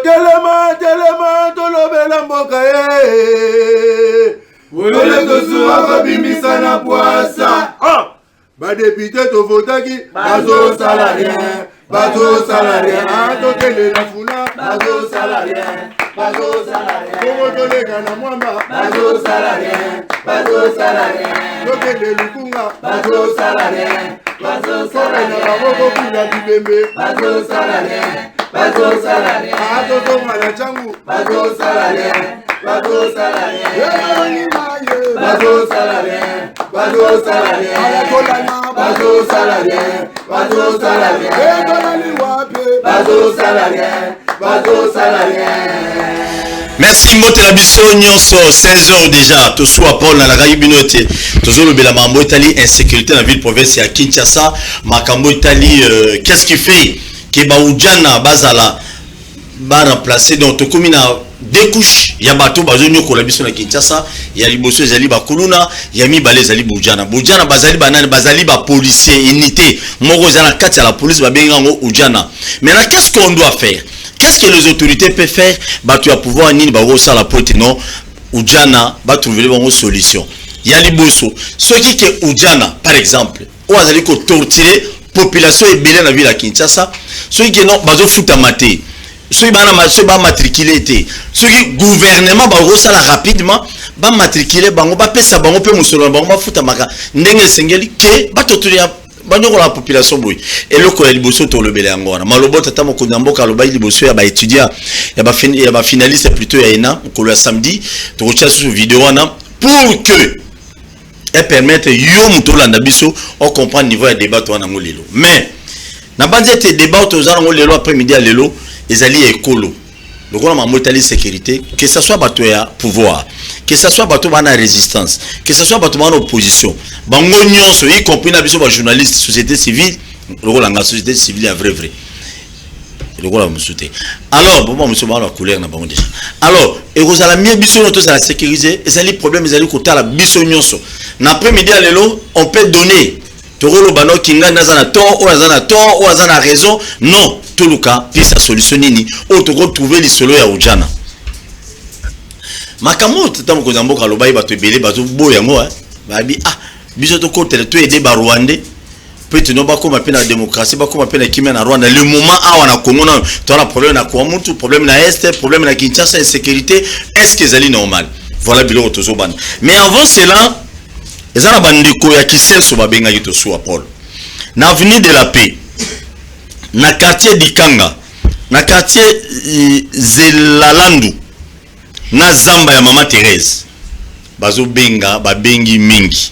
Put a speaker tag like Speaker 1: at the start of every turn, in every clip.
Speaker 1: telema tolobela mboka ye ole tosuwa kobimisa na poasa badepite tovotaki bazosala rien tokelela funa bazosala rien bongo toleka na mwamba bazosala rien tokende lukunga bazosala rien na maboko kuna bibembe bazosala rien atotonga na changu bazosala rien
Speaker 2: Merci Motela biso nyonso 16h déjà to soit Paul na la Raibinote toujours le Belamambo Italie insécurité dans la ville province ya Kinshasa Makambo Italie qu'est-ce qui fait que Baoudjana bazala ba remplacer donc to komina deux couches ya bato bazonyo ko la biso na Kinshasa ya liboso ezali bakuluna ya mibale ezali Baoudjana bazali banane bazali ba policier unité moko za na kati ya la police ba benga ngo Oudjana. Maintenant qu'est-ce qu'on doit faire? Qu'est-ce que les autorités peuvent faire? Tu vas pouvoir nini ba ça la porte non Oudjana va trouver une solution. Ya liboso ceux qui que Oudjana par exemple ou azali ko torturer population ebele na ville ya Kinshasa ceux qui non bazo futa maté ceux qui ba matriculer été ceux qui gouvernement ba ça rapidement ba matriculer bango ba pesa bango pe musolo bango ba futa maka ndenge sengeli ke ba torturer banyo la population boy et le ko liboso to lebele angona malobo tata mo kondamboka loba liboso ya ba étudiant ya ba finaliste plutôt ya ina ko le samedi to recherche sur vidéo wana pour que et permettre yo mutolanda biso on comprend niveau de débat to na ngolelo mais na banze te débat to za ngolelo après midi à lelo ezali ekolo lokola ma motali sécurité que ça soit bato ya pouvoir que ça soit bato bana résistance que ça soit bato bana opposition bango nyonso y compris na biso ba journaliste société civile lokola nga société civile ya vrai lokola musuté alors bon monsieur ba la couleur na bango déjà alors et kozala mieux biso noto ça la sécuriser ezali problème ezali kotala biso nyonso na après midi à lelo on peut donner tokolo bano kinga nazana tort ou nazana tort ou nazana raison non tout le cas puis ça solution nini o to retrouver les solo ya Oudjana makambo tata mo kozamboka lobai bato ebele bato boya ngo babi biso to kotele to aider ba Rwandais peut-être non ba koma pe na démocratie ba koma pe na kimia na Rwanda le moment awa na Congo na to na problème na kwa mutu problème na est problème na Kinshasa insécurité est-ce que zali normal voilà bilo tozo ban mais avant cela ezana bandiko ya kisenso babenga yito so Paul na avenue de la paix na quartier Dikanga na quartier Zelalandu na zamba ya mama Thérèse bazo benga babengi mingi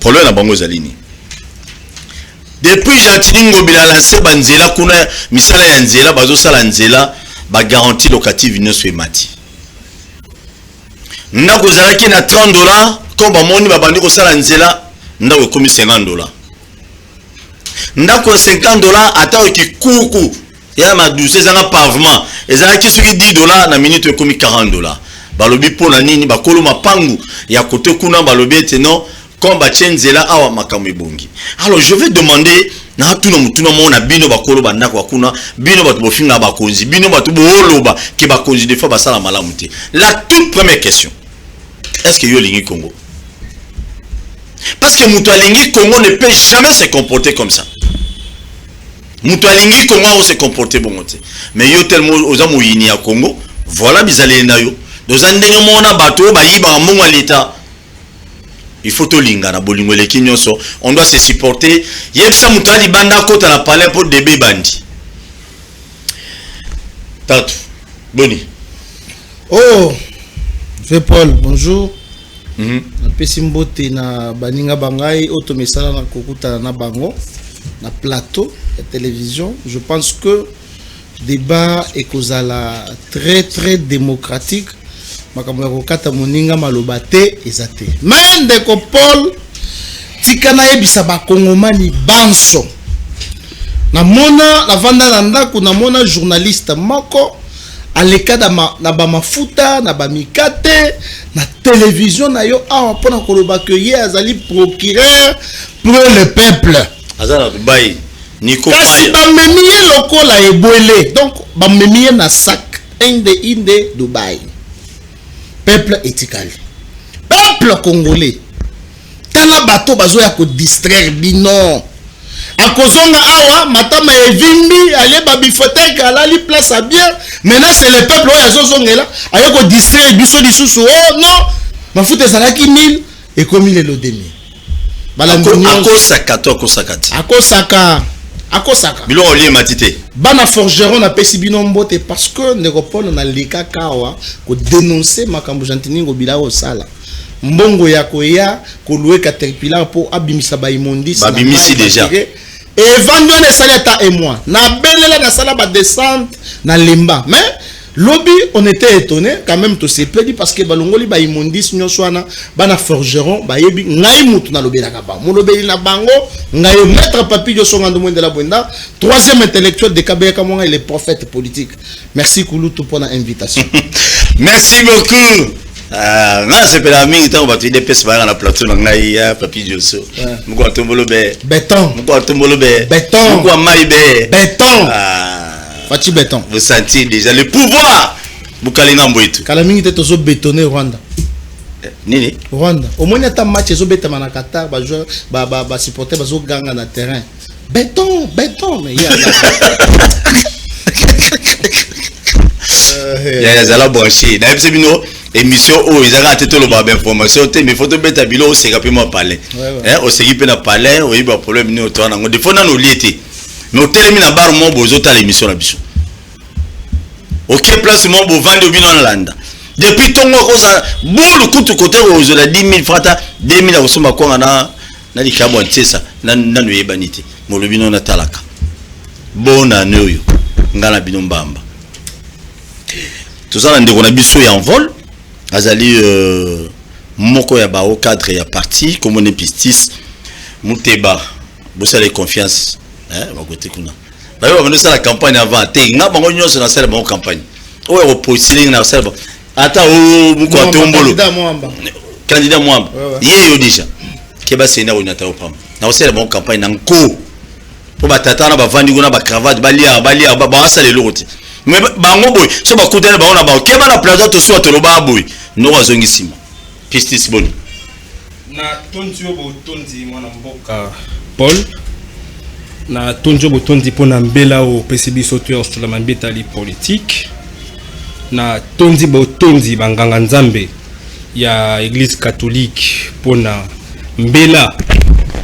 Speaker 2: problème na bango zalini depuis Jatilingo bila lancé banzela kuna misala ya nzela bazo sala nzela ba garantie locative nyonso emati ndako zalaki na $30 comme bamoni babandi ko sala nzela ndako komi $50 ndako $50 ata okikuku ya ma 12 zanga pavement ezalaki soki $10 na minute komi $40 balobi pona nini bakolo mapangu ya kote kuna balobi ete non comme bachenzela awa makambo ebongi. Alors je vais demander na tuna mutuna mona bino bakolo bandako akuna bino batu bofinga bakonzi bino batu booloba ke bakonzi des fois basala malamu te. La toute première question, est-ce que yo lingi Congo? Parce que Mutualingi Congo ne peut jamais se comporter comme ça. Mutualingi Congo on se comporter bon te. Mais yo tellement aux amoyini à Congo, voilà bizali na yo. Dans un ndenge mona bato ba yiba mbongo l'état. Il faut to linga na bolingo le kinyonso, on doit se supporter. Yebisa mutali banda kota na palais pour débé bandi. Tatu. Boni.
Speaker 3: Oh, c'est Paul, bonjour. Na pesi mbote na baninga bangai automesala na kokuta na bango na plateau de télévision. Je pense que débat ekozala très très démocratique. Makambo ya kokata moninga malobate ezate. Mais ndeko Paul tikana yebisa ba kongomani banso. Na mona la vanda na ndako na mona journaliste moko alekada na ba mafuta na ba mikate na télévision na yo awa pona koloba que ye azali procureur pour le peuple.
Speaker 2: Azala Dubai Nico
Speaker 3: Kasi ba memiye lokola ebwele. Donc ba memiye na sac inde Dubaï. Peuple etikali. Peuple congolais. Tala bato bazo ya ko distraire bino. Akozonga awa matama evimbi ale babifoteke alali place à bien. Maintenant c'est le peuple oya zozongela ayo ko distraire biso disusu. Oh non, mafuta ezalaki 1000 et comme il est le demi. Akosaka.
Speaker 2: Bilo olie matite.
Speaker 3: Bana forgeron na pesi bino mbote parce que Néropole na leka kawa ko dénoncer makambo jantini ngo bila o sala. Mbongo ya koya ko louer caterpillar pour abimisa ba imondis.
Speaker 2: Babimisi déjà.
Speaker 3: Et vendre ne saleta et moi. Na belela na sala ba descente na lemba. Mais lobby, on était étonné quand même to se pedi parce que balongoli ba imondis nyoswana bana forgeron ba yebi ngai mutu na lobby la kaba. Mo lobby na bango ngai maître papi yo songa ndo de la bwenda. Troisième intellectuel de Kabaya Kamwanga il est prophète politique. Merci Kouloutou pour l'invitation.
Speaker 2: Merci beaucoup. Non, c'est pas la mingi tant on va te dire pèse par la plateau ngai papi Josso. Mko tombolo be.
Speaker 3: Béton.
Speaker 2: Mko tombolo be.
Speaker 3: Béton.
Speaker 2: Mko mai be.
Speaker 3: Béton. Fati béton.
Speaker 2: Vous sentez déjà le pouvoir. Bukalinga mboitu.
Speaker 3: Kala mingi te tozo bétonner Rwanda.
Speaker 2: Nini?
Speaker 3: Rwanda. Au moins ta match zo beta na Qatar ba joueur ba supporter ba zo ganga na terrain. Béton mais il y a
Speaker 2: ya zala branché. Na ebse bino émission où ils ont tout le bas information mais photo beta bilo c'est rapidement parler. Hein, au segi pe na parler, oui ba problème ni auto na ngo de fona no liété. Mais au télémi na bar mo bozo ta l'émission la biso. OK place mo bo vendre bino na landa. Depuis tongo ko ça boule kutu côté aux la 10 000 francs 2 000 osoma ko na li kabo ntesa na no yebanité. Mo lo bino na talaka. Bona noyo ngala bino mbamba. Tout ça ndeko na biso ya en vol. Azali moko ya ba au cadre ya parti comme on est pistis muteba bossa les confiance hein ba côté kuna ba yo ba la campagne avant te nga bango nyonso na sala ba campagne o ya opposition na sala ata o muko atombolo candidat mwamba ye yo déjà ke ba sena o nyata opam na sala ba campagne na nko po ba tatana ba vandi kuna ba cravate ba lia ba sala le lote mais bango boy so ba kutela ba ona ba ke ba na plaza to so to ba boy no wazongisima pistis bon
Speaker 4: na tondio bo tondi mwana mboka Paul na tondio bo tondi pona mbela o PCB soto sur la mambeta li politique na tondi bo tondi banganga nzambe ya église catholique pona mbela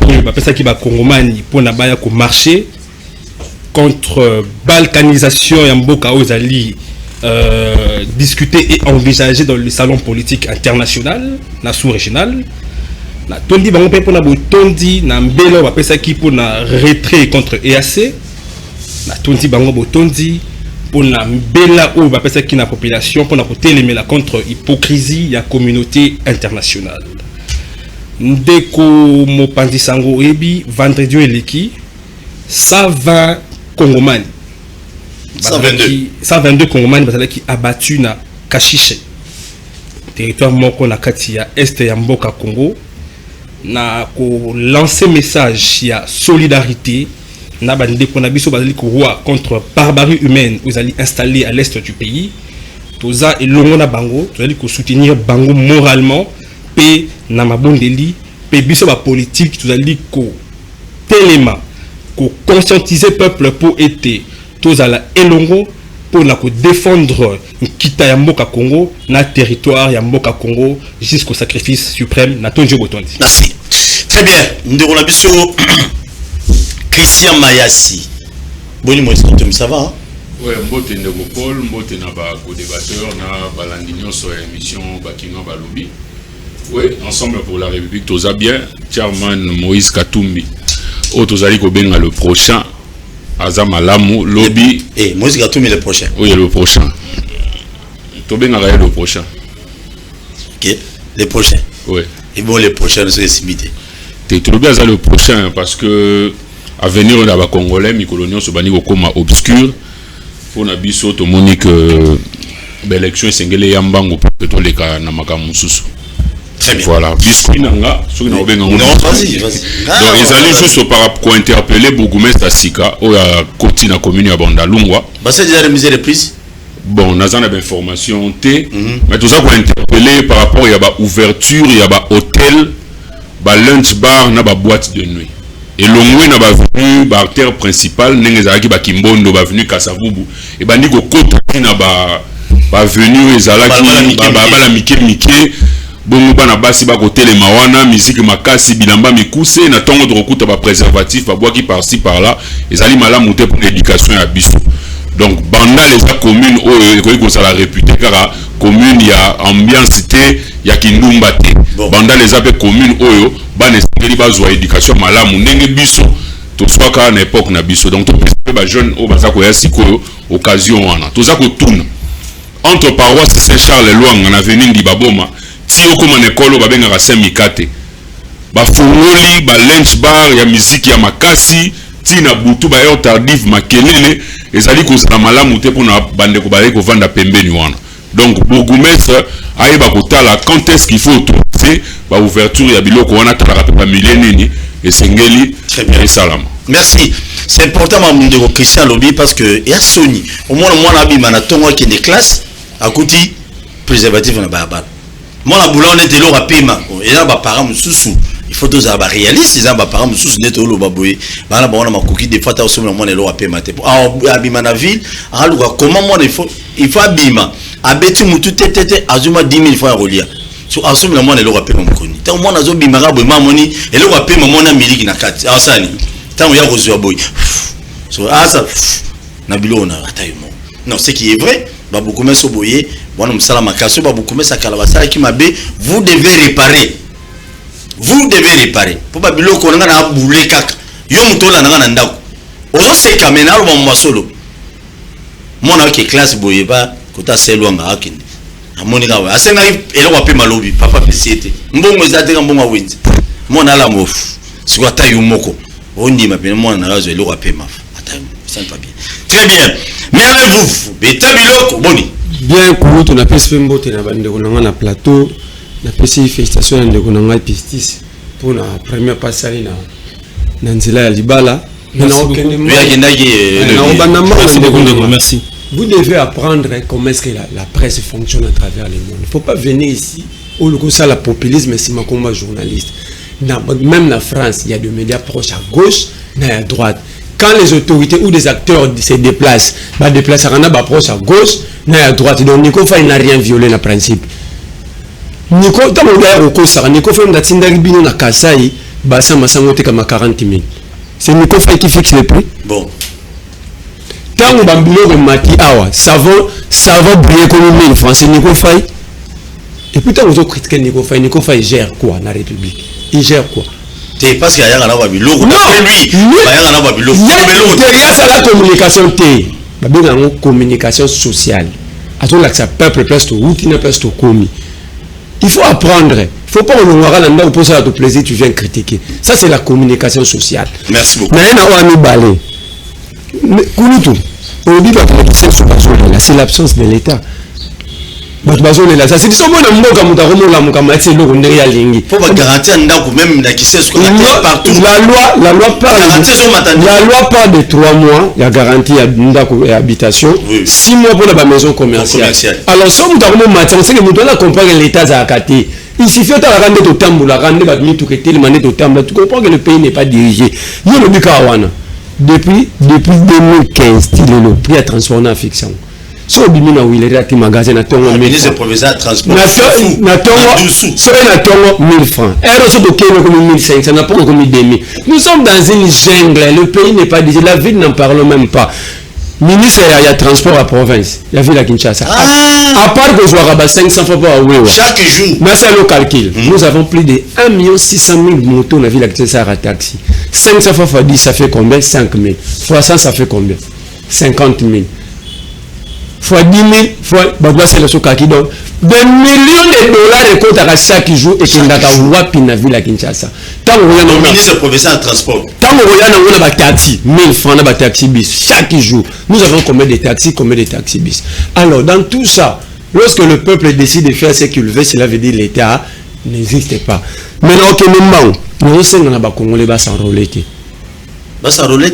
Speaker 4: o ba pesa ki ba kongomani pona baya ko marcher contre balkanisation ya mboka ozali discuter et envisager dans le salon politique international, na sous-régional. Na tondi bango pe pona botondi na mbelo ba pesa ki pona retrait contre EAC. Na tondi bango botondi pona mbela o ba pesa ki na population pona kotelemela contre hypocrisie ya communauté internationale. Ndeko mopanzi sango ebi vendredi eleki 120 Congomani 122 Congomani bazalaki abattu na Kashiche territoire moko na kati ya est ya mboka Congo na ko lancer message ya solidarité na bandeko na biso bazali ko roi contre barbarie humaine aux alliés installés à l'est du pays toza elongo na bango tozali ko soutenir bango moralement pe na mabondeli pe biso ba politique tozali ko telema ko conscientiser peuple pour été tous à la elongo pour na ko défendre kita ya mboka Congo na territoire ya mboka Congo jusqu'au sacrifice suprême na tonjo botondi.
Speaker 2: Merci. Très bien. Ndeko na biso Christian Mayasi. Boni mo est-ce ça va?
Speaker 5: Ouais, mbote ndeko Paul, mbote na ba co-débatteur na balandi nyonso ya émission bakino balobi. Ouais, ensemble pour la République toza bien, chairman Moïse Katumbi. Otozali ko benga le prochain Azamalamu lobby
Speaker 2: et Moïse Katumbi le prochain.
Speaker 5: Oui, le prochain. To benga le prochain.
Speaker 2: OK, le prochain.
Speaker 5: Oui.
Speaker 2: Et bon les prochains c'est simité.
Speaker 5: Tu le bien le prochain parce que à venir on a congolais mikolonio so bani ko koma obscur pour na biso to monique l'élection sengele yambango pour to leka na makamu susu.
Speaker 2: Très bien.
Speaker 5: Voilà, biscuit nanga,
Speaker 2: non, vas-y.
Speaker 5: Donc ils allaient juste pour interpeller Bourgmestre Sika ou à Koti na commune à Bandalungwa.
Speaker 2: Bah c'est déjà remisé les prises.
Speaker 5: bon nazan na information T mais tout ça qu'on interpellé par rapport il y a ba ouverture il y a ba hôtel ba lunch bar na ba boîte de nuit et longwe na ba venu ba artère principale nengeza ki ba Kimbondo ba venu Kasavubu et ba ndiko kota na ba venu ezalaki ba la mike bongo bana basi ba côté les mawana musique makasi bilamba mikuse na tongo de rokuta ba préservatif ba boaki par-ci par-là ezali malamu te pour l'éducation ya biso. Donc banda les communes où ça la réputé car commune il y a ambiance té il y a kindumba té banda les communes oyo bana esengeli bazwa éducation malamu ndenge biso to soit ka na époque na biso donc to peut ba jeune o baza ko ya sikoyo occasion wana to za ko tuna entre paroisse Saint-Charles Luanga na avenue Ndibaboma ti okoma na école ba benga Saint Mikate ba fungoli ba lunch bar ya musique ya makasi ti na butu ba heure tardive makelele ezali kozala malamu te pona bande ko bale ko vanda pembeni wana donc bourgmestre ayeba kotala quand est-ce qu'il faut autoriser ba ouverture ya biloko wana tala ka pa millenni et sengeli
Speaker 2: très bien
Speaker 5: et salam.
Speaker 2: Merci. C'est important de Christian Lobby parce que il y a Sony au moins na bima na tongo qui des classes à côté préservatif na baba moi la boulot on était là paiement et là ba parents mususu il faut tous avoir réaliste ils ont ba parents mususu net lo baboye bana ba on ma coquille des fois ta au moins le paiement abima na ville comment moi il faut abima abeti mutu tete azuma 10 000 francs rolia so asome le monde le paiement mokoni tant moi nazo bimara boy mamoni et le paiement mona miliki na kati asani tant ya kozwa boy so asa na bilo na atayemo non ce qui est vrai ba beaucoup mais so boye bon msala makaso ba beaucoup mais ça kalabasa qui mabe vous devez réparer pour ba bilo ko nga na boule kaka yo mutola nga na ndako ozo se kamena lo mwa solo mona ke classe boye ba kota selo nga akini amoni ka wa asenga ele wa pe malobi papa pesete mbongo ezate mbongo wenzi mona la mofu sikwa tayu moko ondi ma pe mona na razo ele wa pe maf atayu ça ne va bien très bien mais avec vous beta biloko boni
Speaker 6: bien kurutu na pesi mbote na bande ko na plateau na pesi félicitations na ndeko na pistis pour la première passage na nzela ya libala na okende
Speaker 4: merci.
Speaker 6: Vous devez apprendre comment est-ce que la presse fonctionne à travers le monde. Il ne faut pas venir ici où le ça la populisme c'est ma combat journaliste. Même en France, il y a des médias proches à gauche et à droite. Quand les autorités ou des acteurs se déplacent, bah déplacer un approche à gauche et à droite. Donc Nico Faye n'a rien violé le principe. Nico tant on gars au ça Nico Faye n'a tindari bino na Kasai, bah ça m'a sangoté comme à 40 000. C'est Nico Faye qui fixe les prix.
Speaker 2: Bon.
Speaker 6: Quand on bambino de mati awa, ça va briller comme une français Nico Faye. Et puis quand on critique Nico Faye gère quoi la République? Il gère quoi?
Speaker 2: C'est parce qu'il y a un babilo.
Speaker 6: Non,
Speaker 2: lui, il y a un babilo.
Speaker 6: Derrière ça la communication T. Babino une communication sociale. Attends là que ça peuple presque routine presque commis. Il faut apprendre. Il faut pas on aura là on pose à ton plaisir tu viens critiquer. Ça c'est la communication sociale.
Speaker 2: Merci beaucoup.
Speaker 6: Mais on a mis balai. Kouloutou, on dit pas que c'est l'absence de l'État. Ça c'est que son bon amour comme tu as remonté la moukamati le rondé à lingi.
Speaker 2: Faut pas garantir un même la qui sait ce qu'on a partout.
Speaker 6: La loi parle de 3 mois, il y a garantie à ndako et habitation, 6 mois pour la maison commerciale. Alors si on t'a remonté matin, c'est que nous devons comprendre que l'État a accaté. Il suffit de la rendre au tambour, la rendre battu tout que le mané au tambour, tu comprends que le pays n'est pas dirigé. Il y a le Bikawana. Depuis 2015, le prix a transformé en fiction. Si on bimina où il est à magasin na tongo 1000 francs.
Speaker 2: Provisoire transport.
Speaker 6: Na tongo so na tongo 1000 francs. Et so bokeno comme 1500, na pas comme 2000. Nous sommes dans une jungle, le pays n'est pas dirigé, la ville n'en parle même pas. Ministre il y a transport à province, il y a ville à Kinshasa. À part que je vois 500 fois par Wewa.
Speaker 2: Chaque jour.
Speaker 6: Mais c'est le calcul. Nous avons plus de 1 600 000 motos dans la ville à Kinshasa à taxi. 500 fois 10 ça fait combien? 5 000. Fois 100 ça fait combien? 50 000. Fois 10 000, fois, c'est le soka qui donne des millions de dollars de compte à chaque jour et qui n'a qu'à wapi na ville à Kinshasa. Tant que
Speaker 2: le ministre provincial de transport.
Speaker 6: Tant que on a taxi, 1000 francs de taxi bis chaque jour. Nous avons combien de taxis bis. Alors, dans tout ça, lorsque le peuple décide de faire ce qu'il veut, cela veut dire que l'État n'existe pas. Maintenant, que nous sommes en Congolais, va s'enrôler. S'enrôler.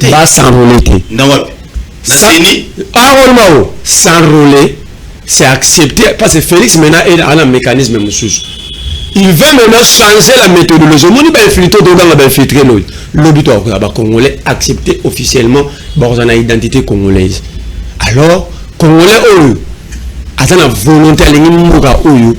Speaker 6: S'enrôler. c'est accepté, parce que Félix maintenant est dans un mécanisme, monsieur. Il veut maintenant changer la méthodologie. On va infiltrer le Congolais accepté officiellement dans une identité congolaise. Alors, Congolais,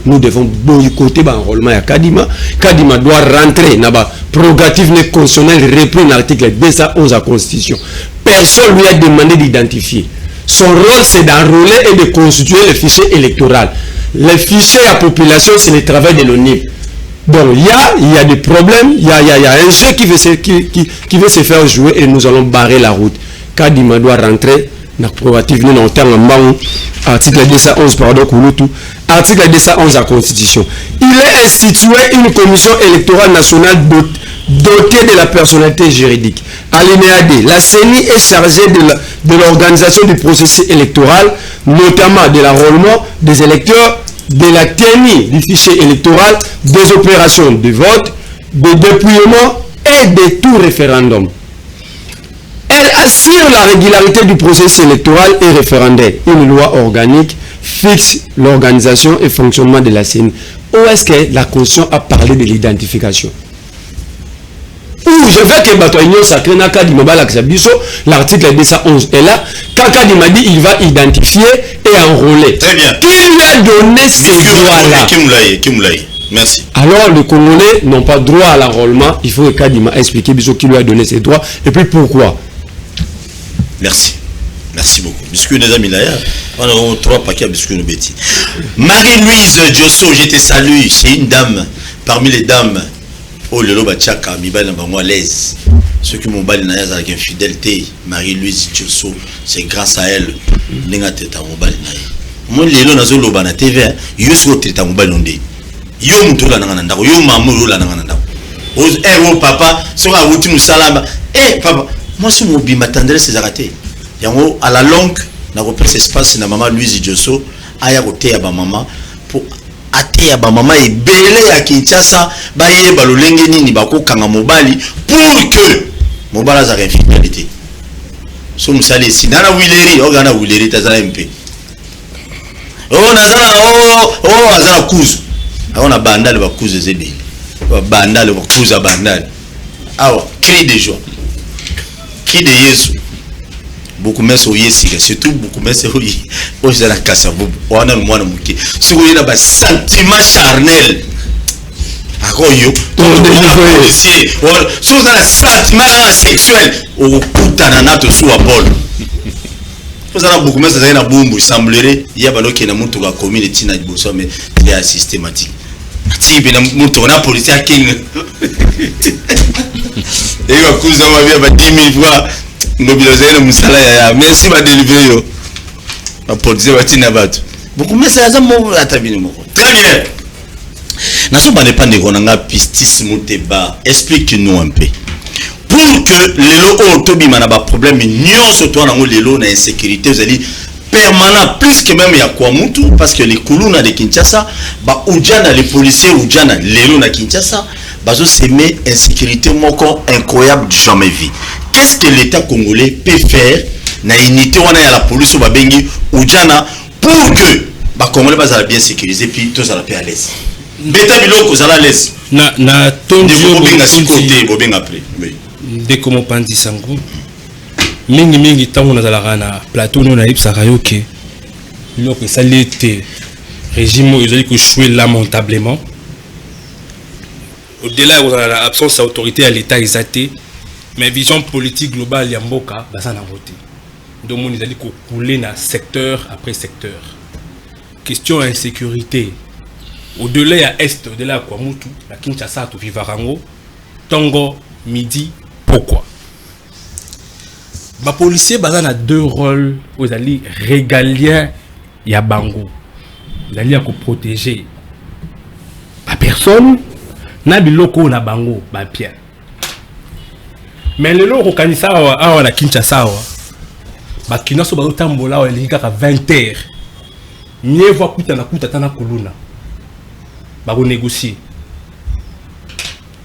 Speaker 6: nous devons boycotter l'enrôlement à Kadima. Kadima doit rentrer dans la prérogative constitutionnelle repris dans l'article 211 de la Constitution. Personne lui a demandé d'identifier. Son rôle, c'est d'enrôler et de constituer le fichier électoral. Le fichier à population, c'est le travail de l'ONIP. Donc, il y a des problèmes, il y a un jeu qui veut se faire jouer et nous allons barrer la route. Kadima doit rentrer dans la prérogative en termes article 211, pardon, article 211 de la Constitution. Il est institué une commission électorale nationale dotée de la personnalité juridique. Alinéa D. La CENI est chargée de l'organisation du processus électoral, notamment de l'enrôlement des électeurs, de la tenue du fichier électoral, des opérations de vote, de dépouillement et de tout référendum. Elle assure la régularité du processus électoral et référendaire. Une loi organique fixe l'organisation et fonctionnement de la CENI. Où est-ce que la Constitution a parlé de l'identification? Où je veux que Batoignon Sacré n'a qu'à dire l'article 211 est là. Quand Kadima dit il va identifier et enrôler.
Speaker 2: Très bien.
Speaker 6: Qui lui a donné ces droits-là?
Speaker 2: Merci.
Speaker 6: Alors les Congolais n'ont pas droit à l'enrôlement. Il faut que Kadima explique qui lui a donné ces droits et puis pourquoi.
Speaker 2: Merci. Merci beaucoup. Biscuit des amis là. On a 3 paquets de biscuits de bêtises. Marie-Louise Diosso, je te salue. C'est une dame parmi les dames. Oh le loba tchaka, mi bali na bango à l'aise. Ceux qui m'ont bali na yaza avec infidélité, Marie-Louise Diosso, c'est grâce à elle. Nenga teta mo bali na ye. Moi lelo nazo loba na TV, yo so teta mo bali onde. Yo muto la nanga ndako, yo mamu la nanga ndako. Oh papa, so ka wuti musalamba. Papa, moi si mo bi tendresse zaraté. Yango à la longue, na ko presse espace na maman Louise Diosso, aya ko te ya ba maman pour ate ya ba mama ebele ya Kinshasa ba ye ba lolenge nini ba ko kanga mobali pour que mobala za infidélité. So musali sinana wileri ogana wileri tazala mpe. Azala kuzu. On a bandal ba kuzu zebe. Ba bandal ba kuzu bandal. Awa, cri de joie. Cri de Yesu. Beaucoup mais au yesi, surtout beaucoup mais au yi. Oje la kasa bobo. Wana mwana muke. Si vous avez un sentiment charnel. Akoyo. Si vous avez un sentiment sexuel, au kutana nato sous Paul. Vous avez beaucoup mais ça na bombo, il semblerait il y a baloki na mutu ka community na boso mais c'est systématique. Ati bina mutu na police à king. Et va kuza ma bien ba 10 000 fois. Merci ma délivrer yo. Apporter watina batu. Beaucoup mais ça mo atabini moko. Très bien. Naso ba ne pas de konanga pistis muteba. Explique-nous un peu. Pour que lelo otobi manaba problème nyonso to na lelo na insécurité vous allez permanent plus que même ya kwa mutu parce que les kuluna de Kinshasa ba ujana les policiers ujana lelo na Kinshasa bazo semer insécurité moko incroyable jamais vu. Qu'est-ce que l'État congolais peut faire na unité wana ya la police ba bengi ujana pour que ba congolais ba bien sécurisé puis tous à la paix à l'aise. Beta biloko za la l'aise.
Speaker 4: Na tondio
Speaker 2: bobenga sikoté bobenga après. Oui.
Speaker 4: De comment pandi sango. Mingi tango na zalaka na plateau no na ipsaka yoke. Biloko salite régime ezali ko jouer lamentablement. Au-delà de l'absence d'autorité à l'État exaté, mais vision politique globale ya mboka baza na voté. Donc on ezali ko couler na secteur après secteur. Question insécurité. Au-delà ya est, au-delà kwa mutu, la Kinshasa to Vivarango, Tongo, Midi, pourquoi? Les policiers baza na 2 rôles aux alliés régaliens ya bango. Les alliés ko protéger la personne na biloko na bango ba bien. Mais le loko kanisa awa na Kinshasa wa ba kinaso ba tambola wa elinga ka 20h. Nye voit kuta tana kuluna. Ba ko négocier.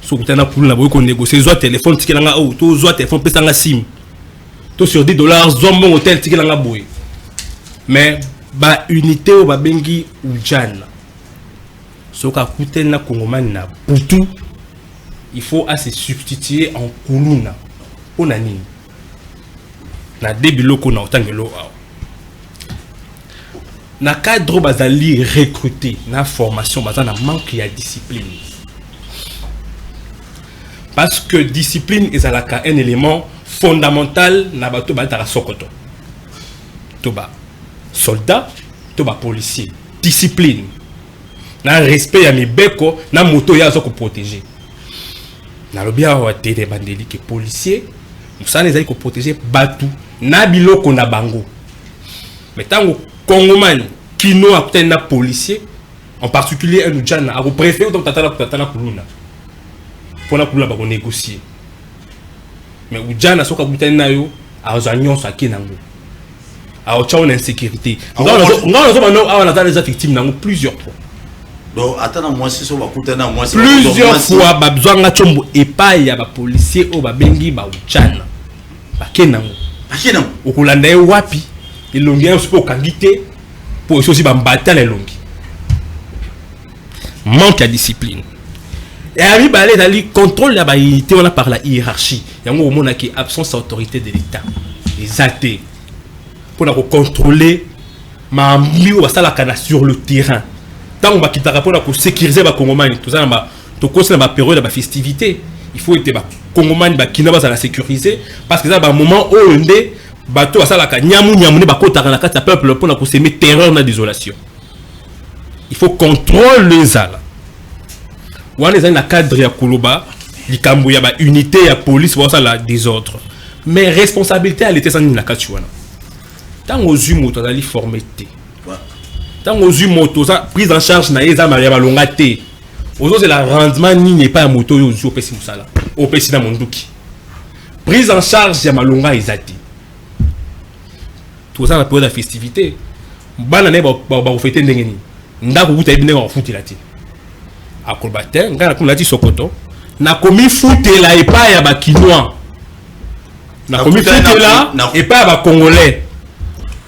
Speaker 4: So kuta na kuluna ba ko négocier zo téléphone tikelanga o to zo téléphone pesanga sim. To sur $10 zombo hôtel tikelanga boy. Mais ba unité au babengi ujana soka kuten na kongomani na butu il faut à se substituer en kuluna on a nini na debiloko na otangelo na cadre bazali recruter na formation bazana manque ya discipline parce que discipline est un élément fondamental na bato ba sokoto toba soldat toba policier discipline na respect ya mibeko na moto ya zo ko protéger na lobia wa tete bandeli que policier musana ezali ko protéger batu na biloko na bango mais tango congomani kino a na policier en particulier un ujana a préféré donc tatana kuluna pour la kuluna ba ko négocier mais ujana soka kutana yo a zanyon sa kinango a ocha en insécurité on a déjà victime nango plusieurs fois
Speaker 2: donc attends moi si so ba kutana moi
Speaker 4: plusieurs fois ba besoin nga chombo epai ya ba policier o ba bengi ba ujana ba kenango okulanda wapi ilongi un peu kangité pour aussi ba mbata la longi manque de discipline et arrive à aller dans le contrôle la baïté on a par la hiérarchie yango au monde qui absence d'autorité de l'état les athées pour la contrôler ma mieux va ça la cana sur le terrain tant on va quitter pour sécuriser ba congomani tout ça ba to cause na ba période ba festivité il faut être ba congomani ba kina ba la sécuriser parce que ça ba moment où ndé bato ça la nyamu ne ba kota na kata peuple pour na semer terreur na désolation il faut contrôler les ala on est dans le cadre ya koloba likambo ya ba unité ya police pour ça la désordre mais responsabilité elle était sans na katuana tant aux moto dali formité tant aux moto ça prise en charge na eza maria balonga té aux c'est la rendement ni n'est pas moto yo au pesi musala au pesi na monduki prise en charge ya malonga ezati tout ça la période de festivité bana ne ba fêter ndengeni ndako buta ibine ba futi lati akolbate ngana ko lati sokoto na komi futi la epa ya ba kinois na komi futi la epa ya ba congolais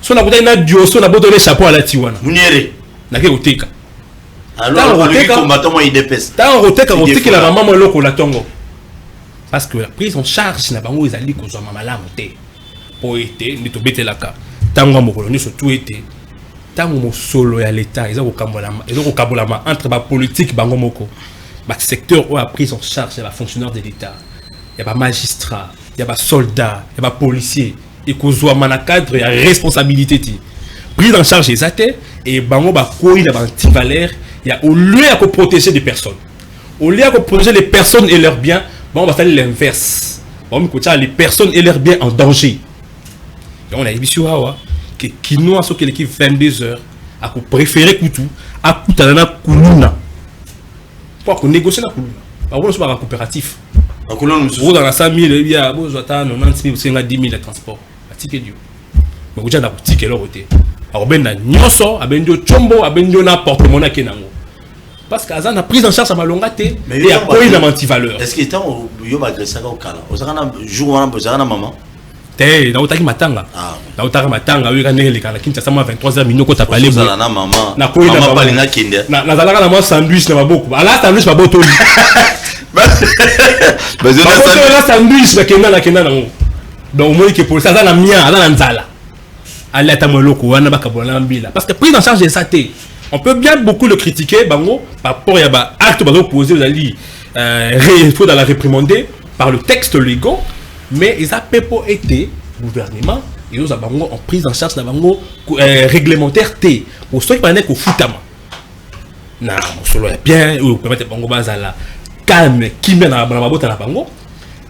Speaker 4: so na kuta na dioso na boto le chapeau ala tiwana
Speaker 2: muniere
Speaker 4: na ke oteka
Speaker 2: alors on lui combattant moi IDPS
Speaker 4: ta oteka la maman loko la tongo parce que la prise en charge na bango ezali ko zwa mamalamu te po ete ni to betelaka tango mokolo ni surtout ete tango mo solo ya l'état ezako kabolama entre ba politique bango moko ba secteur où a prise en charge ya ba fonctionnaire de l'état ya ba magistrat ya ba soldat ya ba policier et kozwa mana cadre ya responsabilité ti prise en charge ezate et bango ba koyi na ba antivaleur ya au lieu à protéger des personnes au lieu à protéger les personnes et leurs biens bon on va faire l'inverse on va les personnes et leurs biens en danger. Et on a dit que Kinoa so que l'équipe 22 heures a préféré Koutou à Koutanana Koulouna pour qu'on négocie la Koulouna par contre c'est pas un coopératif
Speaker 2: la Koulouna
Speaker 4: vous dans la 5 000 il y a 90 000 c'est 10 000 de transport à ticket du mais vous avez un ticket là côté alors ben na nyoso abendio chombo abendio na porte-monnaie kenango parce qu'Azan a pris en charge à Malongate et a pris une anti-valeur.
Speaker 2: Est-ce que tant yo ba agressé au kala ozakana jour wana bozakana maman
Speaker 4: te na utaki matanga na utaka matanga yo kanele kana kincha sama 23h minoko ta parler
Speaker 2: na maman
Speaker 4: na ko ina
Speaker 2: maman palinga kinde
Speaker 4: na zalaka na mo sandwich na maboko ala sandwich babotoli bazona sandwich ba kenda na ngo donc moi que pour ça na mia ala na nzala ala ta moloko wana bakabola mbila parce que prise en charge de ça té on peut bien beaucoup le critiquer bango par rapport à ba acte bazo posé aux ali il faut dans la réprimander par le texte légaux mais ils a pepo été gouvernement ils ont bango en prise en charge na bango réglementaire T pour ceux qui parlaient qu'au futama na solo bien ou permettre bango bazala calme qui bien na mabota na bango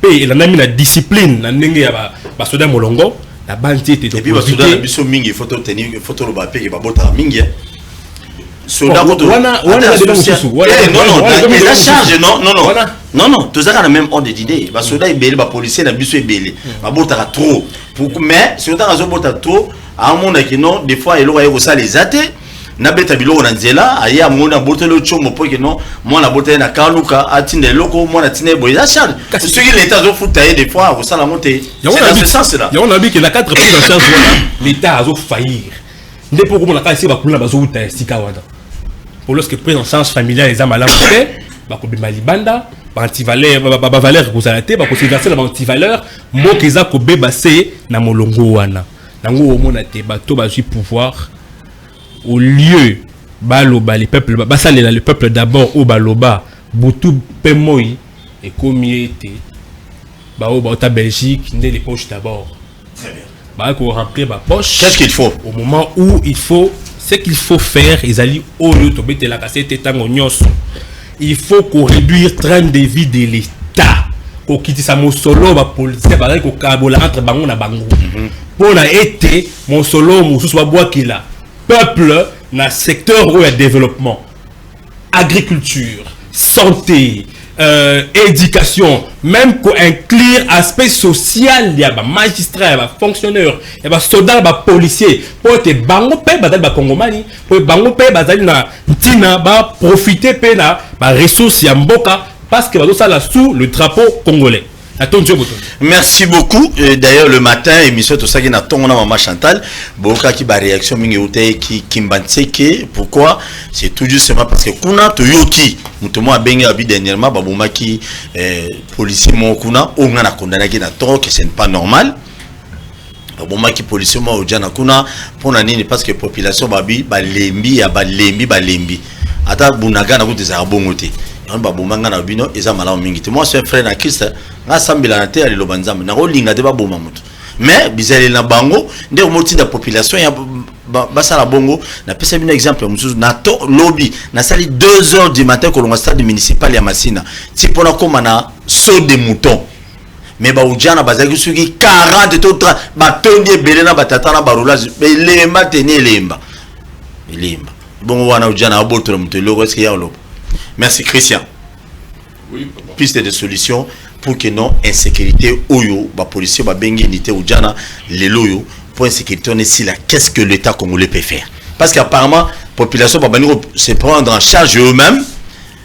Speaker 4: pe il a mis la discipline na ndenge ya ba soda molongo la banti était
Speaker 2: et puis ba soda biso mingi photo tenir photo lo ba pe ba bota mingi soda ko
Speaker 4: wana
Speaker 2: non tout ça a le même ordre d'idée ba soda ibeli ba policier na biso ibeli ba bota trop mais soda razo bota trop à un moment que non des fois il aura ça les athées na beta biloko na nzela aya mona botelo chombo po que non moi na botela na kaluka atinde loko moi na tine boya charge ce qui l'état zo foutailler des fois au ça la montée c'est dans ce sens là
Speaker 4: on a vu que la 4 prises en charge l'état a zo faillir nde po ko na ka esi ba kuluna bazo uta sika wada pour lorsque prise en charge familiale les amala te ba ko bima libanda ba antivaleur ba valeur ko zalate ba ko se verser ba antivaleur mboka eza ko beba se na molongo wana nango omona te bato bazui pouvoir au lieu baloba les peuples basalela le peuple d'abord au baloba butu pemoi et comité ba au Belgique ndé les poches d'abord. Très bien. Bah qu'on remplir ma poche.
Speaker 2: Qu'est-ce qu'il faut
Speaker 4: au moment où il faut ce qu'il faut faire ils allaient au lieu de mettre la cassette tango nyonso. Il faut qu'on réduire train de vie de l'État. Qu'on quitte sa mon solo ba policier ba ko kabola entre bango na bango. Pour na été mon solo mon sous bois qu'il a. Peuple na secteur où il y a développement. Agriculture, santé, éducation, même pour inclure aspect social, il y a des magistrats, des fonctionnaires, il y a des soldats, des policiers, pour être bango pe badal ba Congomani, pour bango pe badal na tina ba profiter pe na ba ressources ya mboka parce que bazo ça là sous le drapeau congolais.
Speaker 2: Merci beaucoup. D'ailleurs le matin émission tout ça qui n'a ton maman Chantal, boka qui ba réaction mingi ote qui kimbanseke pourquoi c'est tout justement parce que kuna to yoki mutomo abengi abi dernièrement baboma qui policier mon kuna onga na condamné qui na trop que c'est pas normal. Baboma qui policier mo ojana kuna pona nini parce que population babi balembi ya balembi ata bunaga na kuteza bongote. Babomanga na bino eza malamu mingi te moi c'est un frère na Christ nga sambila na te ali lobanzambe na rolinga te baboma mutu mais bizali na bango nde moti da population ya basala bongo na pesa bino exemple mususu na to lobby na sali 2h du matin ko longa stade municipal ya Masina ti pona koma na saut de mouton mais ba ujana bazaki suki 40 to 30 batondi ebele na batata na barolage belemba teni elemba bongo wana ujana aboto mutu loko eske ya lobo. Merci Christian.
Speaker 5: Oui,
Speaker 2: piste de solution pour que non insécurité oyo ba policier ba bengi unité ou jana les loyo pour insécurité on est si là qu'est-ce que l'État congolais peut faire parce qu'apparemment population ba baniko se prendre en charge eux-mêmes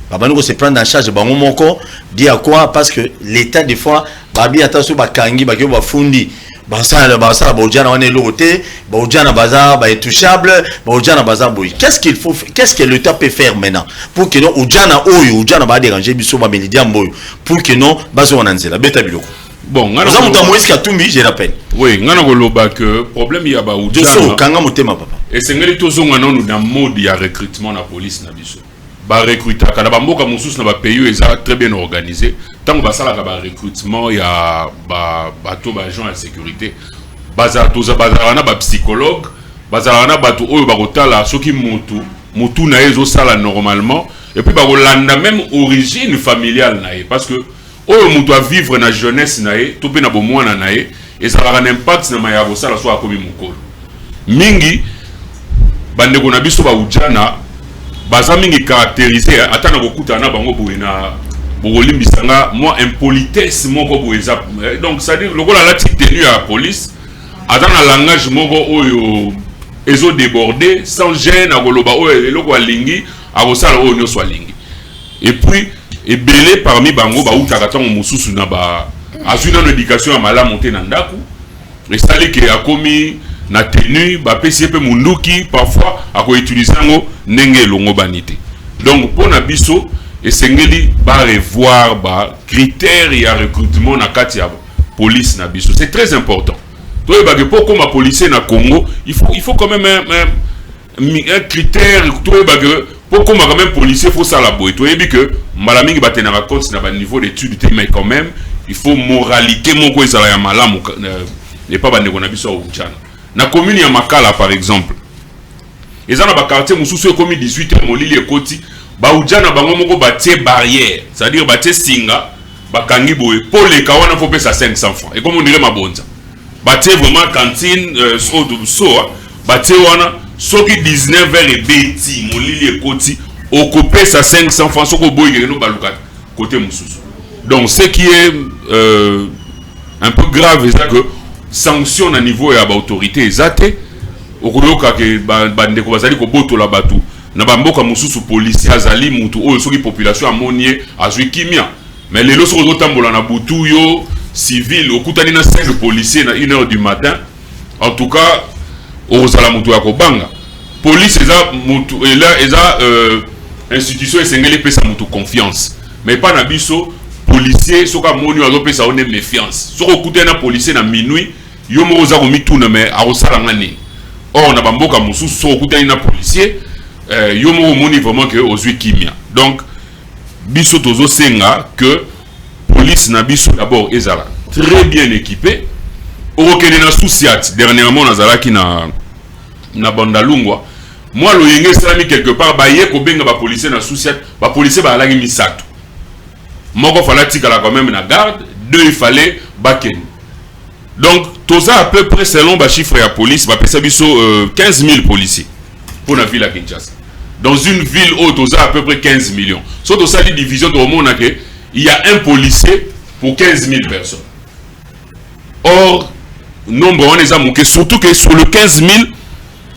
Speaker 2: ba baniko se prendre en charge bango moko dit à quoi parce que l'État des fois ba bien attention ba kangi ba ke ba fundi basala bojana on est loté bojana bazar ba intouchable bojana bazar boy qu'est-ce qu'il faut qu'est-ce que l'État peut faire maintenant pour que non ojana oyo ojana ba déranger biso ba médiam boy pour que non bazo wananzela beta biloko
Speaker 5: bon ngana
Speaker 2: ça muta Moïse Katumbi je rappelle
Speaker 5: oui ngana koloba que problème ya ba ojana
Speaker 2: kanga motema papa
Speaker 5: et sengeli tozonga nonu na mode ya recrutement na police na biso ba recruter kana ba mboka mususu na ba pays eza très bien organisé tant ba sala ka ba recrutement ya ba bato ba agent de sécurité baza toza baza na ba psychologue baza na bato oyo ba kotala soki mutu na ezo sala normalement et puis ba kolanda même origine familiale na parce que oyo mutu a vivre na jeunesse na to pe na bomwana na et ça va un impact na maya bo sala so akomi mukolo mingi bande ko na biso ba ujana baza mingi caractérisé atana kokuta na bango boina bolimbisanga moi impolitesse moko boeza donc ça dire lokola la tenue à police atana langage moko oyo ezo débordé sans gêne akoloba oyo eloko alingi akosala oyo nyonso alingi et puis ebele parmi bango ba utaka tango mususu na ba azwi na éducation ya malamu te na ndaku esali ke akomi na tenue ba PCP munduki parfois ako utiliser ngo ndenge longo banité donc pour na biso esengeli ba revoir ba critères ya recrutement na kati ya police na biso c'est très important toi ba que pour comme policier na Congo il faut quand même un critère toi ba que pour comme quand même policier faut ça la boy toi et que malamingi ba tenir compte na ba niveau d'études mais quand même il faut moralité moko ezala ya malamu et pas ba ndeko na biso au tchana na commune ya Makala par exemple ezana ba quartier mususu ekomi 18 molili ekoti ba ujana bango moko batie barrière c'est-à-dire batie singa bakangi boye pour les kawana faut pesa 500 francs et comme on dirait mabonza batie vraiment cantine batie wana soki 19h et beti molili ekoti okopesa 500 francs soko boye no baluka côté mususu donc ce qui est un peu grave c'est que sanction à niveau ya ba autorité ezate okuloka ke bande ko bazali ko botola batu na bamboka mususu policier azali mutu oyo soki population amonie azwi kimia mais lelo soko tambola na butu yo civil okutani na 5 policiers na 1h du matin en tout cas ozala mutu ya kobanga police eza institution esengeli pesa mutu confiance mais pas na biso policier soka moni azo pesa one méfiance soko kutena policier na minuit yo mo za ko mituna mais arosala ngani or na bamboka mususu soko kutena na policier yo mo moni vraiment que ozwi kimia donc biso tozo senga que police na biso d'abord ezala très bien équipé okende na souciat dernièrement nazalaki na Bandalungwa moi lo yenge salami quelque part ba ye ko benga ba policier na souciat ba policier ba alaki misato moko fanatique là quand même na garde deux il fallait baken donc tout ça à peu près selon ba chiffre ya police ba pesa biso 15 000 policiers pour la ville à Kinshasa dans une ville où tout ça à peu près 15 millions so tout ça dit division de monde que il y a un policier pour 15 000 personnes or nombre on les a manqué surtout que sur le 15 000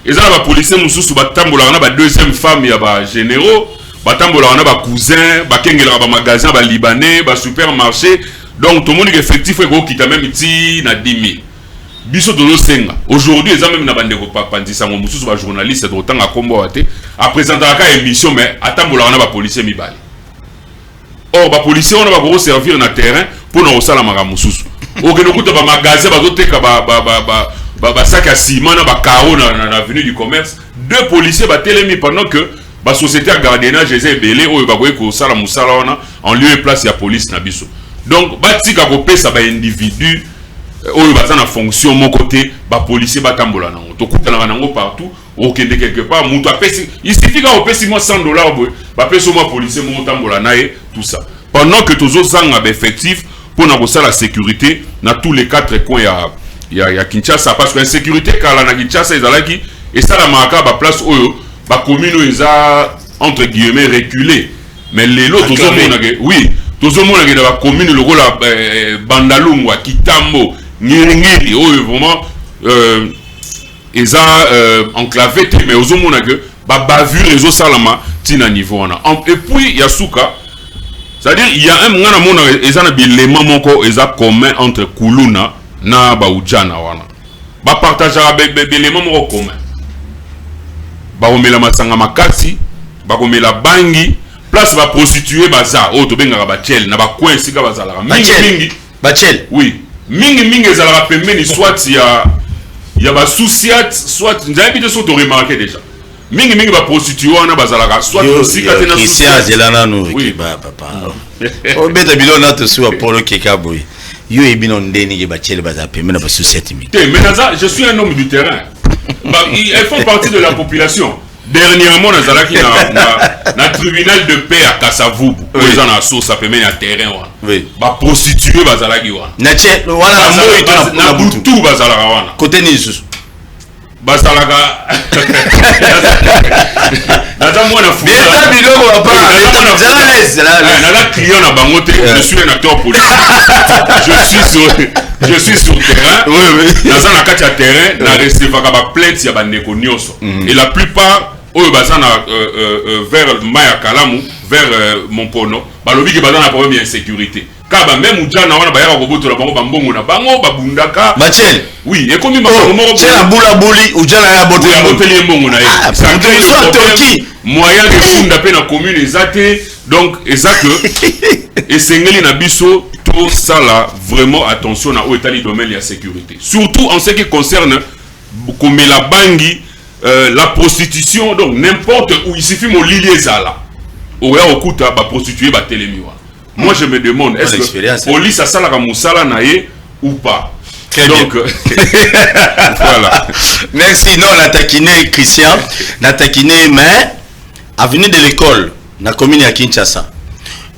Speaker 5: ils ont ba policiers mususu ba tambola na ba deuxième femme ya ba généraux batambola wana ba cousin ba kengela ba magasin ba libanais ba supermarché donc tout le monde effectif est qui t'a même ti na 10 000 biso de senga aujourd'hui ils ont même na bande ko papandisa ngo mususu ba journaliste de autant à combo até à présenter la émission mais atambola wana ba policier mibali or ba policier on va go servir na terrain pour na osala maka mususu okeno kuta ba magasin ba zoteka ba sac à ciment na ba carreau na avenue du commerce deux policiers ba télémi pendant que ba société à gardiennage eza belé oyo ba koy ko sala musala wana en lieu et place ya police na biso donc ba tika ko pesa ba individu oyo ba na fonction mon côté ba policier ba tambola nango to kutana nango partout okende quelque part mutu apesi il suffit ka opesi moi $100 boy ba pesa moi policier mo tambola nae tout ça pendant que tozo sanga ba effectif pour na ko sala sécurité na tous les quatre coins ya Kinshasa parce que la sécurité kala na Kinshasa ezalaki et ça la maraka ba place oyo ba commune eza entre guillemets reculé mais les lots tous oui tous mona que la commune le rôle Bandalungwa Kitambo Ngiringiri oyo vraiment eza enclavé mais aux mona que ba bavure ezo salama tina niveau na et puis yasuka c'est-à-dire il y a un ngana mona eza na bilément moko eza commun entre Kuluna na ba Ujana wana ba partager bilément moko commun bakomela masanga makasi bakomela bangi place ba prostituer baza o to benga ba chel na ba coin sika bazala mingi
Speaker 2: ba chel
Speaker 5: oui mingi ezala pembeni soit ya ba souciat soit nzabi de so to remarquer déjà mingi ba prostituer wana bazala soit sika tena
Speaker 2: souciat zelana no oui ba papa o beta bilona to so Apollo Kekaboy yo ebino ndeni ke ba chel bazala pembeni ba souciat mi
Speaker 5: mais naza je suis un homme du terrain elles font partie de la population. Dernièrement, nous avons na tribunal de paix à Kassavubu. Ils ont assaut, ça peut mener à terrain. Oui. Ba prostituée bazalaki wana.
Speaker 2: Na che, wana mboyi
Speaker 5: na butu bazalaka wana.
Speaker 2: Côté nisus.
Speaker 5: Bazalaka. Naza mwana fou.
Speaker 2: Beta biloko papa.
Speaker 5: Naza client na bangote, je suis un acteur politique. Je suis sur terrain. Naza na kati ya terrain, na recevaka ba plainte ya bandeko nyonso. Et la plupart oyo bazana vers Maya Kalamu, vers Mompono, balobi ke bazana problème ya insécurité. Kaba même Ujana wana bayaka kobotola bango bambongo na bango babundaka.
Speaker 2: Bachel.
Speaker 5: Oui, et comme bango moko.
Speaker 2: C'est la boula bouli Ujana ya
Speaker 5: boteli mbongo na ye.
Speaker 2: Ça soit Turquie.
Speaker 5: Moyen de funda pe na commune ezate donc ezake et sengeli na biso tout ça là vraiment attention na oetali domaine ya sécurité. Surtout en ce qui concerne comme la bangi la prostitution donc n'importe où il suffit mon lilier zala. Oya okuta ba prostituer ba telemiwa. Moi je me demande est-ce que police a sala ka musala na ye ou pas. Donc voilà.
Speaker 2: Merci. Non, on a taquiné Christian, on a taquiné mais avenue de l'école, na commune à Kinshasa.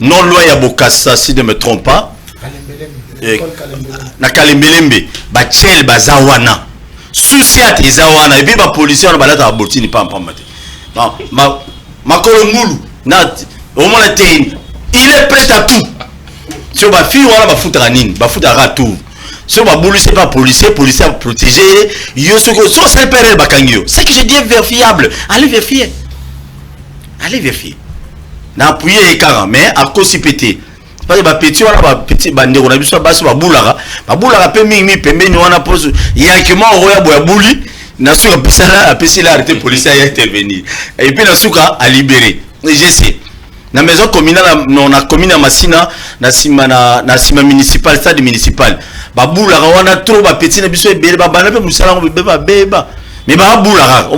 Speaker 2: Non loi ya Bokassa si je ne me trompe pas. Na Kalembelembe, ba chel bazawana. Souciat ezawana et puis ba policier on balata abotini pas mate. Ma kolongulu na au moins il est prêt à tout. Sur ma fille wala ba futra nini, ba futra tout. Sur ma boulot c'est pas policier à protéger. Yo ce que so c'est père bakangio. C'est que je dis vérifiable. Allez vérifier. Na appuyer écart mais à cause pété. Parce que ba petit wala ba petit bande on a biso ba so ba boulaka pe mingi pembeni wana pose yakima roya boya bouli Nasuka pisala apesi la arrêté policier a intervenir. Et puis Nasuka a libéré. Je sais. Na maison communale on a commune à Massina na sima municipal stade municipal. Ba bula wana trop ba petit na biso ebele ba bana pe musala ngo beba. Mais ba bula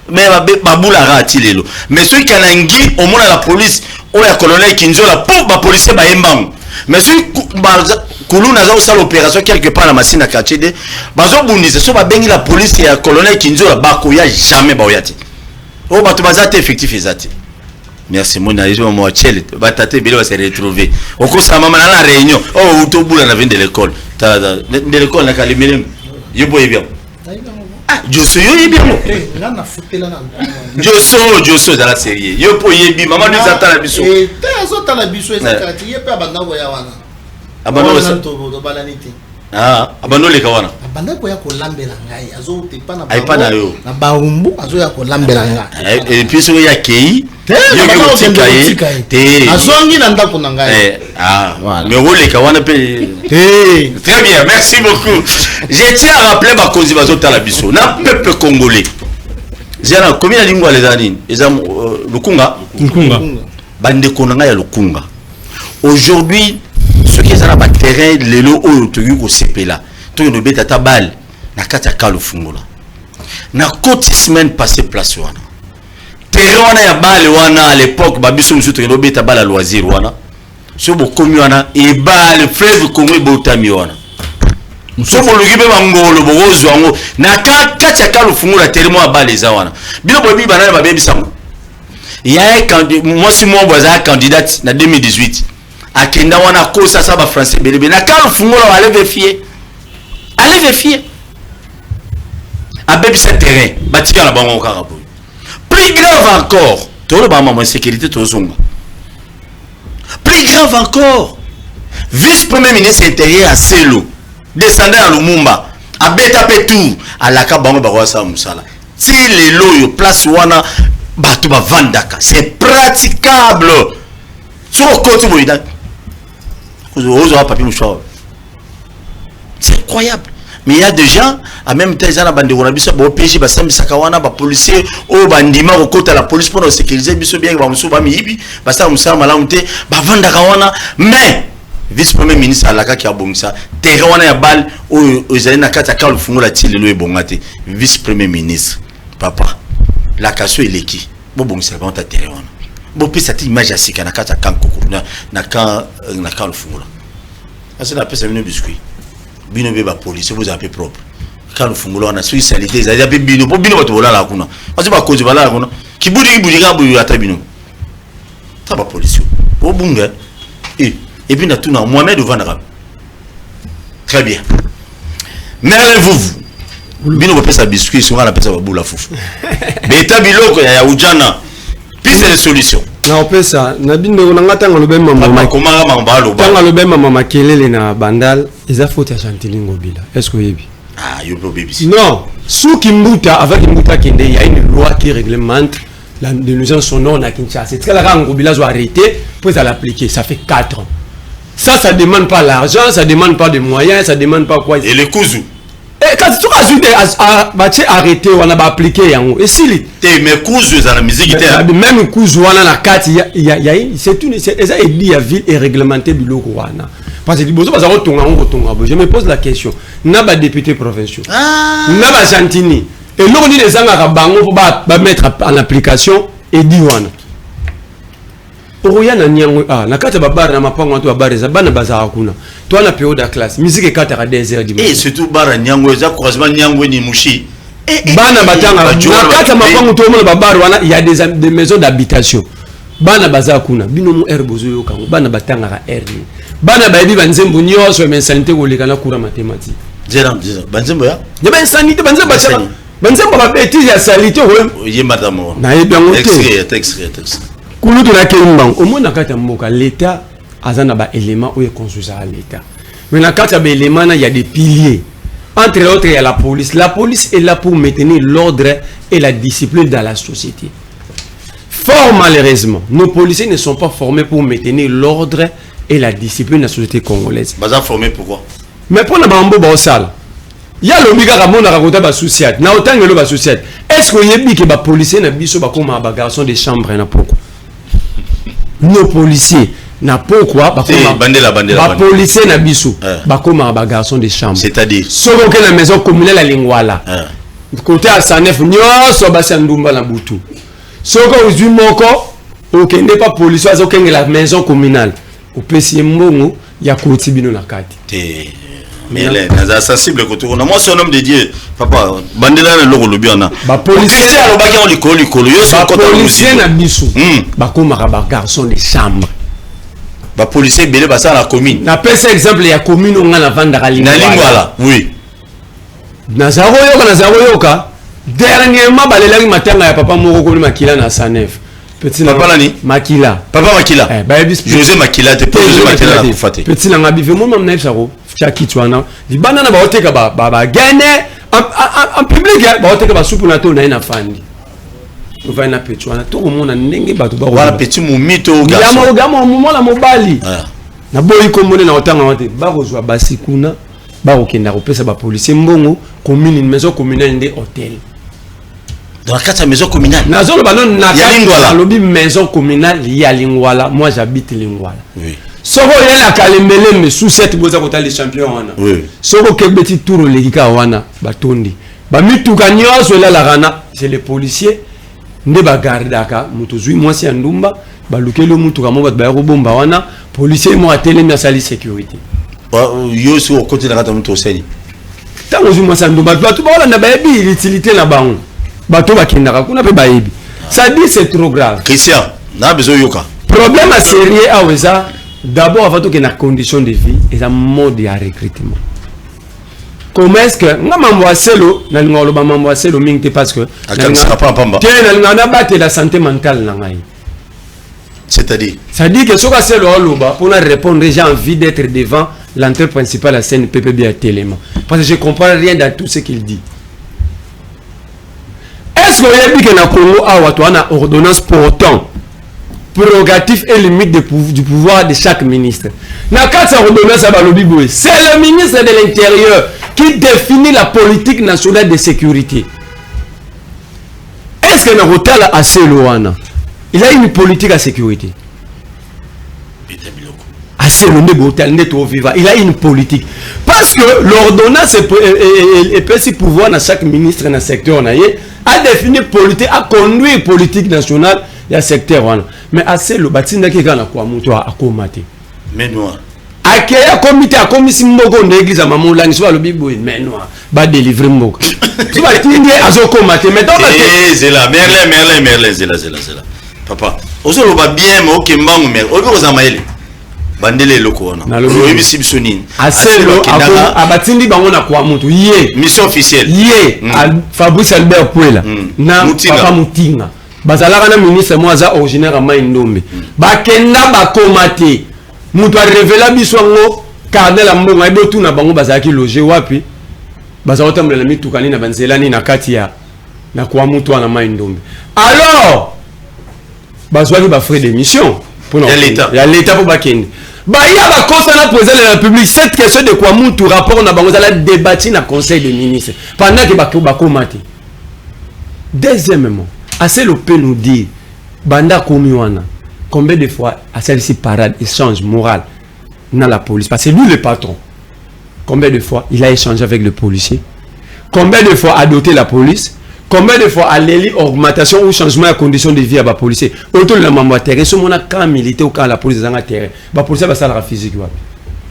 Speaker 2: mais ba bula ra tilelo. Mais ceux qui anangi au moins la police ou ya colonel Kinzola pour ba policier ba embango. Mais ceux Koulou n'a pas l'opération quelque part à Massina Kachede. Bazo bundise so ba bengi la police ya colonel Kinzola ba koya jamais ba oyati. Oh ba to bazate effectif ezati. Merci mon ami moi chel ba tate bele va se retrouver. Au cours ça maman na réunion. Oh to bula na vin de l'école. De l'école na kalimele. Yo boye bien. Ah, Joso yo yebi mo.
Speaker 3: Là na futela na.
Speaker 2: Joso za la série. Yo po yebi maman nous attend la biso.
Speaker 3: Et t'as azota la biso ezakati yepe abanda boya wana.
Speaker 2: Abando
Speaker 3: ça to balanité.
Speaker 2: Ah, abando le kawana.
Speaker 3: Abanda boya ko lambela ngai azo te pa na ba.
Speaker 2: Ai pa na yo.
Speaker 3: Na ba umbu azo ya ko lambela ngai.
Speaker 2: Et puis so ya kei.
Speaker 3: Yo ko te. Azongi na ndako na ngai.
Speaker 2: Ah, mais le kawana pe. Très bien, merci beaucoup. Je tiens à rappeler ma cause bazota la biso. Na peuple congolais. Zana combien de lingua les anines? Ezam Lukunga. Bande konanga ya Lukunga. Aujourd'hui, ce qui est dans le terrain, les lots où tu as sepela, tu as une bête à ta balle, na kata kalu fungola. Na côte semaine passée place wana. Terrain wana ya balle wana à l'époque, babiso musu tu as une bête à balle à loisir wana. So bo komi wana e balle fleuve Congo botami wana. So bo lugibe bangolo bo rozwango na kata kalu fungola terrain mo balle za wana. Bino bobi banana ba bebi sango. Il y a un candidat, moi si mon voisin candidate en 2018. A Kenda wana kosa saba français belebe na quand fungola allez vérifier a bebi ce terrain batika na bango karabu plus grave encore to le ba maman sécurité to zonga plus grave encore vice-premier ministre intérieur à Selo descendant à Lumumba a beta petou à la ka bango ba kwa sa musala ti les loyo place wana batu ba vandaka c'est praticable sur côté boida. C'est incroyable. Mais il y a des gens, en même temps, ils ont des gens qui ont des gens policiers, ou bandima au côté de la police pour sécuriser, mais vice-premier ministre Alaka qui a bon ça, terrain ya balle ou ils allaient na kata ka lufungo la tile lo ebongate vice-premier ministre papa la kaso eleki bo bon ça va ta terrain. Bon puis cette image assez kana kata kanko na kan le fungola asa na pesa bino biscuit bino be ba police vous appelez propre kan le fungola na sui salité za be bino po bino bato bolala kuna asa ba kozi balala kuna kibudi ga bu ata bino ta ba police o bunga et puis na tuna Mohamed Vanara très bien mais vous bino ba pesa biscuit so na pesa ba bula fufu beta biloko ya ujana piste de solution.
Speaker 6: Na opesa na bindo na ngata ngalo bema mama
Speaker 2: komanga mambalo ba.
Speaker 6: Ngalo bema mama kelele na bandal eza faute ya Chantiling Ngobila. Est-ce que yebi?
Speaker 2: Ah, yo pro baby.
Speaker 6: Non, sous Kimbuta avec Kimbuta kende il y a une loi qui réglemente la dénuisance sonore na Kinshasa. C'est que la Ngobila soit arrêté pour l'appliquer. Ça fait 4 ans. Ça demande pas l'argent, ça demande pas de moyens, ça demande pas quoi.
Speaker 2: Et le Kuzu.
Speaker 6: Et quand tu as arrêté, on a appliqué. Et si
Speaker 2: mais Kuzu, la musique
Speaker 6: même Kuzu, on a la carte, c'est une ville est réglementée du logo. Parce que je me pose la question. N'a pas député provincial. N'a pas Chantini. Et l'on dit les gens à mettre en application et dit Oriana nyango na kata babara na mapango to babara za bana bazara kuna to na période de classe musique e kata ka 2h du matin
Speaker 2: et surtout bara nyango za croisement nyango ni mushi
Speaker 6: bana batanga na kata mapango to mo babara wana il y a des maisons d'habitation bana bazara kuna bino mu air bozo yo kango bana batanga ka air ni bana bayibi banzembo nyoso mais santé ko lekana kura mathématique
Speaker 2: jeram banzembo ya
Speaker 6: de ben sanité banzembo ba bêtise ya salité ho
Speaker 2: ye madame
Speaker 6: na yebi ngo
Speaker 2: extrait
Speaker 6: Kulu to la kembang au moins na kata mboka l'état azana ba élément où est construit ça l'état mais na kata ba élément il y a des piliers entre autres il y a la police est là pour maintenir l'ordre et la discipline dans la société. Fort malheureusement nos policiers ne sont pas formés pour maintenir l'ordre et la discipline dans la société congolaise.
Speaker 2: Baza formé pourquoi?
Speaker 6: Mais pour na bambo ba osala ya lobika kamona rakota ba société na autant que ba société est-ce que yebi que ba policier na biso ba koma ba garçon de chambre na pourquoi nos policiers na pourquoi ba koma ba policier na biso ba koma ba garçon de chambre
Speaker 2: c'est-à-dire
Speaker 6: soko que la maison communale à Lingwala côté à Sanef nyoso ba sandumba na butu soko uzui moko okende pas policier azo kenge la maison communale au pesi mbongo ya kotibino na kati
Speaker 2: mais les sensible côté on a moi c'est un homme de Dieu papa bandela na loko lobiana
Speaker 6: ba policier
Speaker 2: alobaki on likolo yo so
Speaker 6: kota policier na biso ba komaka ba garçon de chambre
Speaker 2: ba policier belé ba ça la commune
Speaker 6: na pesa exemple ya commune on na vanda
Speaker 2: na lingwala oui
Speaker 6: nazaro yoka dernièrement balelaki matanga ya papa moko ko makila na Sanef petit
Speaker 2: papa nani
Speaker 6: makila
Speaker 2: José Makila te José Makila la kufate
Speaker 6: petit na ngabi vraiment même na sako chaki twana libana na ba oteka ba gane en public ba oteka ba soupe na to na fandi to va na petwana to komona ndenge bato ba
Speaker 2: wala petit mumito garçon
Speaker 6: gamo mola mobali na boyi ko mona na otanga wate ba kozwa basikuna ba okenda ko pesa ba policier mbongo commune maison communale de hôtel
Speaker 2: dans la maison communale.
Speaker 6: Na lobby maison communale ya Lingwala. Moi j'habite Lingwala. Oui. Soko yela kalembele me sous cette boza kota les champions wana. Oui. Soko kebeti tour legika wana batondi. Ba mituka nyoso la rana, c'est les policiers nde ba gardaka mutu zui mwasi ya ndumba ba lukelo mutuka mo ba ko bomba wana policier mo atele na sali sécurité.
Speaker 2: Yo so au côté de la mutu oseni.
Speaker 6: Tango zui mwasi ya ndumba bato ba wala na ba yebi l'utilité na bango. Bato bakindaka kuna pe bayebi ça dit c'est trop grave
Speaker 2: Christian na besoin yoka
Speaker 6: problème à sérieux à weza d'abord avant tout que na condition de vie et un mode de recrutement comment est-ce que nga mambo aselo na ngolo ba mambo aselo mingte parce que na na battre la santé mentale na ngai
Speaker 2: c'est-à-dire
Speaker 6: ça dit que soka selo oloba pour répondre j'ai envie d'être devant l'entrée principale à scène PPB à Téléma parce que je comprends rien dans tout ce qu'il dit. Est-ce que vous avez Congo a une ordonnance portant prérogative et limite du pouvoir de chaque ministre? C'est le ministre de l'Intérieur qui définit la politique nationale de sécurité. Est-ce que Narotal a assez loin? Il a une politique à sécurité. Il a une politique. Parce que l'ordonnance est petit pouvoir dans chaque ministre dans le secteur. A définir politique, a conduire politique nationale il y a secteur mais assez le bâtiment qui est dans quoi muto a commater
Speaker 2: mais noir
Speaker 6: akaya comité a commission mboko l'église à maman là ni soit le bibo mais noir ba délivrer mboko tu vas tindé azo commater mais donc
Speaker 2: c'est là merle c'est là papa ozo lo ba bien mais OK mbangu mais obi ozamaele bandele loko wana obi sibsonine
Speaker 6: assez lo abatindi bango na kwa mutu yé
Speaker 2: mission officielle
Speaker 6: yé Fabrice Albert Puela na papa Mutinga bazalaka na ministre moaza originaire à Maindombe bakenda bakomate mutu a révéla biswango cardinal ambonga ebotu na bango bazalaki loger wapi bazalota mlela mitukani na banzelani na katia na kwa mutu na Maindombe alors bazwaki ba frais d'émission pour l'état pour bakende Baya va concernant le président de la République cette question de quoi tout rapport na bango la débattre dans conseil des ministres pendant que bako mati. Deuxièmement, assez le peut nous dire banda komiwana combien de fois à celle-ci parade échange moral dans la police parce que lui le patron. Combien de fois il a échangé avec le policier? Combien de fois a doté la police? Combien de fois a l'éli augmentation ou changement de conditions de vie à la police? Autour de la membre terrain, ce moment quand militaire ou quand la police est dans la terrain, la police va savoir la physique.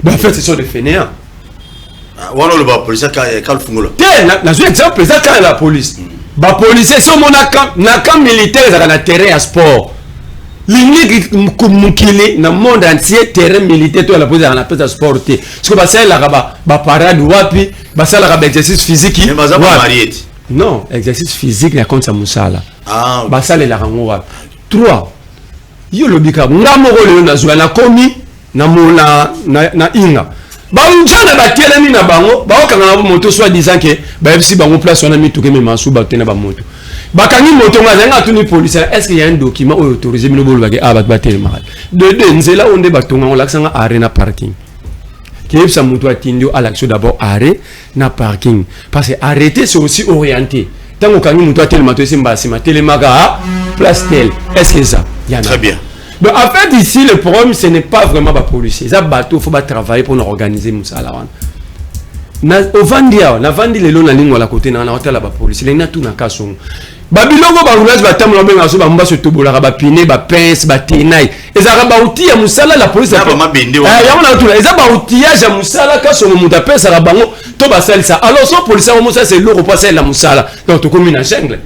Speaker 6: En fait, ce sont des fainéants.
Speaker 2: Voilà le police quand le fungola.
Speaker 6: Tiens, un exemple, c'est quand la police. La police, ce moment quand militaire est dans la terrain à sport. L'unique mukili dans le monde entier terrain militaire toi la police dans la piste à sport. Ce que va faire la parade wapi, va faire la exercice physique.
Speaker 2: Mais va marier.
Speaker 6: Non, exercice physique na compte sa musala.
Speaker 2: Ah.
Speaker 6: Basale la rango wa. 3. Yo lobika ngamoko le na zwa na komi na mola na inga. Ba unjana ba kelemi na bango, ba okanga na moto soit disant que ba FC bango place on a mis tout que même masu ba tena ba moto. Ba kangi moto ngazanga tuni police, est-ce qu'il y a un document autorisé mino bolo ba ke aba ba tele mal. De nzela onde ba tonga on l'accent arena parking. Qui ça moutou atindio à l'action d'abord arrêt na parking. Parce que arrêter c'est aussi orienté. Tant qu'on gagne moutou atel mato c'est mbasi ma telemaga place tel. Est-ce que ça?
Speaker 2: Très bien.
Speaker 6: Donc en fait ici le problème ce n'est pas vraiment les policiers. Ça bateau faut pas travailler pour nous organiser moussala wana. Na ovandia na vandi lelo na lingwa la côté na hôtel la police. Les na tout na kaso. Babilongo ba roulage ba tamlo benga so ba mba se tobola ba pine ba pince ba tenai ezaka ba outil ya musala la police
Speaker 2: ba mabende wa
Speaker 6: ya ona tout eza ba outillage ya musala ka so muta pesa ka bango to ba salisa alors so police o musa c'est lourd pour passer la musala donc to comme na jungle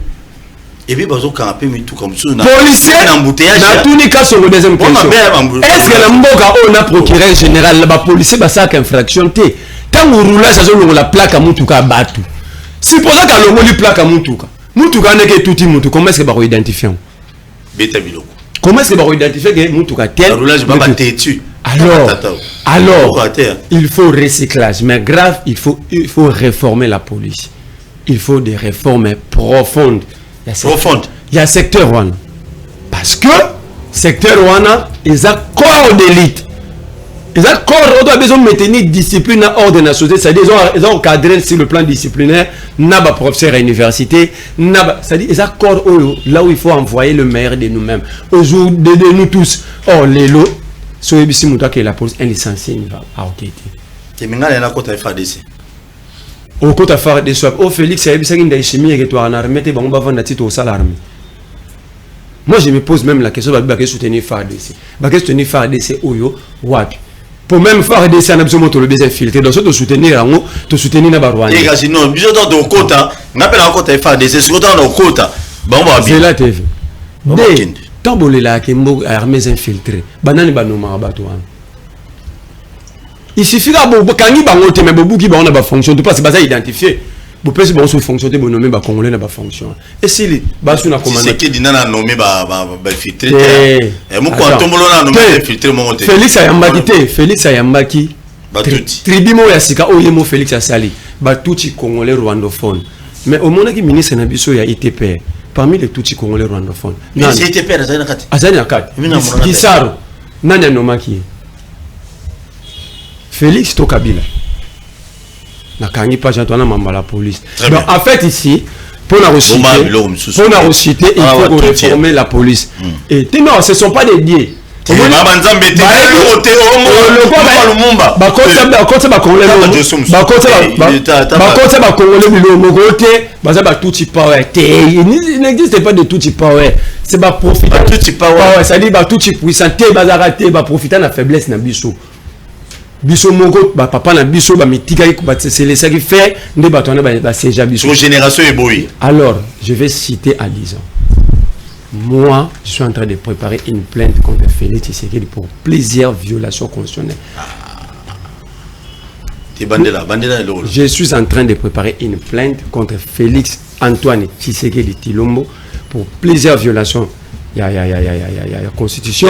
Speaker 2: et puis bazo ka pe mitu comme ça
Speaker 6: na policier na embouteillage na tout ni ka so deuxième question est-ce que la mboka on a procureur général ba policier ba ça infraction te tant roulage azo longo la plaque mutuka batu supposons ka longo li plaque mutuka Moutuka n'est que tout petit moutou. Comment est-ce que vous identifiez? Comment est-ce que vous identifiez que Moutuka tel? Alors, il faut recyclage. Mais grave, il faut réformer la police. Il faut des réformes profondes. Il y a secteur one. Parce que secteur one, ils ont corps d'élite. Ils ont corps, on doit besoin de maintenir discipline à ordre de la société. C'est-à-dire ils ont encadré sur le plan disciplinaire, n'a pas professeur à l'université, c'est-à-dire ils ont corps là où il faut envoyer le meilleur de nous-mêmes. Aujourd'hui, de nous tous. Or, les lots, sur les bisous, que la police est licenciée, il va enquêter.
Speaker 2: Et maintenant, il y a un côté à faire des
Speaker 6: au côté à faire des soins. Oh, Félix, c'est une chimie et toi en armée, tu vas vendre la titre au salaire. Moi, je me pose même la question de soutenir FARDC. Parce que soutenir FARDC, Oyo, Wapi. Pour même faire des scènes absolument tout le bien infiltré dans ce de soutenir en haut de soutenir na barwani
Speaker 2: et gars non biso dans le quota on appelle encore faire des c'est dans le quota bon va bien
Speaker 6: c'est la TV des tambolé là que mbo armées infiltrées banani banoma bato il suffit là quand il bango te mais bobu qui ba on a ba fonction parce que ba ça identifier vous pouvez bon sur fonction de nommer ba congolais na ba fonction et si les ba sur na commande
Speaker 2: c'est qui dit na nommer ba filtrer et mon quand tombolo na nommer filtrer mon
Speaker 6: Félix Ayambaki ba tuti tribimo ya sika oyemo Félix Asali ba tuti congolais rwandophone mais au moment qui ministre na biso ya ITP parmi les tuti congolais rwandophone
Speaker 2: mais c'est ITP na kati
Speaker 6: azali na kati Gisaro nani nomaki Félix to Kabila na kangi pas j'entends membre la police. Donc en fait ici pour la reciter il faut réformer la police. Et non, ce sont pas des dieux. Il n'existe pas de tout power. C'est pas profiter. Ça dit tout puissant, profiter de la faiblesse na biso. Biso mongo ba papa na biso ba mitika c'est les ça qui fait ne batona ba seja biso
Speaker 2: génération eboyi.
Speaker 6: Alors je vais citer à Lison. Moi je suis en train de préparer une plainte contre Félix Tshisekedi pour plusieurs violations constitutionnelles. Je suis en train de préparer une plainte contre Félix Antoine Tshisekedi Tshilombo pour plusieurs violations il y a constitution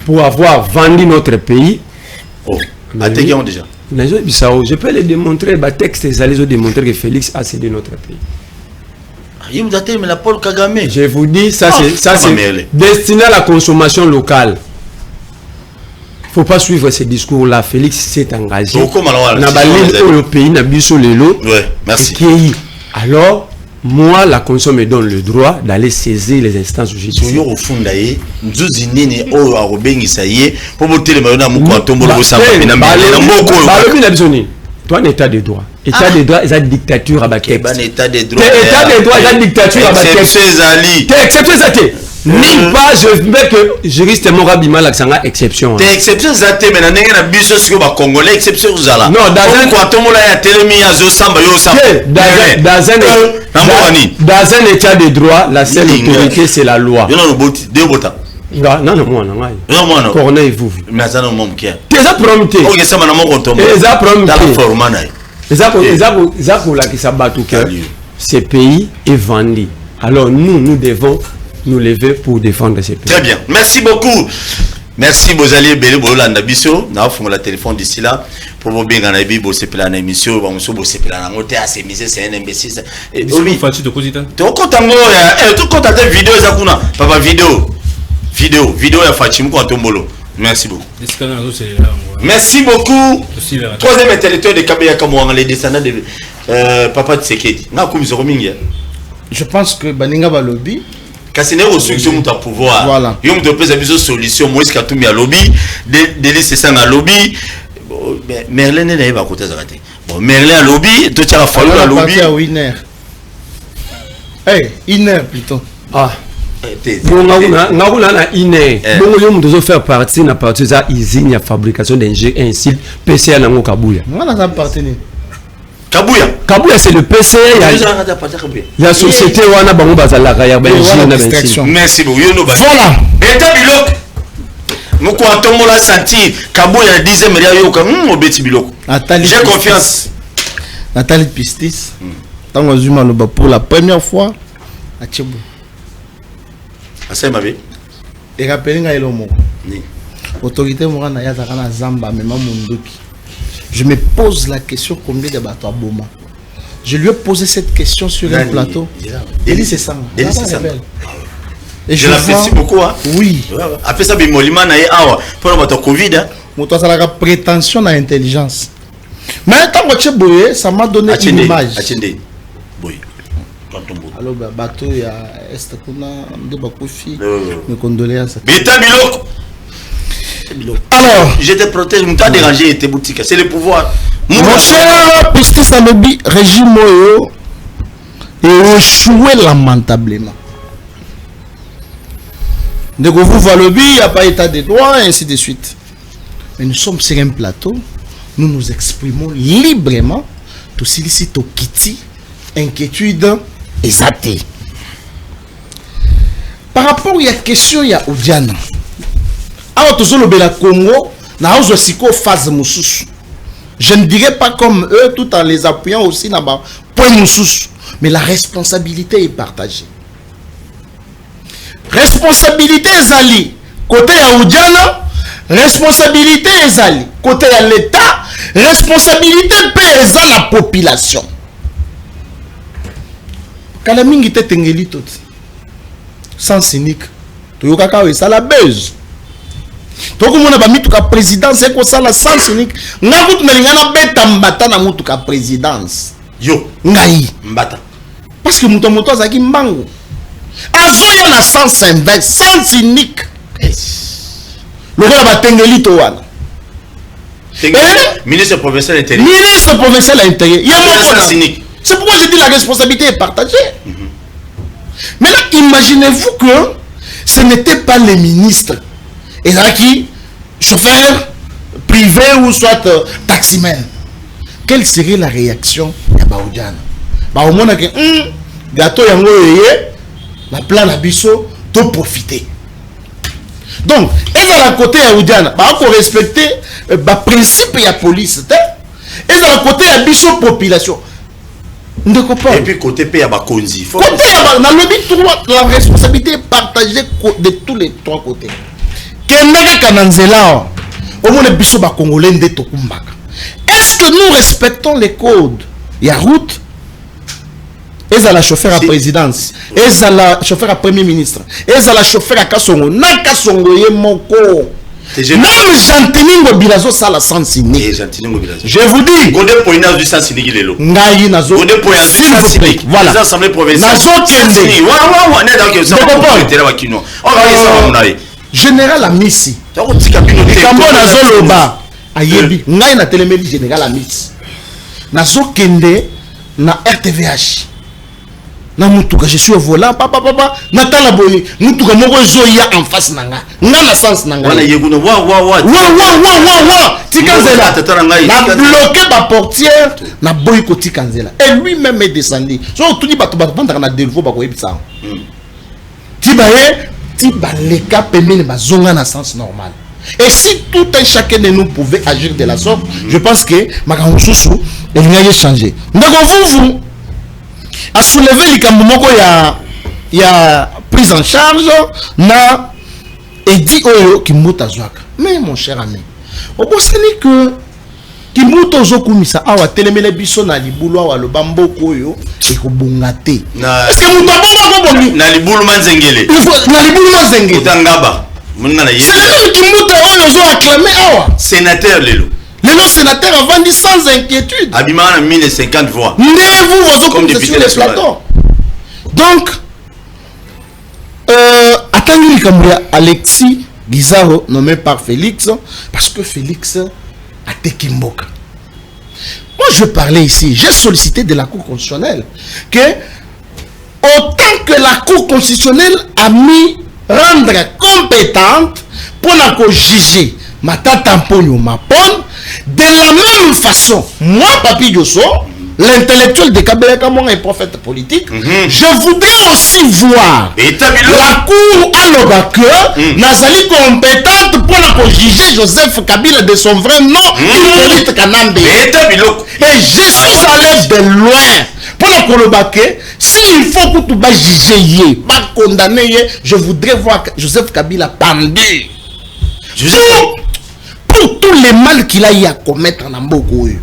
Speaker 6: pour avoir vendu notre pays.
Speaker 2: Oh. Déjà.
Speaker 6: Je peux les démontrer, les textes, ils allaient démontrer que Félix a cédé notre pays. Je vous dis, ça c'est destiné à la consommation locale. Il ne faut pas suivre ces discours-là. Félix s'est engagé. Dans le pays, merci. Alors, moi, la Constitution me donne le droit d'aller saisir les instances judiciaires. Toi, un état de droit. État de droit, c'est une dictature à Baké.
Speaker 2: État de droit,
Speaker 6: c'est une dictature à Baké. Ni pas, je veux que juriste Morabima l'accent exception.
Speaker 2: T'es exception zate mais n'engage na biso sur ba congolais exception zala.
Speaker 6: Non, dans un
Speaker 2: quantum là ya telemi ya zo samba yo samba.
Speaker 6: Dans un état de droit, la seule autorité c'est la loi.
Speaker 2: Yo no boti de bota.
Speaker 6: Non, moi non.
Speaker 2: Non.
Speaker 6: Corneille vous.
Speaker 2: Mais ça non mon kia.
Speaker 6: T'es ça prompté.
Speaker 2: OK, ça m'a mon compte.
Speaker 6: Ça prompté.
Speaker 2: Dans la forme na.
Speaker 6: Ça pour la qui s'abattu que ce pays est vendu. Alors nous devons nous lever pour défendre ces pays.
Speaker 2: Très bien. Merci beaucoup. Merci Bozali Bele Bolanda Biso. Na fond la téléphone d'ici là pour vous bien gagner bibo c'est plan émission ba muso bo c'est plan ngote a semiser c'est un imbécile. Et oui,
Speaker 4: fatu de cosita.
Speaker 2: To kontango ya to konta te vidéo za kuna. Papa vidéo ya Fatim ko Tombolo. Merci beaucoup. Merci beaucoup. Troisième intellectuel de Kabaya Kamouang, les descendants de Papa Tsekedi.
Speaker 3: Je pense que Baninga Balobi.
Speaker 2: Cassiner au succès de pouvoir.
Speaker 3: Voilà.
Speaker 2: Il y a une solution. Moïse Katoumi à lobby. Délice Sang à lobby. Merlin n'est pas à côté de la bon, Merlin à lobby. Tout ça a fallu à lobby.
Speaker 3: À Winner. Hey, Inner plutôt.
Speaker 6: Ah. Bon, on a Inner. Bon, on faire partie de la partie de la usine de fabrication d'engins ainsi PCA dans Kabouya.
Speaker 3: On a appartenu.
Speaker 6: Kabouya c'est le PCA. Il y a la société où on a bango bazalaka ya Belgique.
Speaker 2: Merci beaucoup.
Speaker 3: Voilà.
Speaker 2: Et Biloko. Nous quand la senti Kabouya 10e yoka obeti Biloko. J'ai confiance.
Speaker 3: Nathalie Pistis. Tant on zoom pour la première fois à Tchibou.
Speaker 2: Asa mabe.
Speaker 3: Et rappelez nga elomo. Ni. Autorité morana ya zakana zamba mema munduki. Je me pose la question combien de bateaux à Boma. Je lui ai posé cette question sur un plateau. Délice Sang. Et
Speaker 2: je l'apprécie beaucoup. Hein?
Speaker 3: Oui.
Speaker 2: Après ça, Bimolima na awa pour le bateau Covid.
Speaker 3: Moi, ça a prétention à l'intelligence. Mais tant que ça m'a donné une image. Alors, bateau, il y a mes condoléances. Alors,
Speaker 2: je te protège, je t'ai dérangé tes boutiques. C'est le pouvoir.
Speaker 3: Mon cher Pistis Alobi, régime Moyo est échoué lamentablement. De vous Valobi, il n'y a pas état de droit, et ainsi de suite. Mais nous sommes sur un plateau, nous nous exprimons librement. Tout ici, tout kiti, inquiétude, exaté. Par rapport à la question, il y a Oudiana. Alors, tout le Congo, je ne dirais pas comme eux, tout en les appuyant aussi là-bas. Mais la responsabilité est partagée. Responsabilité Ezali, côté Aoudiana, responsabilité Ezali, côté de l'État, responsabilité PSA la population. Kalamingi te tengeli tout. Sans cynique. Toyokaka ça la buzz. Toko mona ba mituka présidence eko sala sans cynique. Ngakutu melingana beta mbata na mutuka présidence.
Speaker 2: Yo,
Speaker 3: ngai
Speaker 2: mbata.
Speaker 3: Parce que muto azaki mbango. Azoya na sens inverse, sans cynique. Lokola ba tengeli to wana.
Speaker 2: Ministre provincial intérieur.
Speaker 3: Ministre provincial intérieur. Il y a
Speaker 2: mon cynique.
Speaker 3: C'est pourquoi je dis la responsabilité est partagée. Mais là, imaginez-vous que ce n'était pas les ministres. Et là qui, chauffeur privé ou soit taximan. Quelle serait la réaction de Baoudiana? Au moins, gâteau yango la plan abisso, tout profiter. Donc, et à la côté de Baoudiana, il faut respecter le principe de la police. Et à la côté de la population.
Speaker 2: Et puis côté pays à Bakonzi.
Speaker 3: Côté la responsabilité est partagée de tous les trois côtés. Est-ce que nous respectons les codes? Il y a route. Et à la chauffeur à présidence. Et à la chauffeur à premier ministre. Et à la chauffeur à Kassongo. Na Kassongo ye moko. Même Jantiningo Bilazo ça la sans cynique. Je vous dis.
Speaker 2: Godé Poina du sans cynique lelo.
Speaker 3: Ngai nazo.
Speaker 2: Godé Poina du sans cynique.
Speaker 3: Voilà.
Speaker 2: Les assemblées provinciales.
Speaker 3: Nazo kende.
Speaker 2: Wa ne donc ça. On va ça mon avis.
Speaker 3: Général Amisi. Kambo nazo loba. Ayebi. Ngai na telemeli général Amisi. Nazo kende na RTVH. Na mutuka je suis au volant papa na tala boyi mutuka moko zoya en face nanga na sens nanga
Speaker 2: wala yeguna wa
Speaker 3: tikanzela na bloqué ba portière na boyi ko tikanzela et lui-même est descendu so tout ni bato bandaka na delvo ba ko yebisa tiba leka pembeni bazonga na sens normal. Et si tout un chacun de nous pouvait agir de la sorte, je pense que makambo susu il n'y a changé. Ndako vous a soulevé les cambomoko il y a prise en charge na et dit oyo kimuta zwaka. Mais mon cher ami, au bout c'est que kimuta zokumisa awa telemele biso na libulu awa lo bamboko yo et ko bongate. Est-ce que muta bongo ko bongi
Speaker 2: na libulu manzengele.
Speaker 3: Na libulu manzengele.
Speaker 2: Utangaba.
Speaker 3: C'est qui Kimbuta ils ont acclamé awa.
Speaker 2: Sénateur Lelo.
Speaker 3: Les sénateurs ont vendu sans inquiétude.
Speaker 2: Abima a 1050 voix.
Speaker 3: Mais vous
Speaker 2: comme
Speaker 3: sur
Speaker 2: député
Speaker 3: les plateaux. Donc, attendez comme Alexis Bizarro nommé par Félix, parce que Félix a Tekimboka. Moi, je parlais ici, j'ai sollicité de la Cour constitutionnelle que autant que la Cour constitutionnelle a mis rendre compétente pour la juger Mata Tamponio Mapon, de la même façon, moi, Papi Diosso, l'intellectuel de Kabila Kamon et prophète politique, je voudrais aussi voir la Cour à l'Obake, Nazali compétente pour la juger Joseph Kabila de son vrai nom, Hippolyte Kanambe. Et je suis allé de loin. Pour la Kolobake, s'il faut que tu vas juger, pas condamner, je voudrais voir Joseph Kabila pendu. Pour tous les mal qu'il a eu à commettre en Amboko. Et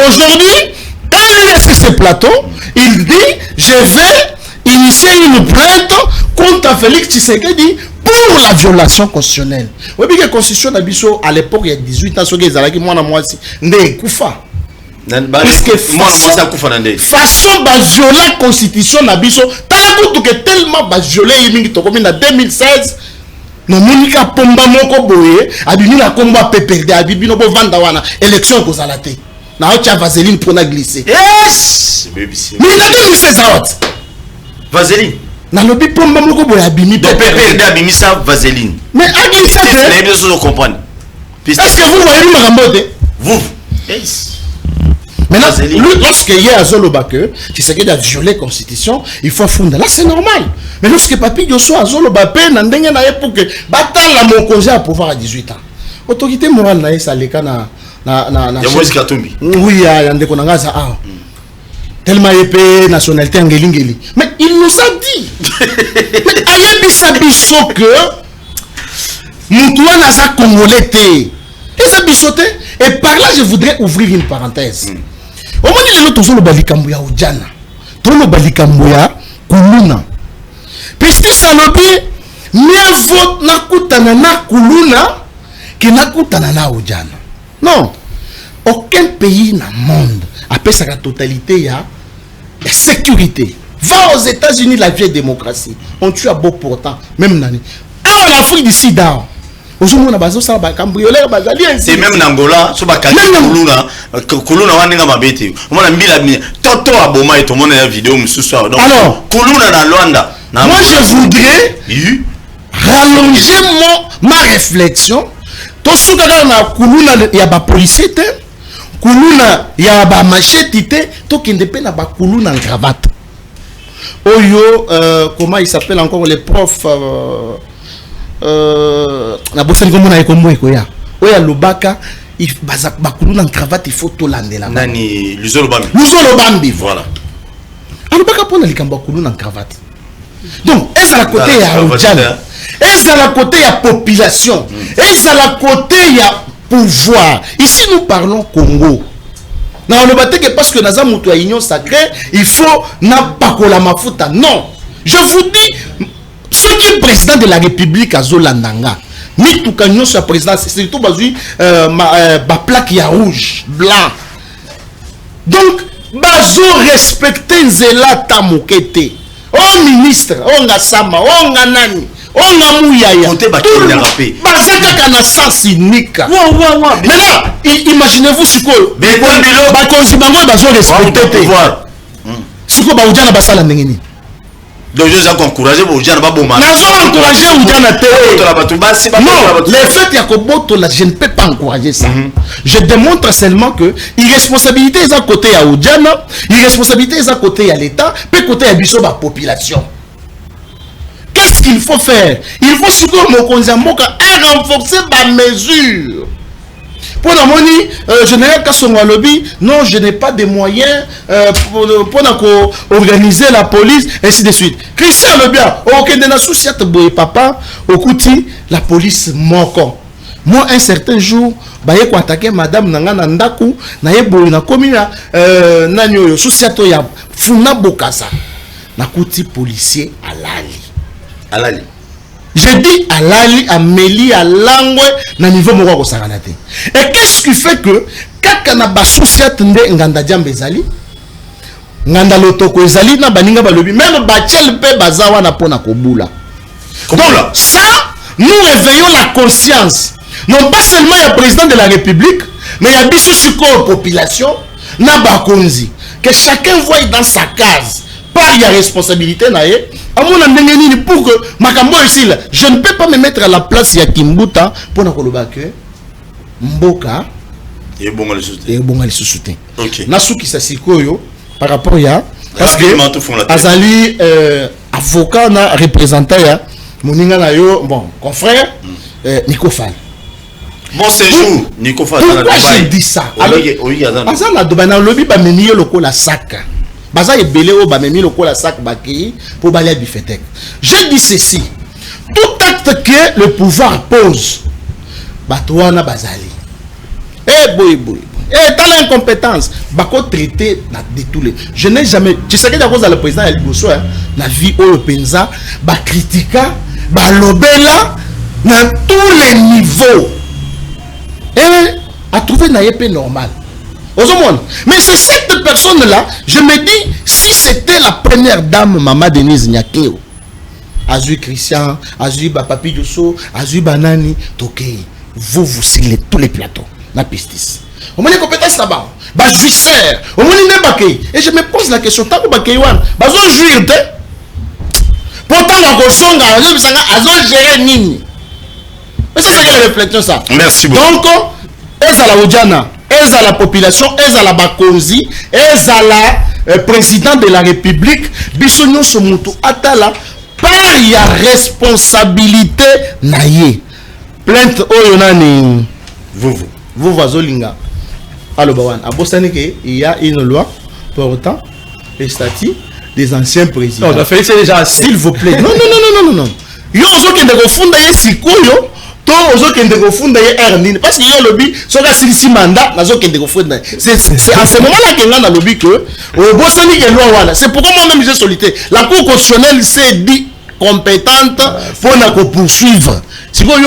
Speaker 3: aujourd'hui, quand il est sur ce plateau, il dit, je vais initier une plainte contre Félix Tshisekedi pour la violation constitutionnelle. Oui, mais la constitution d'Abisso, à l'époque, il y a 18 ans, moi, Koufa. Parce que façon de violer la constitution d'Abisso, tellement violé en 2016. Non, Monica Pomba Moko Boye, Abimina Komba PPRD, Abibino Vandawana, élection aux alaté. Na ocha vaseline pour na glisser.
Speaker 2: Yes!
Speaker 3: Mais il a 2016 out.
Speaker 2: Vaseline.
Speaker 3: Na lobi Pomba Moko Boye, Abimi
Speaker 2: PPRD, Abimi ça vaseline.
Speaker 3: Mais à glisser,
Speaker 2: est-ce
Speaker 3: que vous voyez le Marambote?
Speaker 2: Vous. Yes.
Speaker 3: Maintenant, lorsqu'il y a Zolobake, qui s'est a violé la constitution, il faut fondre. Là, c'est normal. Mais lorsque Papi Diosso a Zolobake, il y a pour que Batal la mon congé à pouvoir à 18 ans. Autorité morale, ça les cas na
Speaker 2: Moïse Katumbi.
Speaker 3: Oui, il y a des konangaza. Tellement épais, nationalité Angelingeli. Mais il nous a dit. Mais ayebi sabiso que Moutouan a sa congolais. Et ça bichoté. Et par là, je voudrais ouvrir une parenthèse. Au moment où nous sommes balikambuya ujana, tono balikambuya kuluna. Puisque ça le dit, mieux vaut nakutana na kuluna que nakutana na ujana. Non, aucun pays dans le monde après sa totalité ya sécurité. Va aux États-Unis, la vieille démocratie. On tue à beau pourtant, même nani. En Afrique du Sud. C'est même
Speaker 2: en Angola, so ba kuluna waninga mabete. Omona mbila toto aboma et tout le monde a vidéo mususu. Donc kuluna na Luanda.
Speaker 3: Moi je voudrais rallonger ma réflexion. To suka na kuluna ya ba policier te, kuluna ya ba machete te, to kende pe na ba kuluna en cravate. Oyo comment il s'appelle encore les profs na bosani komona ekombo ekoya oya lobaka il baza bakuluna en cravate il faut to landela
Speaker 2: nani Luzolo
Speaker 3: Bambi
Speaker 2: voilà
Speaker 3: alobaka pona likambo bakuluna en cravate donc est à la côté ya ojana est à la côté ya population est à la côté ya pouvoir ici nous parlons Congo na olobate que parce que naza mutu ya union sacrée il faut na pakola mafuta non je vous dis ce qui est président de la République à Zolandanga, ni tout canyon sur la présidence, c'est surtout ma plaque ya rouge, blanc. Donc, bazo respecter Zela Tamokete. Oh ministre, oh Ngasama, oh Nganani, oh Ngamouyaya. Tout le monde. Bazaka kana sens unique. Maintenant, imaginez-vous ce que. Bakonzi bango bazo respecter. Ce que baoudjana basala ndengeni.
Speaker 2: Donc je vais encourager les gens à
Speaker 3: non, le fait que je ne peux pas encourager ça. Je démontre seulement que l'irresponsabilité est à côté à Oudjana, l'irresponsabilité est à côté à l'État, puis côté à la population. Qu'est-ce qu'il faut faire? Il faut surtout renforcer ma mesure. Pour la moni, général Kassonga Lobby, non, je n'ai pas de moyens pour organiser la police, ainsi de suite. Christian Lebia, ok, de la société boy papa, au kouti, la police moko. Moi, un certain jour, baye ko attaquer madame nanga ndaku, na yeboy na komina nanyo société ya funa bokasa. Na kouti policier alali.
Speaker 2: Alali.
Speaker 3: Je dis à Lali, à Meli, à Langwe, na niveau moko saranate. Et qu'est-ce qui fait que kaka na basouciat nde nganda jambe ezali, nganda lotoko ezali na baninga balobi, même bachel pe bazawa na pona kobula. Donc ça, nous réveillons la conscience, non pas seulement le président de la République, mais il y a biso siko population na bakonzi, que chacun voit dans sa case. Il y a responsabilité pour que makambo ici là, je ne peux pas me mettre à la place ya Kimbuta pour na koloba que mboka
Speaker 2: et bon
Speaker 3: le soutien.
Speaker 2: OK.
Speaker 3: Nasuki sasikoyo par rapport ya parce que azali avocat na représentant ya moninga na yo bon confrère Nico Fall.
Speaker 2: Bon séjour Nico Fall dans
Speaker 3: Dubaï. Pourquoi je dis ça? Alors azana Dubaï na lobby ba meni yo lokola saka. Baza ebele o ba memi lokola sac baki pour balayer bifetek. Je dis ceci, tout acte que le pouvoir pose batouana bazali. Boy. T'as l'incompétence, bako traité de tous les. Je n'ai jamais, tu sais que à cause de le président El Bosso na vie au penza ba critica ba lobela na tous les niveaux. Et a trouvé na yepé normal. Mais c'est cette personne-là, je me dis, si c'était la première dame, Maman Denise Nyakeo, Azui Christian, Azui Papi Dosso, Azui Banani, Tokei, vous signez tous les plateaux, la pistis. On m'a dit compétence là-bas, jouisseur, on m'a dit bakei. Et je me pose la question, tant que bakei wan, bazo jouir de, pourtant la kosonga, azo gérer nini. Mais ça c'est quelle réflexion ça?
Speaker 2: Merci beaucoup.
Speaker 3: Donc, eza la Ojana. Est à la population, est à la Bakonzi, est à la président de la République, Bissonio Somutu Atala, par la responsabilité naïe. Plainte oyonani vous vazolinga. Alors bawan, à Boston il y a une loi portant les statuts des anciens présidents.
Speaker 6: Non, c'est déjà
Speaker 3: s'il vous plaît. Non. Yo zo kende ko funda yesikoyo. Parce qu'il y a le lobby, c'est à ce moment-là qu'il y a le lobby que c'est pourquoi moi-même j'ai sollicité. La Cour constitutionnelle s'est dit compétente pour poursuivre. Si vous avez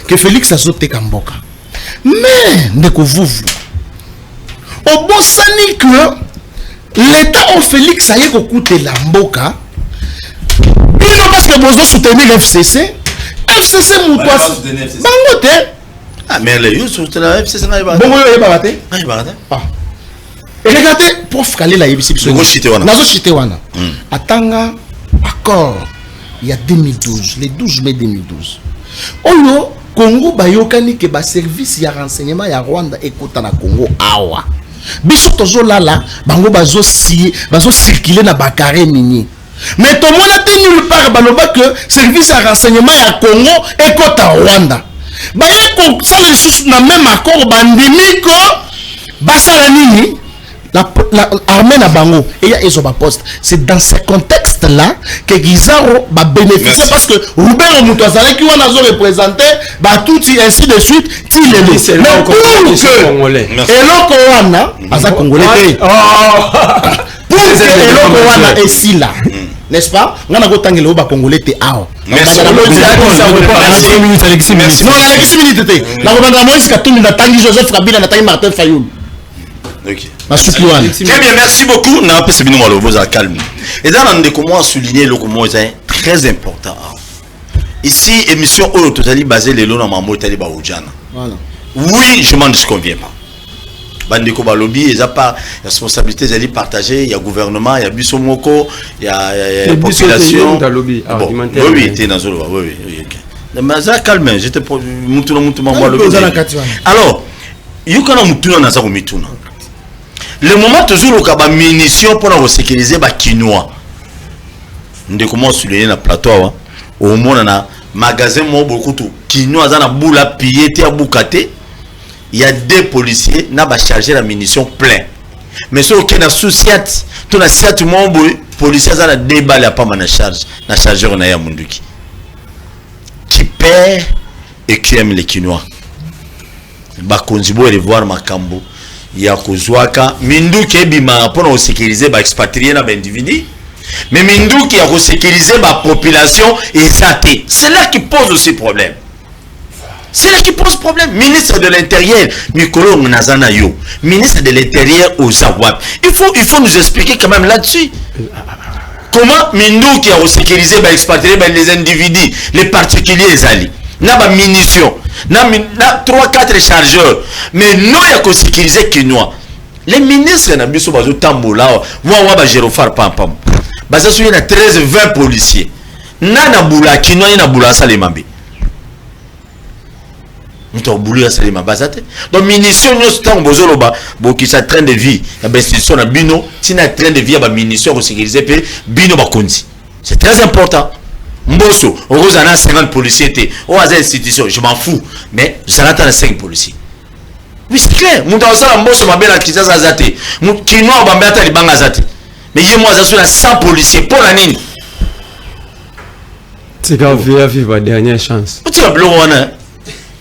Speaker 3: que Félix a sauté Kamboka. Mais au bon sani que l'État au Félix a eu coûté la mboka. Parce que vous soutenir FCC. FCC moutoise. Bangote.
Speaker 2: Ah mais les you soutenir la FCC na ba.
Speaker 3: Bongo yo ba baté.
Speaker 2: Ah.
Speaker 3: Et regardez prof Kalé la yebisi biso. Nazo chité wana. Atanga accord il y a 2012, le 12 mai 2012. Oyo Congo bayokani ke ba service ya renseignement ya Rwanda ekota na Congo awa. Biso tozo lala bango bazo circuler na bakare nini. Mais tout le monde a tenu par baloba que service de renseignement ya Congo ekota Rwanda. Baye ko sala lisusu na même accord bandimiko basala nini la armée na bango et ya ezo ba poste. C'est dans ce contexte là que Gizaro va bénéficier parce que Roubert Moutouazala qui wana zo représenter ba tout ainsi de suite il est mais pour que congolais et loko wana aza congolais pour que loko wana est là n'est-ce pas? On a goûté le bas congolais te ao.
Speaker 2: Merci.
Speaker 3: La gouvernement Katumbi na tangi Joseph Kabila na tangi Martin Fayoul.
Speaker 2: OK.
Speaker 3: Très
Speaker 2: bien, merci beaucoup. Na pese bino malo vous calme. Et dans l'ande comment souligner le comment est très important. Ici émission Olo totali basée les lots na mambo tali ba ojana.
Speaker 3: Voilà.
Speaker 2: Oui, je m'en disconviens pas. Bandeko balobi, il y a pas responsabilité d'aller partager, il y a gouvernement, il y a Bissomoko, il y a population. Bon, oui, était dans le oui. Mais ça calme, j'étais pour alors, il y a le moment toujours au kaba munitions pour sécuriser ba quinoa. Ndeko mo souligner na plateau au monde na magasin mo beaucoup tout quinoa za na boula pillé te abukate. Il y a deux policiers qui ont chargé la munition plein. Mais ceux qui ont sous-siat, tout le siat, les policiers ont des balles à pas de charge. La chargeur na ya munduki. Qui perd et qui aime les Quinois. Bakonzibo et voir Makambo. ya kozwaka minduki ebima pour sécuriser ba expatrié na ba individu mais minduki ya sécuriser ba population ezate. C'est là qui pose aussi problème. C'est là qui pose problème. Ministre de l'Intérieur, Mikolo Nazana Yo, ministre de l'Intérieur aux Zawab. Il faut nous expliquer quand même là-dessus. Comment minduki ya sécuriser ba expatrié les individus, les particuliers les alliés. Na ba munitions, na 3-4 chargeurs, mais nous ya ko sécuriser Kinois. Les ministres na biso bazo tambola, wa ba Gerofar pam pam. Baza so na 13-20 policiers. Na bula Kinois na bula salemambe. Nous boulu à Salima Bazate. Donc munitions nous sommes bozoloba, boki sa train de vie, la institution na bino, si na train de vie à munitions pour sécuriser pe bino bakonzi. C'est très important. Mboso, Rosana 50 policiers té, aux institutions, je m'en fous, mais j'attends 5 policiers. Oui, c'est clair. Mon dans ça mboso mabela ki ça zate. Mon kinoa bambata li banga zate. Mais yé moi ça sur 100 policiers pour la nini.
Speaker 6: C'est quand vivre dernière chance.
Speaker 2: Tu vas bloquer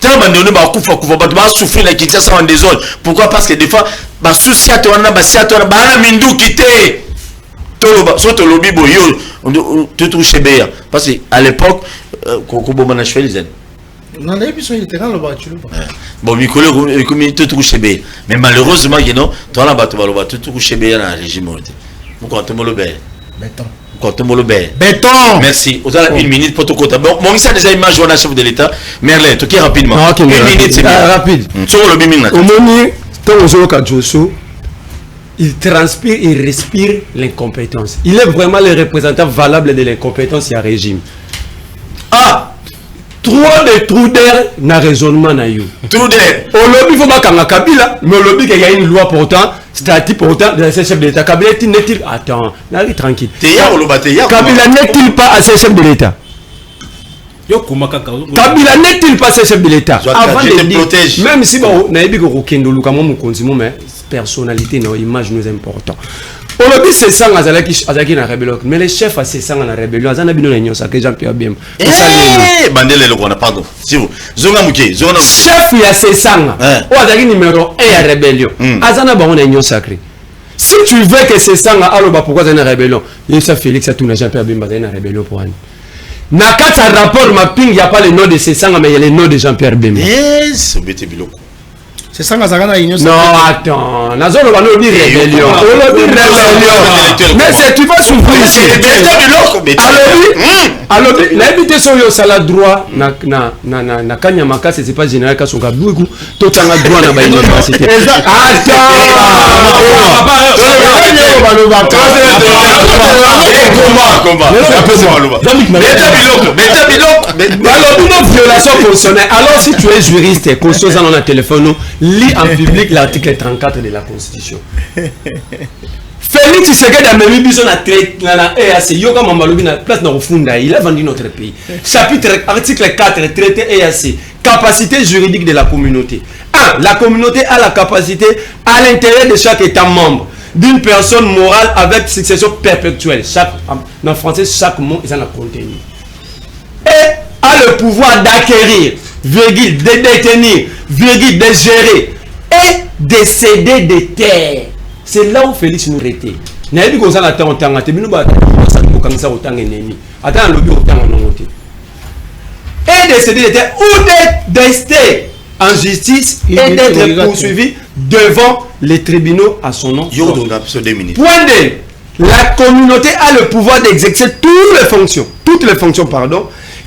Speaker 2: on souffrir la Kinshasa en désordre. Pourquoi? Parce que des fois ba souci à toi na ba si à toi ba mindu quitter toloba soto lobi boyo tu touches bien parce que à l'époque Kokobo mana chef les aides
Speaker 3: non les biso il était dans le bâtiment
Speaker 2: bon Mikolo comme tu touches bien mais malheureusement you know toi là ba tu touches bien dans le régime on compte mo le béton béton. Merci. Vous avez une minute pour tout côté. Bon, moi, ça déjà image de la chef de l'État. Merlin, tout qui rapidement. Une minute, c'est bien.
Speaker 6: Rapide.
Speaker 2: Sur le biming là.
Speaker 6: Au moment où il transpire, il respire l'incompétence. Il est vraiment le représentant valable de l'incompétence à régime.
Speaker 2: Ah!
Speaker 6: Trop de trous d'air na raisonnement na yo.
Speaker 2: Trous d'air.
Speaker 6: Au lobby, il faut pas qu'on a Kabila, mais au lobby, il y a une loi pourtant. Statut pourtant de l'ancien chef de l'État. Kabila n'est-il... Attends, n'allez tranquille. Kabila n'est-il pas ancien chef de l'État? Kabila n'est-il pas ancien chef de l'État? Avant de dire, même si on a dit que mais personnalité, nos images nous importantes. Aujourd'hui, c'est ça, Azaki na rébellion. Mais les chefs, c'est ça, na rébellion. Azana bino na nyosa que Jean-Pierre Bem.
Speaker 2: Bandele le kona, pardon. Si vous, Zonga Muke, Zonga.
Speaker 6: Chef ya c'est ça. O Azaki numéro 1 à rébellion. Azana ba on a nyosa sacré. Si tu veux que c'est ça, alors pourquoi c'est une rébellion? Yesa Félix a tout na Jean-Pierre Bem ba na rébellion pour un. Na kata rapport mapping, il y a pas le nom de c'est ça, mais il y a le nom de Jean-Pierre Bem.
Speaker 2: Yes, obete biloko.
Speaker 3: C'est ça que ça a une
Speaker 6: non, attends. Nazo le ballon dit rébellion. Mais c'est tu vas souffrir ici. Alors, l'invité sur le salaire droit, na kanyamaka, c'est pas général quand son kaboukou, tout un droit na ba université. Alors si tu es juriste, conscient dans le téléphone, lis en public l'article 34 de la Constitution. Félix Tshisekedi a même besoin de EAC. Yoga Mamalobi na place dans Funda. Il a vendu notre pays. Chapitre article 4 traité EAC. Capacité juridique de la communauté. 1. La communauté a la capacité à l'intérieur de chaque État membre d'une personne morale avec succession perpétuelle. En français, chaque mot est dans le contenu. Et a le pouvoir d'acquérir, virgule, de détenir, virgule, de gérer et de céder des terres. C'est là où Félix nous était. Nous avons dit qu'on a tant de temps, nous avons et de céder des terres ou de rester en justice et d'être poursuivi devant les tribunaux à son nom. Point 2. La communauté a le pouvoir d'exercer toutes les fonctions,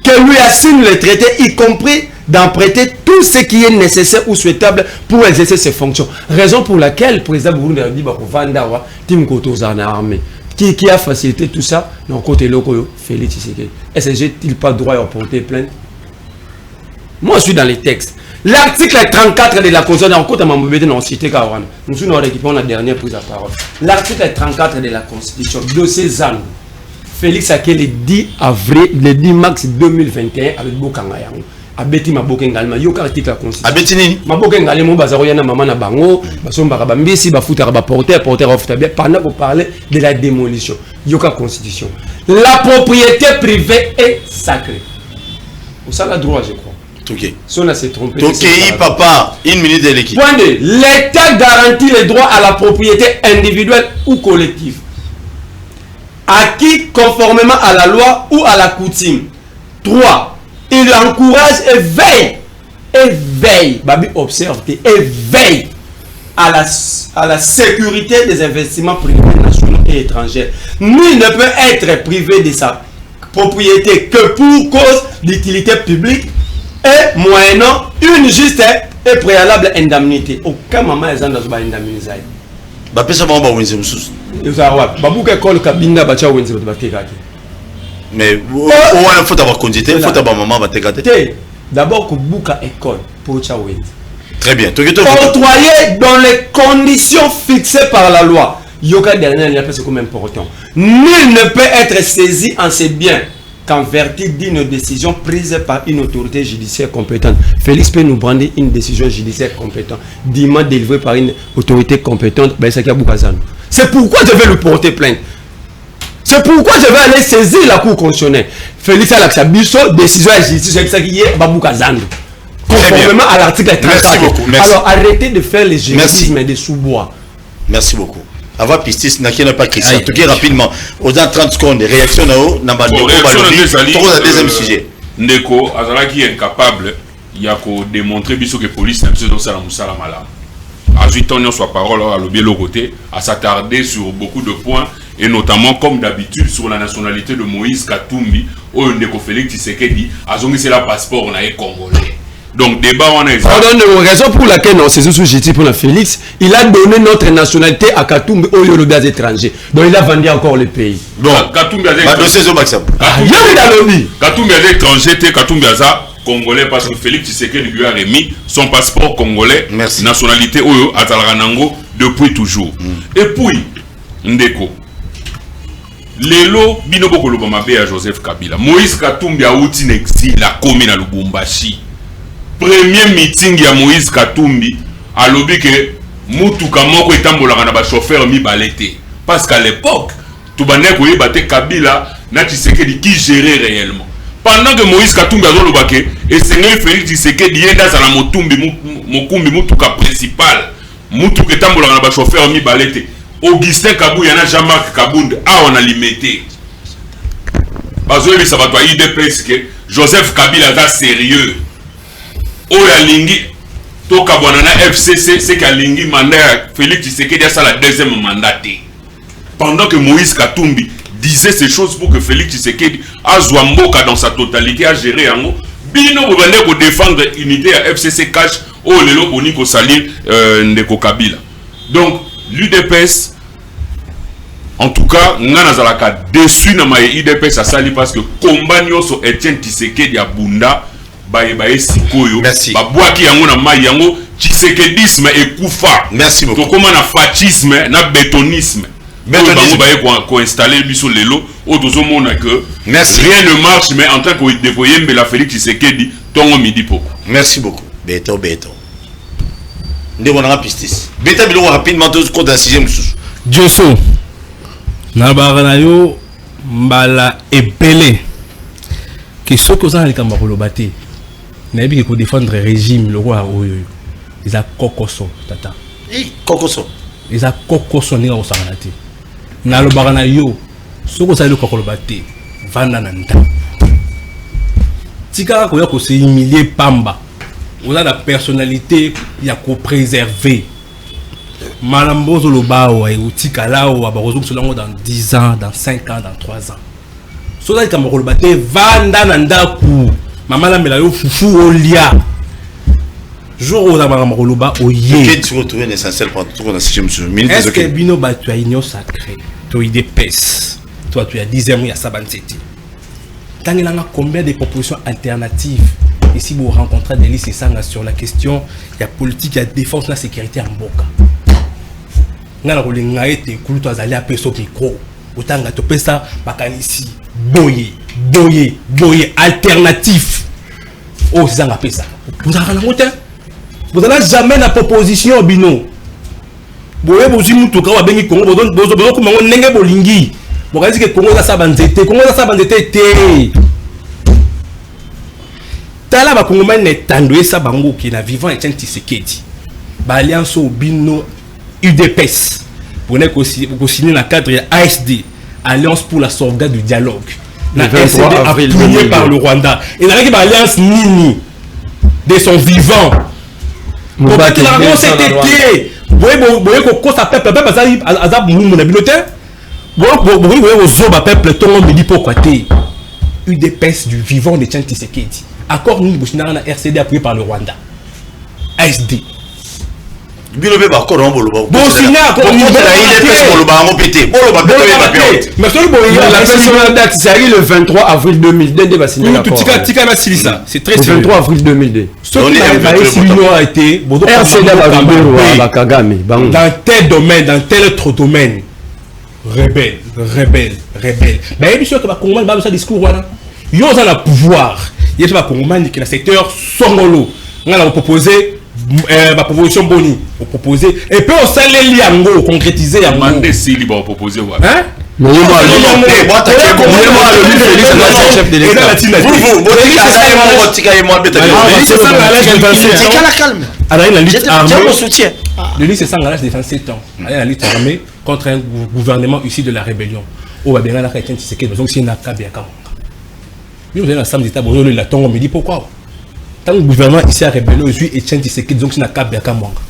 Speaker 6: que lui assigne le traité, y compris d'en prêter tout ce qui est nécessaire ou souhaitable pour exercer ses fonctions. Raison pour laquelle le président Burundi a dit qui a facilité tout ça dans le côté local, Félix Tshisekedi. Est-ce que j'ai-t-il pas droit à porter plainte? Moi, je suis dans les textes. L'article 34 de la Constitution, nous sommes récupéré la dernière prise à parole. L'article 34 de la Constitution, dossier ZAN, Félix Tshisekedi le 10 avril, le 10 mars 2021 avec Bokangayang. Abeti maboke ngalima yo article la Constitution. Abeti nini? Maboke ngalimo bazaro yana mama na bango, basombaka bambisi bafuta ba porter bafuta bien pendant qu'on parlait de la démolition. Yoka Constitution. La propriété privée est sacrée. Ça la droit je crois.
Speaker 2: Ok.
Speaker 6: Si on a s'est trompé.
Speaker 2: Ok, papa, une minute de l'équipe.
Speaker 6: Point 2. L'État garantit les droits à la propriété individuelle ou collective, acquis conformément à la loi ou à la coutume. 3. Il encourage et veille, Babi observe, et veille à la sécurité des investissements privés nationaux et étrangers. Nul ne peut être privé de sa propriété que pour cause d'utilité publique et moyennant une juste et préalable indemnité. Aucun moment ils ont indemnisé.
Speaker 2: Bapesa mama ba wenze mususu.
Speaker 6: Babuka école kabinda bacha wenze batekaki.
Speaker 2: Mais il faut avoir conduité, il faut avoir maman va te gâter.
Speaker 6: D'abord que buka école pour cha wenze.
Speaker 2: Très bien.
Speaker 6: Octroyé dans les conditions fixées par la loi. Yoka dernier, il a fait ce comme important. Nul ne peut être saisi en ses biens qu'en vertu d'une décision prise par une autorité judiciaire compétente. Félix peut nous prendre une décision judiciaire compétente, dûment délivrée par une autorité compétente. C'est pourquoi je vais lui porter plainte. C'est pourquoi je vais aller saisir la Cour constitutionnelle. Félix Alaksabiso, décision judiciaire qui est Babukazando. Conformément à l'article 34.
Speaker 2: Merci beaucoup. Merci.
Speaker 6: Alors arrêtez de faire les juridismes et des sous-bois.
Speaker 2: Merci beaucoup. Avant Pistis, n'a pas Christian. En tout cas, rapidement, aux 30 secondes, réaction à eau, n'a pas de deuxième sujet.
Speaker 5: Ndeko, Azalaki est incapable, il y a qu'à démontrer que la police n'a pas de ça la malade. À 8 ans, soit parole à l'objet de côté, à s'attarder sur beaucoup de points, et notamment, comme d'habitude, sur la nationalité de Moïse Katumbi, où Ndeko Félix Tshisekedi a zongi c'est la passeport, on a été congolais. Donc, débat, on a
Speaker 6: raison pour laquelle on s'est sous pour la Félix, il a donné notre nationalité à Katumbi au Yolobi étranger. Donc, il a vendu encore le pays.
Speaker 2: Bon, Katumbi a
Speaker 5: étranger, Katumbi a congolais parce que Félix Tshisekedi lui a remis son passeport congolais.
Speaker 2: Merci.
Speaker 5: Nationalité Oyo à Talaranango depuis toujours. Et puis, Ndeko. Lelo, Binobo Kolobamabe à Joseph Kabila. Moïse Katumbi a outi exil la commune à Lubumbashi. Premier meeting ya Moïse Katumbi a lobby que Mutuka moko etambolaka na ba chauffeur mi balete parce qu'à l'époque tout bandé ko yebate Kabila na Tshisekedi qui gérait réellement pendant que Moïse Katumbi a loba que et Seigneur Félix Tshisekedi yenda za la motumbi mokumbi Mutuka principal Mutuka etambolaka na ba chauffeur mi balete Augustin Kabuya na Jean-Marc Kabund a on a limité bazo yebisa bato a IDPS que Joseph Kabila est sérieux. Oya lingi toka bwana na FCC c'est qu'à lingi mandat Félix Tshisekedi a ça la deuxième mandat. Pendant que Moïse Katumbi disait ces choses pour que Félix Tshisekedi a Zouamboka dans sa totalité à gérer yango bino bobande ko défendre unité à FCC cash o lelo boni ko salir Ndeko Kabila. Donc l'UDPS en tout cas ngana zalaka déçu na ma UDPS a sali parce que combat nyoso Etienne Tshisekedi ya Bunda sikoyo babwaki yango na mai yango Tshisekedisme ekufa.
Speaker 2: Merci beaucoup.
Speaker 5: Tokoma na fascisme na bétonisme. Bango baye ko installer biso lelo o tozomona que rien ne marche mais en tant que dévoyembe la Félix Tshisekedi tongo midi poko.
Speaker 2: Merci beaucoup. Beto. Ndeko na pistis. Beta bilo rapidement tous contre un sixième sous.
Speaker 4: Dioso. Na baranayo mbala epele. Que ce que ça les kambarolo baté. Nabi qui défendre le régime le roi oyo ils a kokoso tata
Speaker 2: kokoso
Speaker 4: ils a kokoso ni au sanate na lo barana yo soko sa le kokolo baté vanda nanda tika ko ya ko se humilier pamba on a la personnalité ya ko préserver malambozo lo bao et utika lao abarozo selongo dans 10 ans dans 5 ans dans 3 ans so la kamoko baté vanda nanda ku maman la melayo fufu olia jour où la maman roloba oye
Speaker 2: qu'est-ce que tu retrouves l'essentiel pour tout on a si monsieur minute
Speaker 4: est-ce que bino ba tu as union sacrée toi il dépèse toi tu as 10 ans il y a sabanseti tant il y a combien de propositions alternatives ici vous rencontrez des listes sur la question il y a politique il y a défense la sécurité en boka ngala ko linga ete kulu to azali a peso micro otanga to pesa bakanisi boye alternatif. Oh, c'est ça la pesa. Vous n'avez jamais la proposition bino. Boye bozi mutu ka wa bengi Congo bozo ko mango ndenge bolingi. Bokazi ke Congo za sabanzete te. tala ba Kongomani ne tandoye sa bango qui na vivant Etienne Tshisekedi ba alliance au bino UDPS pour ne ko signer dans cadre de ASD, Alliance pour la sauvegarde du dialogue, le 23 avril appuyé par le Rwanda. Et dans la alliance Nini de son vivant. Pour battre la réponse était boye ko sa peuple azab mu na bilote. Boye zoba peuple tongo me dit pourquoi té UDPS du vivant de Etienne Tshisekedi. Accord Nini Bouchina na RCD appuyé par le Rwanda. ASD.
Speaker 2: Bilobe ba ko rombo lo ba.
Speaker 4: Bon signa ko ni
Speaker 2: ba IDPS ko lo ba ngo pété. Bolo ba pété ba pété.
Speaker 6: Mais celui boye la personne date c'est le 23 avril 2002 va signer l'accord.
Speaker 4: Tika va signer ça. C'est très
Speaker 6: sérieux. Le 23 avril 2002.
Speaker 4: Ce qui a été
Speaker 6: RCD ba Kagame
Speaker 4: dans tel domaine, dans tel autre domaine. Rebelle. Mais bien sûr que ba Kongomani ba ça discours wana. Yo za la pouvoir. Il y a ba Kongomani qui le secteur songolo. On a proposé ma proposition boni on proposer et puis on s'allait liango concrétiser à
Speaker 5: mandé si libre proposer ouais
Speaker 4: hein
Speaker 6: mais moi chef de l'État
Speaker 4: le lycée sans l'âge de 27 ans la lutte armée contre un gouvernement issu de la rébellion au Babena la Etienne Tshisekedi donc c'est na kabiaka nous on est ensemble d'état bon le laton on me dit pourquoi tant le gouvernement ici a rébellé aujourd'hui Etienne Tshisekedi donc c'est na kabiaka mwanga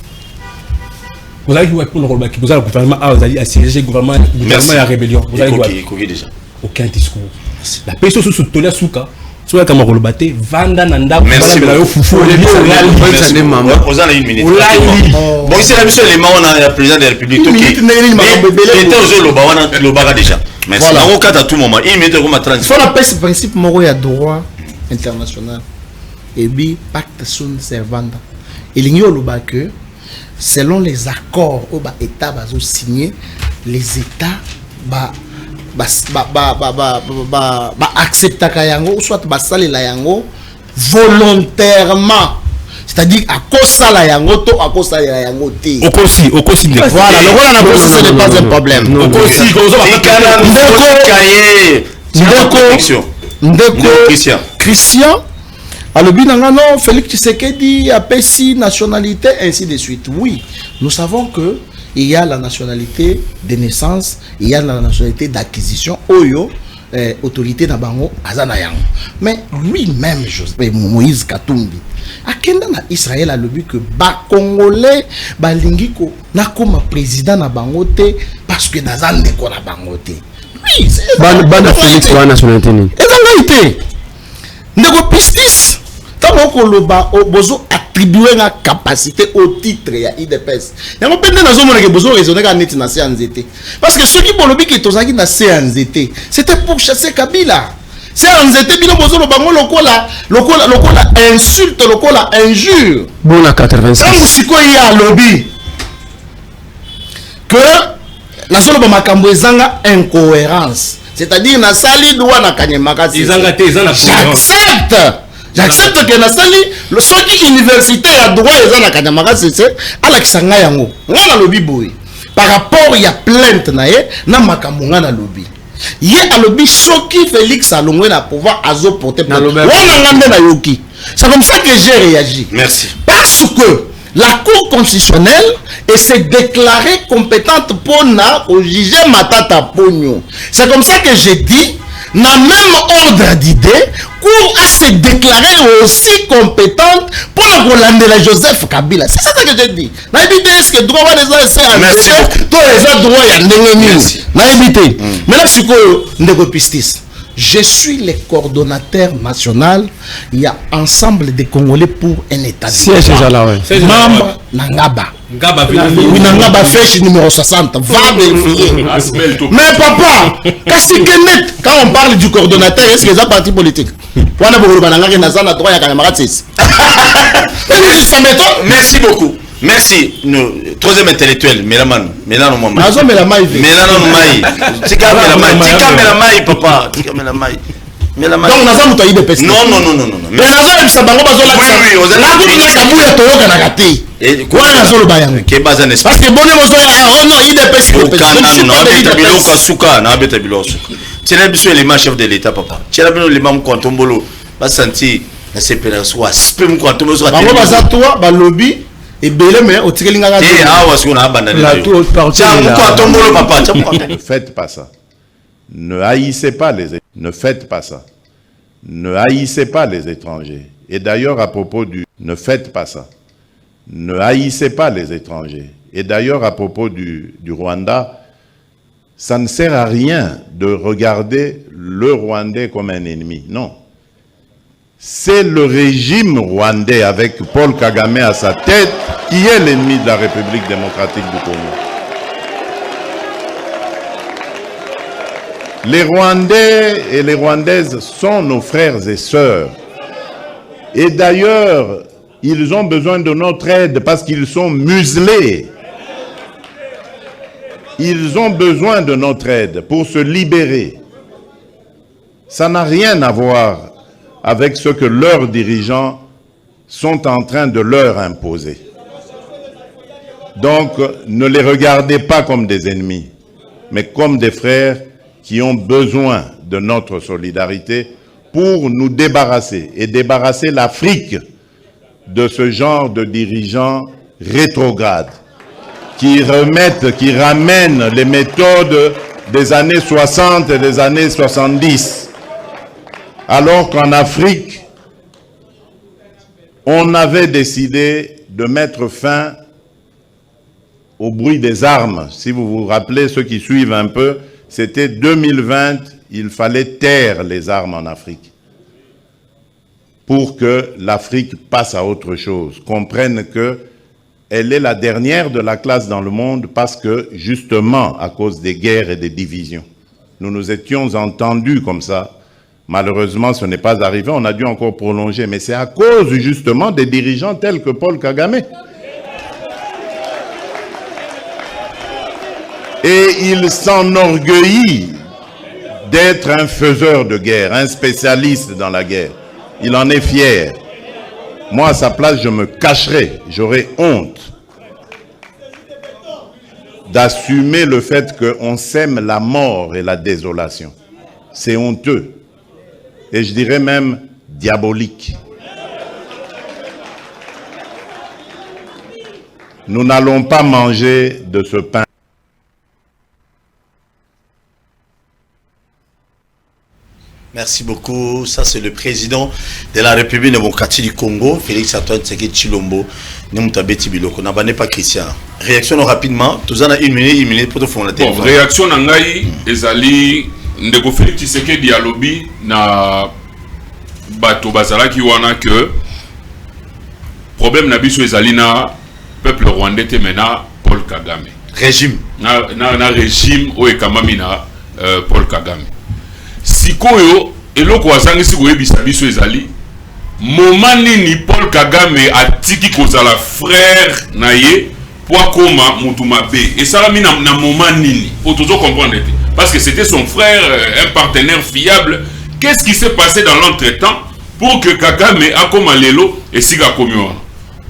Speaker 4: vous avez joué pour le rôle qui vous a le gouvernement a assiégé le gouvernement à rébellion vous avez joué déjà aucun discours la personne sous tolère souka soit comme rôle batté vanda nanda
Speaker 2: merci fufu on a une minute bon ici la mission les mains on a le président de la République qui était aux loba on a loba déjà merci on cas à tout moment il met comme transition
Speaker 3: faut la paix ce principe moro ya droit international et bi pacte sunt servanda et l'igno loba que selon les accords au bas état bazo signé les états acceptaka yango ou soit basalela yango volontairement c'est-à-dire à kosa la yango to à kosa la yango te
Speaker 4: okosi
Speaker 3: voilà le rôle na kosi ce n'est pas un problème
Speaker 4: okosi
Speaker 3: ndeko Christian alobi nanga non Félix Tshisekedi a pesi nationalité ainsi de suite. Oui, nous savons que il y a la nationalité de naissance, il y a la nationalité d'acquisition oyo autorité na bango azana yango. Mais lui-même Moïse Katumbi akenda na Israël alobi que ba congolais ba lingiko na koma président na bango te parce que nazande ko na bango te. Oui, c'est
Speaker 6: ba Félix wa nationalité ni.
Speaker 3: Ezanga ite. Ndeko pistis tant koloba bozo attribuer la capacité au titre ya IDPS yango pende na zomona ke bozo raisonner ka neti na CNZT parce que ceux qui bolobi ki tozaki na CNZT c'était pour chasser Kabila CNZT bino bozo lo bango lokola insulte lokola injure
Speaker 6: bon à 86
Speaker 3: tangu siko ya lobby que na solo ba makambo ezanga incohérence c'est-à-dire na sali doa na kanyemaka
Speaker 4: ezanga te ezana
Speaker 3: j'accepte que na sali le soki université ya droit ezana kanyemaka c'est ala kisanga yango ngana lobby boy par rapport ya plainte na ye na makambo ngana lobby ye alobi soki Félix Alongwe na pouvoir azo porter plainte wana ngande na yoki c'est comme ça que j'ai réagi
Speaker 2: merci
Speaker 3: parce que la Cour constitutionnelle s'est déclarée compétente pour juger Matata Pogno. C'est comme ça que j'ai dit, dans le même ordre d'idée, Cour a se déclaré aussi compétente pour la Joseph Kabila. C'est ça que j'ai dit. Est-ce que droit des
Speaker 2: merci
Speaker 3: beaucoup. Je suis le coordonnateur national. Il y a ensemble des Congolais pour un État.
Speaker 6: Siège là, ouais.
Speaker 3: Membre Nangaba. Oui, Nangaba fait numéro 60. Va vérifier. Mais papa, quand on parle du coordonnateur, est-ce que c'est un parti politique?
Speaker 2: Merci beaucoup. Merci. Troisième intellectuel, Mélaman. Mélano Mama. Mélano Maï. Tika Mélamai, papa. Tika Mélamai.
Speaker 3: Donc, on a fait un peu de
Speaker 2: non.
Speaker 3: Mais on a fait un peu de parce que bon, oh non, il est
Speaker 2: chef de l'État, papa. Tu as vu les membres Kontombolo, pas senti na sepela soit spem ko to so
Speaker 3: bango baza toi ba lobby et belé mais au tirelinga
Speaker 2: eh awa si on a abandonné
Speaker 6: la tout partie
Speaker 1: ne faites pas ça. Ne haïssez pas les étrangers. Ne faites pas ça. Ne haïssez pas les étrangers. Et d'ailleurs, à propos du... Ne faites pas ça. Ne haïssez pas les étrangers. Et d'ailleurs, à propos du Rwanda, ça ne sert à rien de regarder le Rwandais comme un ennemi. Non. C'est le régime rwandais avec Paul Kagame à sa tête qui est l'ennemi de la République démocratique du Congo. Les Rwandais et les Rwandaises sont nos frères et sœurs. Et d'ailleurs, ils ont besoin de notre aide parce qu'ils sont muselés. Ils ont besoin de notre aide pour se libérer. Ça n'a rien à voir avec ce que leurs dirigeants sont en train de leur imposer. Donc, ne les regardez pas comme des ennemis, mais comme des frères qui ont besoin de notre solidarité pour nous débarrasser et débarrasser l'Afrique de ce genre de dirigeants rétrogrades qui ramènent les méthodes des années 60 et des années 70. Alors qu'en Afrique, on avait décidé de mettre fin au bruit des armes. Si vous vous rappelez, ceux qui suivent un peu, c'était 2020, il fallait taire les armes en Afrique pour que l'Afrique passe à autre chose, comprenne qu'elle est la dernière de la classe dans le monde parce que, justement, à cause des guerres et des divisions. Nous nous étions entendus comme ça. Malheureusement, ce n'est pas arrivé, on a dû encore prolonger, mais c'est à cause, justement, des dirigeants tels que Paul Kagame. Et il s'enorgueillit d'être un faiseur de guerre, un spécialiste dans la guerre. Il en est fier. Moi, à sa place, je me cacherais, j'aurais honte d'assumer le fait qu'on sème la mort et la désolation. C'est honteux. Et je dirais même diabolique. Nous n'allons pas manger de ce pain.
Speaker 2: Merci beaucoup. Ça, c'est le président de la République démocratique du Congo, Félix Antoine Tshisekedi Tshilombo. Nous n'avons pas Christian. Réaction rapidement. Tous en a une minute pour te faire la télé.
Speaker 5: Bon, réaction nangai ezali ndeko Félix Tshisekedi alobi na bato bazala ki wana que problème na biso ezali na peuple rwandais te mena Paul Kagame.
Speaker 2: Régime.
Speaker 5: Na régime o ekamami na Paul Kagame. Sikoyo eloko wazangisi koyebisa biso ezali moment nini Paul Kagame atiki kozala frère na ye po akoma mutu mabe esalami na moment nini po tozo comprendre parce que c'était son frère, un partenaire fiable. Qu'est-ce qui s'est passé dans l'entretemps pour que Kagame akoma lelo et siga komiona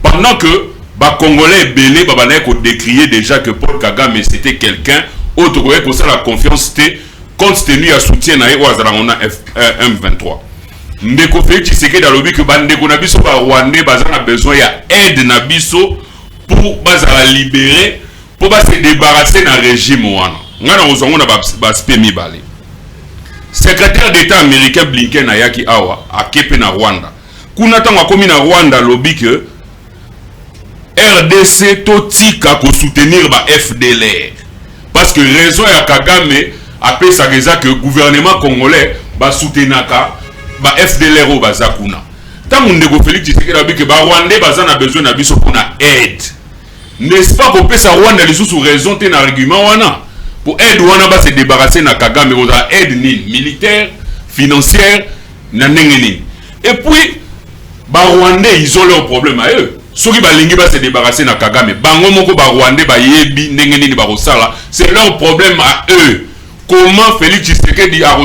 Speaker 5: pendant que ba Congolais belé babana ko décrier déjà que Paul Kagame c'était quelqu'un autre que ça la confiance compte tenu à soutien na Ouazarangona M23. Ndeko Félix Tshisekedi alobi que bandeko na biso ba Rwandais bazana besoin ya aide na biso pour bazala libérer pour se débarrasser na régime wana. Ngana ozongona ba spemi balé. Secrétaire d'État américain Blinken ayaki awa akepe na Rwanda. Kuna tango akomi na Rwanda lobi que RDC totika ko soutenir ba FDLR parce que raison ya Kagame après ça que le gouvernement congolais va soutenir ba FDLR au bazakuna. Tant que ndeko Félix Tshisekedi a dit que ba Rwandais bazana besoin na biso pour na aide. N'est-ce pas qu'on peut sa Rwanda les sous raison ten argument wana pour aide wana ba se débarrasser na Kagame on a aide ni militaire, financière na ndengeni. Et puis ba Rwandais ils ont leur problème à eux. Ceux qui balingi ba se débarrasser na Kagame, bango moko ba Rwandais ba yebi ndengeni ni ba rosala, c'est leur problème à eux. Comment Félix Tshisekedi a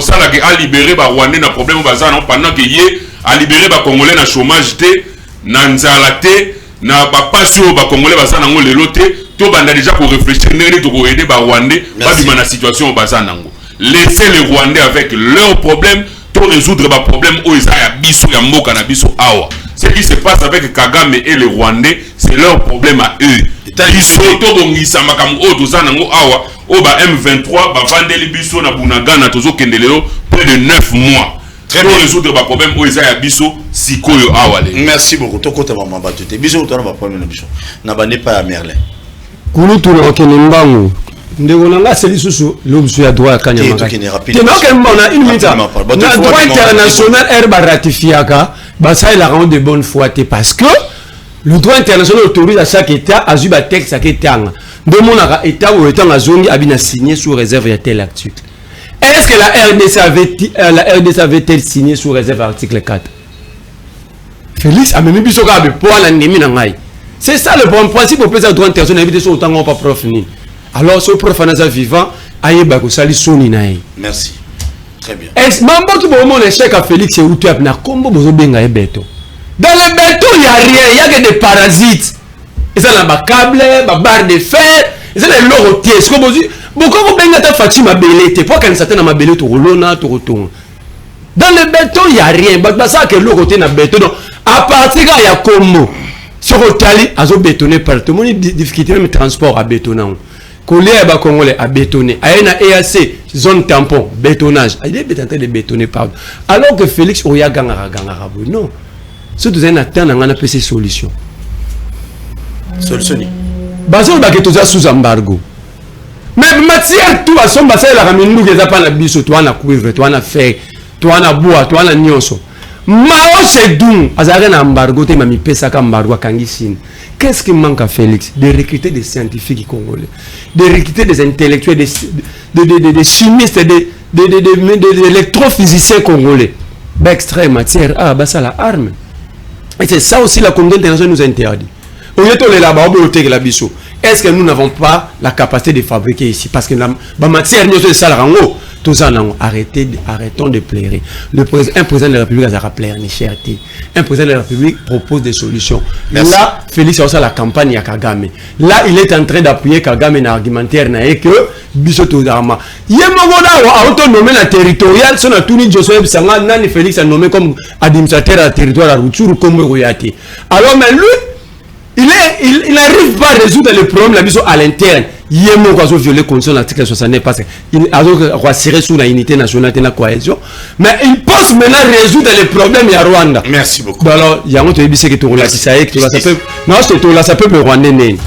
Speaker 5: libéré les Rwandais dans problème pendant que yé a libéré les Congolais dans chômage té, na nzala té, na ba passion ba Congolais bazana ngo lelo té, to banda déjà pour réfléchir ndenge to aider ba Rwandais pas du na situation bazana ngo. Laissez les Rwandais avec leurs problèmes, pour résoudre les problèmes où ils ont biso ya mboka na biso awa. Ce qui se passe avec Kagame et les Rwandais, c'est leur problème à eux. Biso to bongisa makambo o tozana ngo awa o ba M23 ba vandeli biso na Bunagana tozo kendelelo près de 9 mois. Pour résoudre les problèmes où ils ont biso sikoyo awa le.
Speaker 2: Merci beaucoup. Toko ta maman batute. Biso to na ba problème na biso. Na ba ne pas à Merlin.
Speaker 6: Kulu tu na kenembangu. Ndeko nanga seli susu l'obsu ya droit kanya makaki. Une minute. Na droit international herba ratifiaka, ba ça il a rendu de bonne foi parce que le droit international autorise à chaque état à jouer un texte à quelqu'un. De mon état ou état a zone a signé sous réserve de tel article. Est-ce que la RDC avait-elle signé sous réserve article 4? Félix a même biso ka be pour la nemi na ngai. C'est ça le bon principe au président droit international éviter sur autant pas prof ni. Alors ce prof anaza vivant ayeba ko sali soni na ye.
Speaker 2: Merci. Très bien.
Speaker 6: Est-ce mambo tu bon l'échec à Félix et Outu na kombo bozo benga e beto. Dans le béton il y a rien, il y a que des parasites. Et ça là ba câble, ba barre de fer, et ça les lorotiers. Ce que bozo beaucoup vous benga ta Fatima Belete pour qu'elle s'attende à ma belete to rolona to retourne. Dans le béton il y a rien, ba ça que lorotier na béton. Donc à partir il y a combo. Sur Otali azo bétonner partout. Mon difficulté même transport à bétonnant. Collier ba congolais à bétonner. Aena EAC zone tampon bétonnage. Il est en train de bétonner partout. Alors que Félix Oya gangara non. Ce que vous avez atteint dans la PC solution.
Speaker 2: Solution.
Speaker 6: Bazol ba que sous embargo. Mais matière tout à son bassin la ramène nous pas la biso toi na cuivre, toi na fer, toi na bois, toi na nyonso. Mao c'est doux. Azare na embargo te mami pesa ka embargo kangisine. Qu'est-ce qui manque à Félix? De recruter des scientifiques congolais, de recruter des intellectuels, des chimistes, des électrophysiciens congolais. Extrait matière, bah ça la arme. Et c'est ça aussi la communauté internationale nous interdit. Au lieu de là-bas, la biso. Est-ce que nous n'avons pas la capacité de fabriquer ici? Parce que la matière, nous sommes arrêtons de plairer. Un président de la République a plaire ni cherté. Un président de la République propose des solutions. Merci. Là, Félix a la campagne à Kagame. Là, il est en train d'appuyer Kagame dans l'argumentaire et que Bisoto Dama. Yemogona a autonomé la territoriale. Son a tout dit Joseph Sanga, Nani Félix a nommé comme administrateur à la territoire à Rutshuru comme Royati. Alors, mais lui, il n'arrive pas à résoudre les problèmes à l'interne. Il y a un violé condition de l'article 69 parce qu'il a rassuré sur la unité nationale et la cohésion. Mais il pense maintenant résoudre les problèmes à Rwanda.
Speaker 2: Merci beaucoup.
Speaker 6: Alors, il y a un autre qui est tout là. Non, c'est tout là, ça peut me rendre né.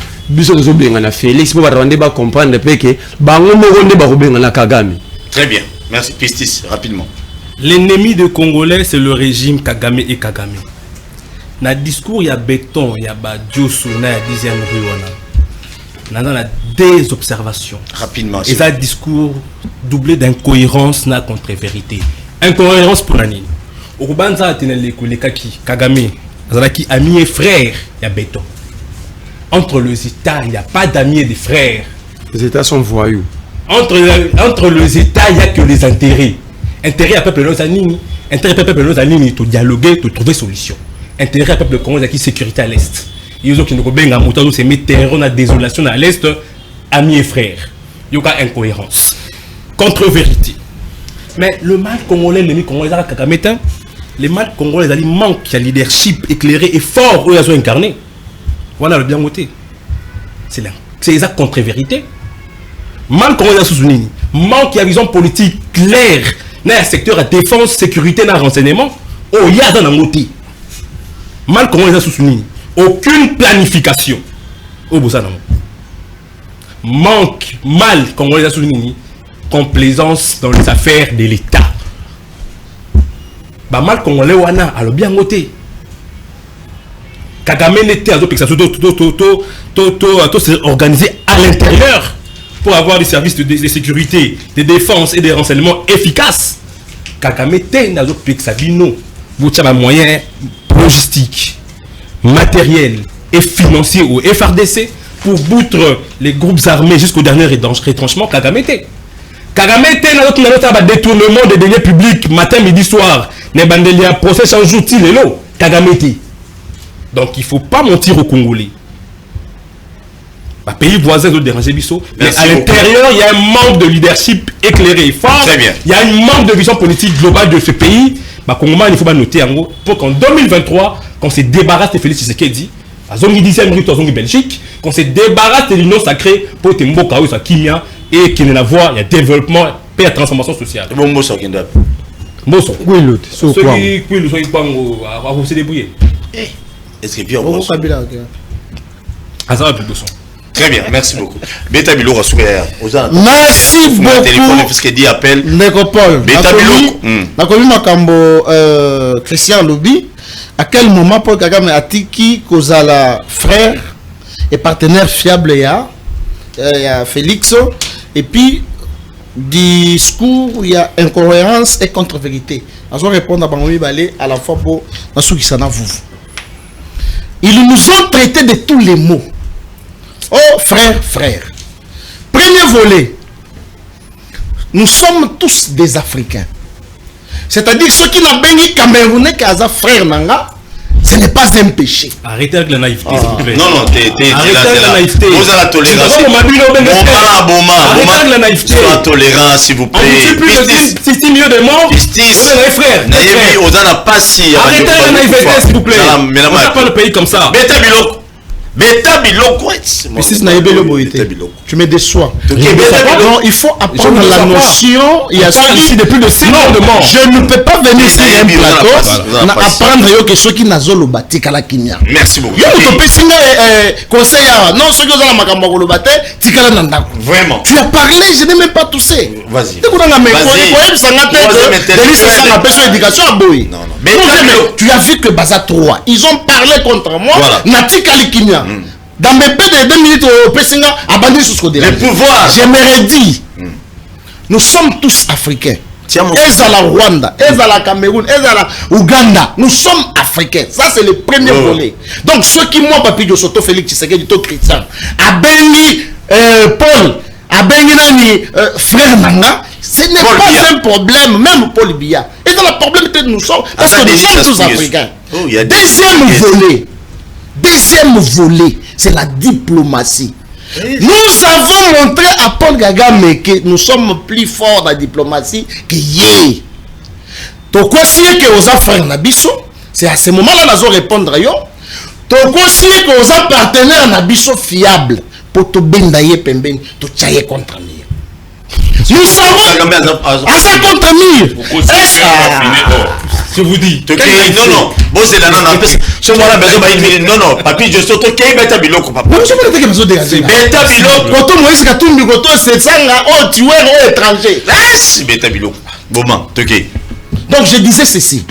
Speaker 6: Félix, pour Rwanda comprendre que Kagame.
Speaker 2: Très bien. Merci. Pistis, rapidement.
Speaker 4: L'ennemi des Congolais, c'est le régime Kagame et Kagame. Dans le discours, il y a béton, il y a Diosso, il y a 10e rue. On a des observations.
Speaker 2: Rapidement.
Speaker 4: Et ça, discours doublé d'incohérence na contre-vérité. Incohérence pour l'année. Au Rubanza, Kagame, qui ami et frère, il y a béton. Entre les États, il n'y a pas d'amis et de frères.
Speaker 6: Les États sont voyous.
Speaker 4: Entre les États, il n'y a que les intérêts. Intérêt à peuple de Anini. Intérêt à peuple de Anini, tu dialoguer, tu trouver solution. Intérêt à peuple congolais qui sécurité à l'est. Ils ont qui nous benga moutado c'est mettre terreur na désolation à l'est, amis et frères. Il y a incohérence. Contre-vérité. Mais le mal congolais, l'ennemi congolais, le mal congolais, il manque de leadership éclairé et fort où ils ont incarné. Voilà le bien côté. C'est exact contre-vérité. Mal congolais sous-souligné. Manque de vision politique claire dans le secteur de défense, sécurité, dans le renseignement. Oh, il y a dans le côté. Mal congolais sous-souligné. Aucune planification. Au bout manque mal congolais sous-souligné. Complaisance dans les affaires de l'État. Bah mal congolais wana alors bien côté. Kagame n'était à organisé à l'intérieur pour avoir des services de sécurité, de défense et de renseignement efficaces. Kagame était dans Sabino. Vous avez un moyen logistique, matériel et financier au FRDC pour boutre les groupes armés jusqu'au dernier retranchement. Kagame était. Kagame était dans notre détournement des deniers publics matin, midi, soir. Ne bandeli un procès sans outil les lots. Kagame était. Donc il ne faut pas mentir aux Congolais. pays voisins doivent déranger Bisso. Mais à l'intérieur, il y a un manque de leadership éclairé et fort.
Speaker 2: Très bien.
Speaker 4: Il y a un manque de vision politique globale de ce pays. Il faut noter pour qu'en 2023, quand on se débarrasse de Félix Tshisekedi, à Zongi 10e minute, à Zongi Belgique, qu'on se débarrasse de l'union sacrée pour que Mboka soit Kimia et qu'il y ait il y a développement et la transformation sociale.
Speaker 2: Bon, Mbosso qui est
Speaker 4: Mbosso.
Speaker 6: Oui, l'autre.
Speaker 4: Ceux qui vont se débrouiller.
Speaker 2: Est-ce que bien Mbosso?
Speaker 4: Ah, ça va plus de son.
Speaker 2: Très bien, merci beaucoup. Beta Biloko
Speaker 3: merci beaucoup.
Speaker 2: Téléphone parce qu'il dit appel.
Speaker 3: Nécopole.
Speaker 2: Beta Biloko.
Speaker 3: Nakomi makambo Christian Lobi. À quel moment Paul Kagame a tiki kozala frère et partenaire fiable ya Félix et puis discours il y a incohérence et contre-vérité. On va répondre à Bangomi Balé à la fois pour Nasuki Sana vous. Ils nous ont traité de tous les mots. Oh frère. Premier volet. Nous sommes tous des Africains. C'est-à-dire ceux qui n'ont pas béni Camerounais qui ont frère Nanga, ce n'est pas un péché.
Speaker 4: Arrêtez avec la naïveté, s'il vous plaît.
Speaker 2: Non,
Speaker 4: arrêtez avec la naïveté.
Speaker 2: Vous avez la tolérance. Arrêtez avec la naïveté. Vous avez la tolérance, s'il vous plaît.
Speaker 4: On plus de 6 millions de morts.
Speaker 2: Justice.
Speaker 4: Frère.
Speaker 2: Vous avez la passie.
Speaker 4: Arrêtez avec la naïveté, s'il vous plaît. On n'a pas le pays comme ça.
Speaker 2: Beta Biloko. Beta Biloko.
Speaker 3: Mais si tu me déçois. Non, il faut apprendre la notion. Il y a ici depuis de 6 mois de mort. Je ne peux pas venir sur un plateau apprendre que ceux qui n'ont pas le bâti à la Kenya.
Speaker 2: Merci beaucoup.
Speaker 3: Conseil non, ceux qui ont la makambo le bâti,
Speaker 2: vraiment.
Speaker 3: Tu as parlé, je n'ai même pas toussé.
Speaker 2: Vas-y.
Speaker 3: Tu as vu que Baza 3, ils ont parlé contre moi. Nati Kalikinia. Dans mes peu de 2 minutes au Pessinga, abandonné sous ce côté.
Speaker 2: Le pouvoir.
Speaker 3: J'aimerais dire, nous sommes tous africains. Ezala Rwanda, Ezala Cameroun, Ezala Ouganda. Nous sommes africains. Ça, c'est le premier volet. Donc, ceux qui, moi, Papi Diosoto, Félix Tshisekedi, Dito Christian, Abeni, Paul, Abeni Nani, frère Nanga, ce n'est pas un problème, même Paul Biya. Et dans le problème que nous sommes, parce que nous sommes tous africains. Deuxième volet, c'est la diplomatie. Nous avons montré à Paul Kagame que nous sommes plus forts dans la diplomatie que hier. Donc, si que aux frères Nabiso, c'est à ce moment-là que nous allons répondre à eux. Donc, si que aux partenaires Nabiso fiables pour te bendaye pembeni, te tchaye contre mire. Nous savons à ça contre mire.
Speaker 4: Je vous dis.
Speaker 2: Non. Bon, c'est là, non, papi, je suis au Kay Beta Biloko, papa.
Speaker 3: Je ne sais pas si
Speaker 2: Beta Biloko.
Speaker 3: Quand on Moïse Katumbi, quand on se sent oh, tu es étranger.
Speaker 2: Beta Biloko. Bon,
Speaker 3: donc, je disais ceci.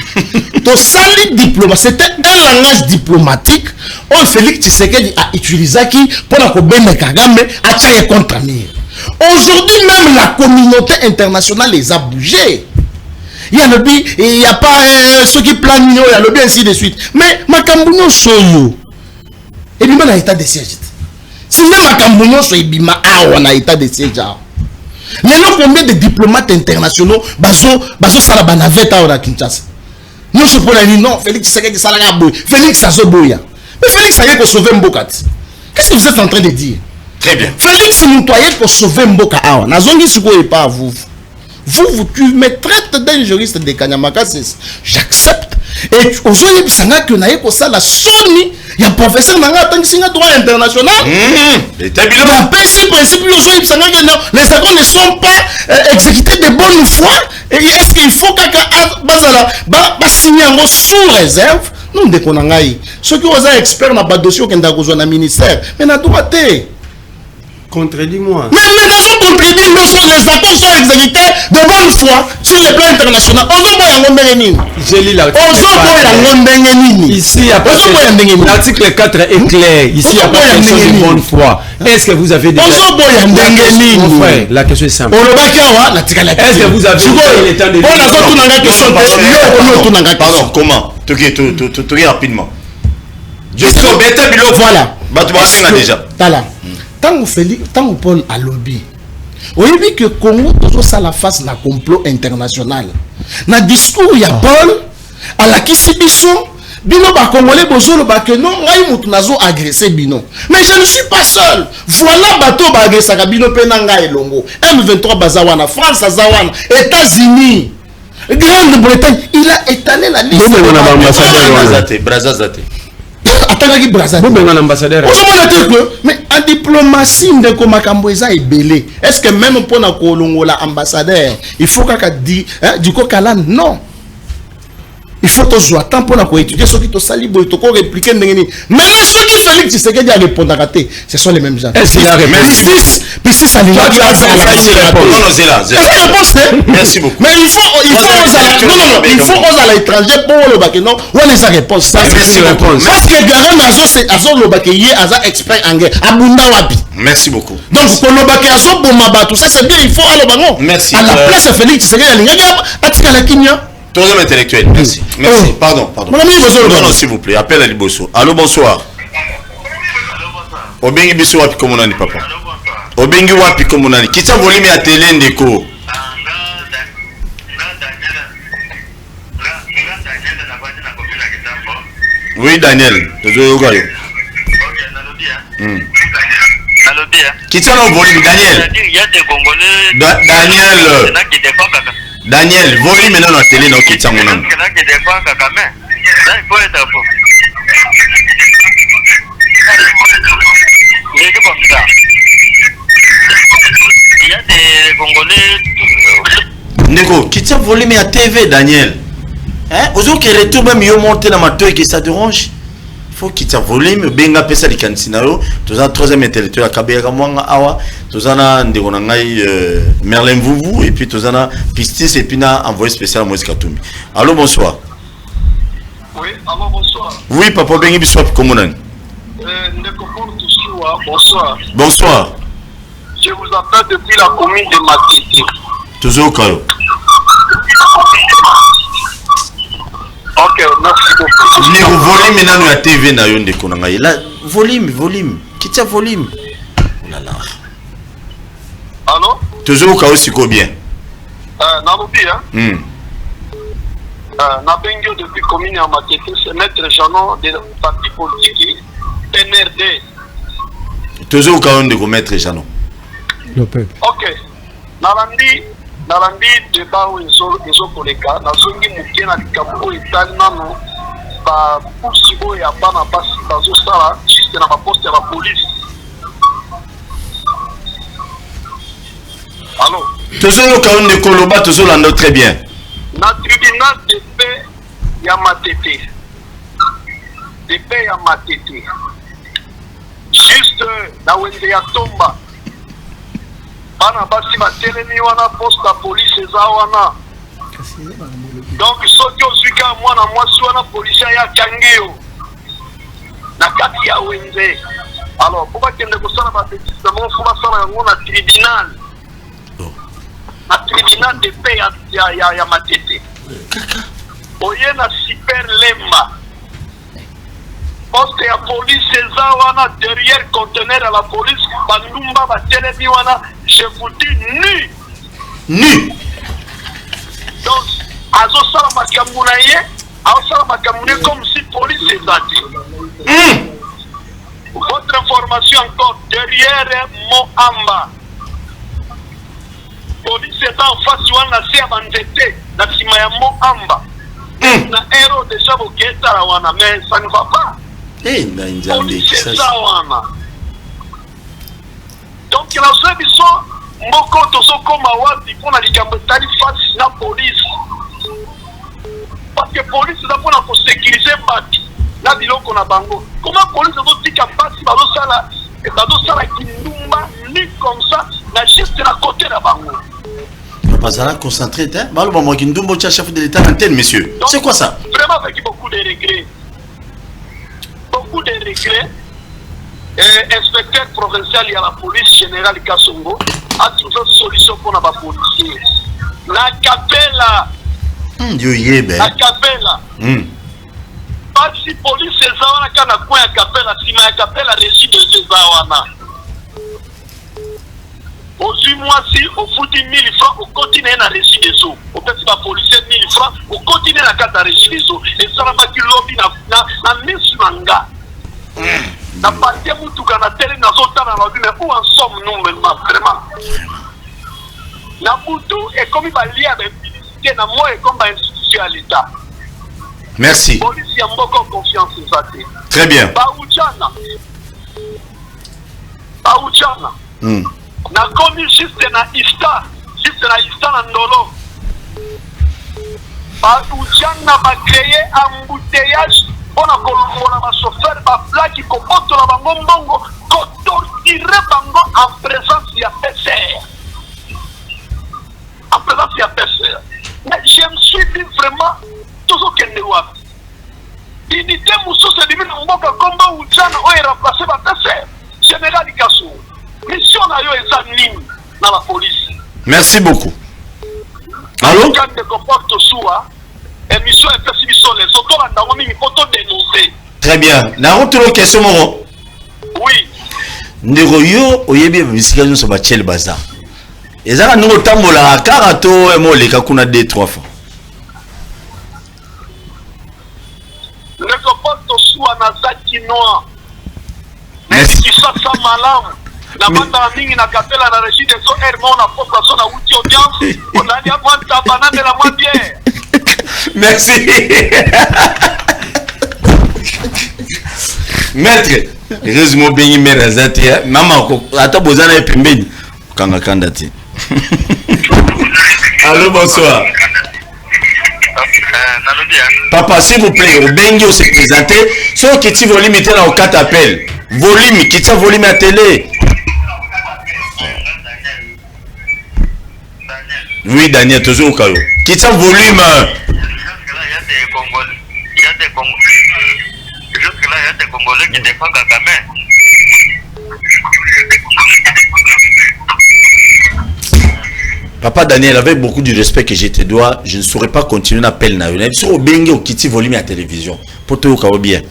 Speaker 3: Ton sali diplomate, c'était un langage diplomatique. Oh, Félix Tshisekedi a utilisé qui pour la Kobene Kagame a tiré contre mire. Aujourd'hui, même la communauté internationale les a bougés. Il y a le bi, il n'y a pas ceux qui planent, il y a le bi, ainsi de suite. Mais Makambuno Soyo, et bien on a état de siège. Si même Makambuno Soyo, on a état de siège. Mais là, combien de diplomates internationaux, Bazo Salabanavette à Kinshasa. Nous, je peux dire non, Félix Tshisekedi Salagaboy, Félix Azoboya. Mais Félix Tshisekedi pour sauver Mbokat. Qu'est-ce que vous êtes en train de dire?
Speaker 2: Très bien.
Speaker 3: Félix Moutoye pour sauver Mboka. Nazongi Suko et pas vous. Tu me traites d'un juriste de Kanyamaka, j'accepte. Et aujourd'hui, que la Sony, il y a un professeur qui a droit international. Les accords ne sont pas exécutés de bonne foi. Est-ce qu'il faut que signer sous réserve? Nous, dès qu'on a ceux qui sont experts dans le dossier qui ont dans le ministère, mais n'a droit.
Speaker 6: Contredis-moi.
Speaker 3: Mais nous contredit, les accords sont exécutés de bonne foi sur le plan international.
Speaker 6: J'ai lu l'article. Ici, l'article 4 est clair. Ici, il n'y a pas de question de bonne foi. Est-ce que vous avez déjà... La question est simple. Est-ce que vous avez déjà le temps de...
Speaker 2: Pardon, comment? Rapidement.
Speaker 3: Voilà.
Speaker 2: Déjà.
Speaker 3: Tant que Paul a lobby, on a vu que Congo a la face d'un complot international. Dans le discours, il y a Paul, à la Kisibiso, Bino ba Congolais bozolo ba que non, ngai mutu nazo agresser bino. Mais je ne suis pas seul. Voilà bateau ba agresser ka bino pe na ngai elongo. M23 bazawana, France azawana, États-Unis, Grande-Bretagne, il a étalé la liste.
Speaker 2: Brazazate.
Speaker 3: Atangaki Brazzaville.
Speaker 6: Bon, ben, ambassadeur.
Speaker 3: Mais en diplomatie, ndeko makambo eza ebele. Est-ce que même pour na kolongola ambassadeur, il faut qu'à dit, du coup Kalan non. Il faut que je attends pour étudier ce qui te sali boy to ko répliquer ndengeni. Mais là ceux qui Félix Tshisekedi a répondu à raté, ce sont les mêmes gens.
Speaker 6: Est-ce qu'il a répondu?
Speaker 3: Puis si ça lui va tu as fait la réponse.
Speaker 2: Merci beaucoup.
Speaker 3: Mais il faut oser à l'étranger pour le bac non. On les a réponse ça.
Speaker 2: Merci beaucoup.
Speaker 3: Parce que Garan azo le bac hier aza expert en guerre. Abunda wapi.
Speaker 2: Merci beaucoup.
Speaker 3: Donc pour le bac azo bomba tout ça c'est bien il faut aller bango.
Speaker 2: Merci.
Speaker 3: À la place Félix Tshisekedi atika la Kenya.
Speaker 2: Troisième intellectuel, merci. Merci. Pardon.
Speaker 3: Mon ami,
Speaker 2: non, s'il vous plaît, appelle à Liboso. Allô, bonsoir. Obengi biso wapi komonani papa. Obengi wapi komonani. Kita volume ya télé ndeko. Oui, Daniel. Tozo yo. Kita no volume Daniel. Daniel, volume maintenant la télé non qui tient mon nom.
Speaker 7: Il y a des Congolais.
Speaker 2: Neko, qui tient volume à TV Daniel. Hein? Aux autres qui retournent même yo monter dans ma toile que ça dérange. Faut qu'il tient volume benga pesa likansinaro. Tous un troisième intellectuel à Kabeka Mwanga Awa. Tous un ndegonangai Merlin Vuvu et puis tous un Pistis et puis na envoyé spécial à Moïse Katumbi. Allô bonsoir.
Speaker 7: Oui, allô bonsoir.
Speaker 2: Oui papa bengi biswap komunan.
Speaker 7: Bonsoir.
Speaker 2: Bonsoir.
Speaker 7: Je vous appelle depuis la commune de Matiti.
Speaker 2: Toujours Kalo.
Speaker 7: Ok, merci beaucoup.
Speaker 2: Le volume maintenant la TV na yonde konangai. La volume. Qui tient volume. Oh là là.
Speaker 7: Allô?
Speaker 2: Toujours Kalo siko bien.
Speaker 7: Nalobi hein. Nabengio depuis commune de Matiti, c'est maître Janon de parti politique NRD.
Speaker 2: Toujours Kalo de maître Janon.
Speaker 7: Ok. Nalandi débat où ils ont collègues, nazongi muke na likambo etali nano ba pusibo ya bana basi bazosala juste na baposte ya la police. Allô?
Speaker 2: Toujours Kalo de Koloba, toujours l'ando très bien.
Speaker 7: Na tribunal de paix ya Matete. De paix ya Matete. Juste na wende ya Tomba. Bana basi batelemi wana poste la police eza wana. Donc soki ozwika mwana mwasi wana police ya kangio na kati ya wenze. Alors pour bakende kosala ba bêtise na mo fuba sala yango na tribunal. Na tribunal de paix ya Matete. Oye na super lemba. Poste ya police eza wana derrière conteneur à la police bandumba batelemi wana. Je vous dis nu. Donc, azo sala makamounaye, azo sala makamounaye comme si police est ati. Votre information encore derrière Moamba. Police est en face wana si abandete na sima ya Moamba. Na héros déjà boketa la wana mais ça ne va pas. Police est ça wana. Donc la seule biso moko tozo koma wapi pona likambo tali face na police. Parce que police da pona ko sécuriser bati na biloko na bango. Comment police doit tika basi bazosala kindumba ni comme ça na juste na côté na bango.
Speaker 2: Papa Zala concentré hein. Baloba moi kindumbo cha chef de l'état antenne monsieur. C'est quoi ça?
Speaker 7: Vraiment avec beaucoup de regrets. Beaucoup de regrets. Inspecteur provincial et à la police générale Kassongo a trouvé une solution pour la policier. La capella. La capella. Pas si police est zawana kana quoi la capella, si ma capella régit de zawana. Aujourd'hui moi si au fout 1000 francs au continent na régit des eaux. Au fait la policier 1000 francs au continent na carte régit des eaux. Et ça va qui lobby na Na partie mutuka na télé na zotana na dit mais où en sommes-nous maintenant vraiment? Na butu et comme il va lier avec publicité na moi et comme institution à l'État.
Speaker 2: Merci.
Speaker 7: Police a beaucoup confiance en ça.
Speaker 2: Très bien.
Speaker 7: Baouchana. Na komi juste na Ista na Ndolo. Baouchana va créer embouteillage pour la colombo na chauffeur ba plaque ko poto la bango mbongo ko torturer bango en présence ya PCR. En présence ya PCR. Mais je me suis dit vraiment tout ce qu'il doit. Unité Moussou se divine en boka combat ou Tchana ou est remplacé par PCR. Général Ikassou. Mission na yo est nini dans la police.
Speaker 2: Merci beaucoup. Allô?
Speaker 7: Quand te comporte soua, émission et perception les autres en dans une photo dénoncée.
Speaker 2: Très bien. Na retour question moro.
Speaker 7: Oui.
Speaker 2: Ndeko yo oyebi bisika nyo so ba chel baza. Ezala ngo tambola karato e mo leka kuna 2-3 fois.
Speaker 7: Le comporte soua na zaki noir.
Speaker 2: Merci.
Speaker 7: Qui ça malam. La bande en ligne na kapela na régie des hermons na population na outil audience. On a dit à moi ta banane de la moins bière.
Speaker 2: Merci. Maître, heureusement bien mère azate maman ko ata bozana e pembeni kanga kandati. Allô, bonsoir. Papa, s'il vous plaît, au Bengo se présenter. Sauf que tu volume était là au 4 appels. Volume, qui t'a volume à télé. Oui, Daniel, toujours au cas où. Qui t'a volume.
Speaker 8: Il y a des Congolais qui défendent Kagame.
Speaker 2: Papa Daniel, avec beaucoup de respect que je te dois, je ne saurais pas continuer l'appel. Sur au Bengo au Kiti volume à télévision. Pour te au bien.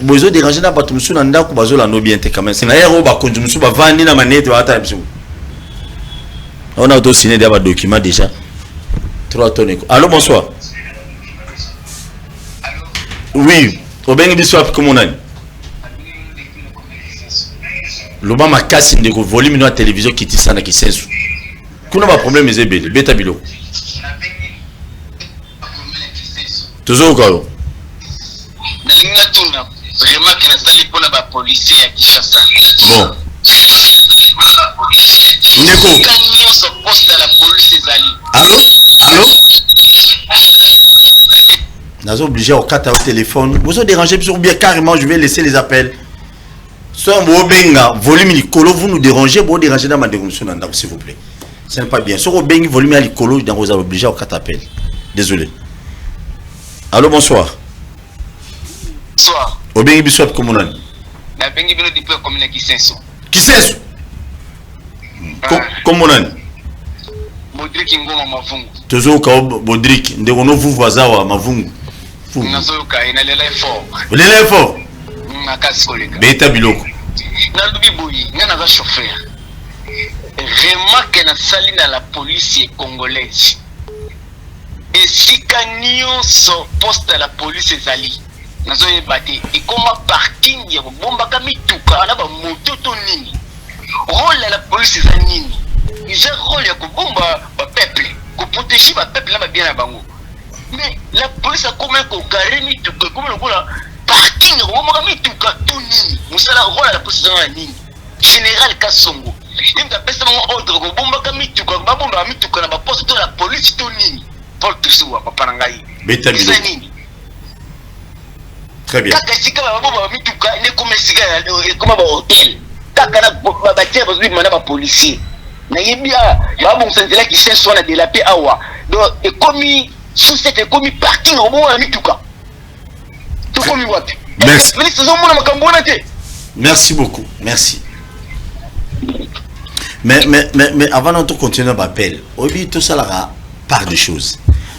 Speaker 2: Vous avez dérangé dans votre monsieur Nanda ou Bazo la no bien quand même. C'est l'air au bas monsieur va vendre la manette ou à ta on a aussi signé des documents déjà. 3 tonnes. Allô, bonsoir. Oui, au Bengo biswap comme on a. L'Obama casse de volume de la télévision qui tisse qui sensu. Kuna ba problème ezebele beta bilo. Toujours quoi.
Speaker 8: Nalinga tuna vraiment que nasali pona ba policier ya Kinshasa.
Speaker 2: Bon. Ndeko.
Speaker 8: Kanyo so poste la police ezali.
Speaker 2: Allô? Allô? Nazo obligé au 4 au téléphone. Vous vous dérangez sur bien carrément, je vais laisser les appels. Soit vous benga volume likolo vous nous dérangez, vous dérangez dans ma dégonction s'il vous plaît. Ce n'est pas bien. Sur au bengi volume à likolo dans vous obligé au 4 appels. Désolé. Allô, bonsoir.
Speaker 8: Bonsoir.
Speaker 2: Au bengi biswap comme on a.
Speaker 8: Na bengi bino depuis commune Kisenso.
Speaker 2: Kisenso. Comme on a.
Speaker 8: Bodrik Ngoma Mavungu.
Speaker 2: Toujours ka Bodrik ndekono vous voisawa Mavungu.
Speaker 8: Nazo ka ina lela effort.
Speaker 2: Lela effort.
Speaker 8: Na kasi koleka.
Speaker 2: Beta biloko.
Speaker 8: Na lubi boyi, ngana za chauffeur. Remarque na sali na la police congolaise. Et si kanyo so poste la police ezali. Nazo yebate et comment parking ya bomba kamituka na ba moto to nini. Rôle la police ezanini. Ils ont rôle ya bomba ba peuple, ko protéger ba peuple na bien na bango. Mais la police a comment ko garemi tuka comme le gola parking bomba kamituka to nini. Musala rôle la police ezanini. Général Kassongo. Il m'a passé mon ordre ko bomba kamituka ba bomba kamituka na ba poste de la police to nini. Paul Toussoua papa nangai.
Speaker 2: Beta biloko. Très bien.
Speaker 8: Kaka sika ba bomba kamituka ne comme sika comme ba hôtel. Kaka na ba tia ba mana ba policier. Na yebia ba bon sentela qui cherche sur la de la paix awa. Donc et comme sous cette comme parking au bomba kamituka. To comme what?
Speaker 2: Merci.
Speaker 8: Merci
Speaker 2: beaucoup. Merci. Mais avant de continuer l'appel, obi tout ça là part de choses.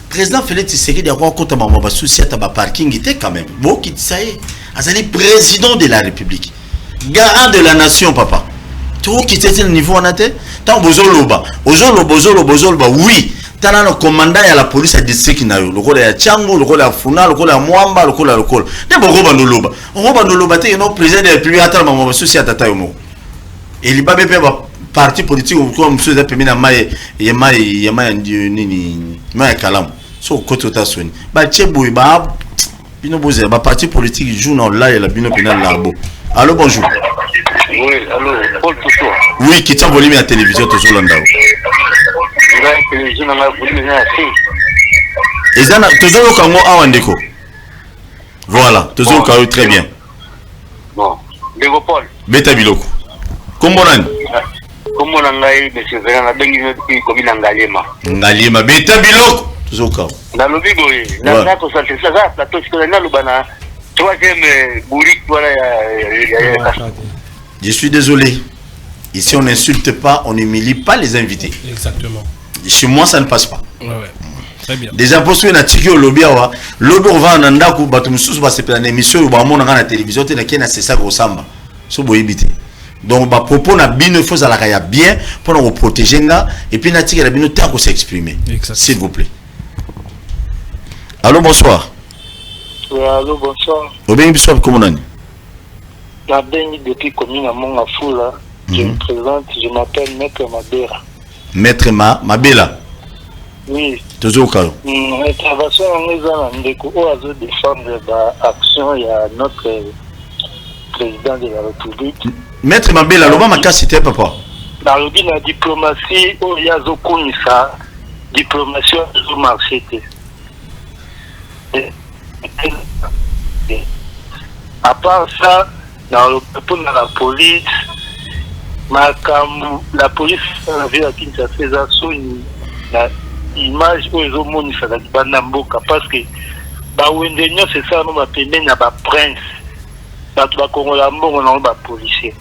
Speaker 2: Président Félix Tshisekedi a quoi contre maman souci à ta parking était quand même. Bon qui ça y est, azali président de la République, garant de la nation papa. Tout qui était le niveau en tête, tant bozoloba, ozoloba oui. tana no commandant ya la police à district na yo lokola ya Tchango lokola ya Funa lokola ya Mwamba lokola ne boko bandoloba on bandoloba te no président de la République atala mama souci atata yo mo eli ba bepe ba parti politique ko monsieur za pemina mai nini mai kalam so koto ta soni ba chebo ba bino boze ba parti politique joue non là et la bino penal labo. Allô, bonjour.
Speaker 7: Oui, allô, Paul Touchou.
Speaker 2: Oui, qui t'a volume à la télévision toujours là. Et ça, toujours au Congo à Wandeko. Voilà, toujours au Congo très bien.
Speaker 7: Bon, Léopold.
Speaker 2: Beta Biloko. Comment on
Speaker 7: Comment on a eu des choses à la comme Ngalema.
Speaker 2: Ngalema, Beta Biloko. Toujours au Congo.
Speaker 7: Dans le bigo, dans la concentré, ça va, plateau, ce qu'on a le bana. Troisième bourrique, voilà.
Speaker 2: Je suis désolé. Ici, on n'insulte pas, on n'humilie pas les invités.
Speaker 4: Exactement.
Speaker 2: Chez moi, ça ne passe pas.
Speaker 4: Ouais. Très bien.
Speaker 2: Déjà, pour ceux qui ont tiré au lobby, lobby on va en andaku, batum sous c'est une émission où on a la télévision, tu n'as c'est ça gros samba. So boyibité. Donc, bah propos na bien faut à la kaya bien pour nous protéger là et puis na tiré la bien temps qu'on s'exprimer. S'il vous plaît. Allô, bonsoir.
Speaker 7: Oui, allô, bonsoir.
Speaker 2: Bien, bonsoir, comment on est?
Speaker 7: La Béni depuis commune à Mongafoula. Je me présente, je m'appelle Maître Mabera.
Speaker 2: Maître Mabela.
Speaker 7: Oui.
Speaker 2: Toujours au cas.
Speaker 7: Intervention en Ndeko a défendre l'action il y a notre président de la République.
Speaker 2: Maître Mabela, l'homme m'a cassé papa.
Speaker 7: Dans le but de la diplomatie, il y a Zokounissa, diplomatie au marché. À part ça, dans le la police, la police a vu à Kinshasa une image où ils ont montré ça parce que c'est ça, nous avons prince, nous avons policier.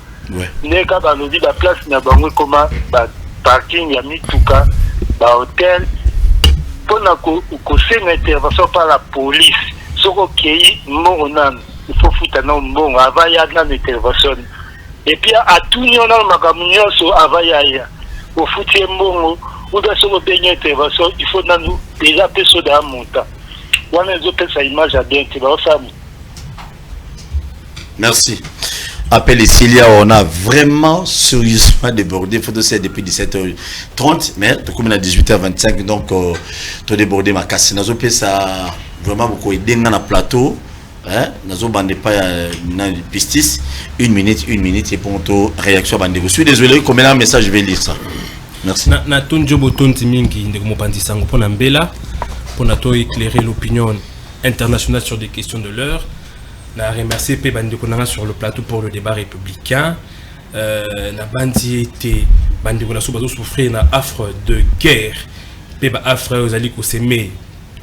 Speaker 7: Mais quand on dit la place, nous avons comme parking, mituka, hôtel, pour une intervention par la police, ce qui il faut foutre un bon avant il y a une intervention. Et puis à tout le monde, au foutu bon ou dans ce une intervention, il faut nous déjà personne dans mon temps. On a une image à bien.
Speaker 2: Merci. Appel Cilia, on a vraiment sérieusement débordé. Il faut dire depuis 17h30, mais comme à 18h25, donc tu as débordé ma casse. Nous avons ça vraiment beaucoup aidé dans le plateau. Nous avons pas une pistis. Une minute et pour ton réaction. Je suis désolé, comme un message, je vais lire ça. Merci.
Speaker 4: Na tonjo botonti mingi ndeko mopandi sango pona mbela pona to éclairer l'opinion internationale sur des questions de l'heure. Na remercier pe bandeko nanga sur le plateau pour le débat républicain. Na bandi été bandeko na sobazo souffrir na affre de guerre. Pe ba affre ozali ko semer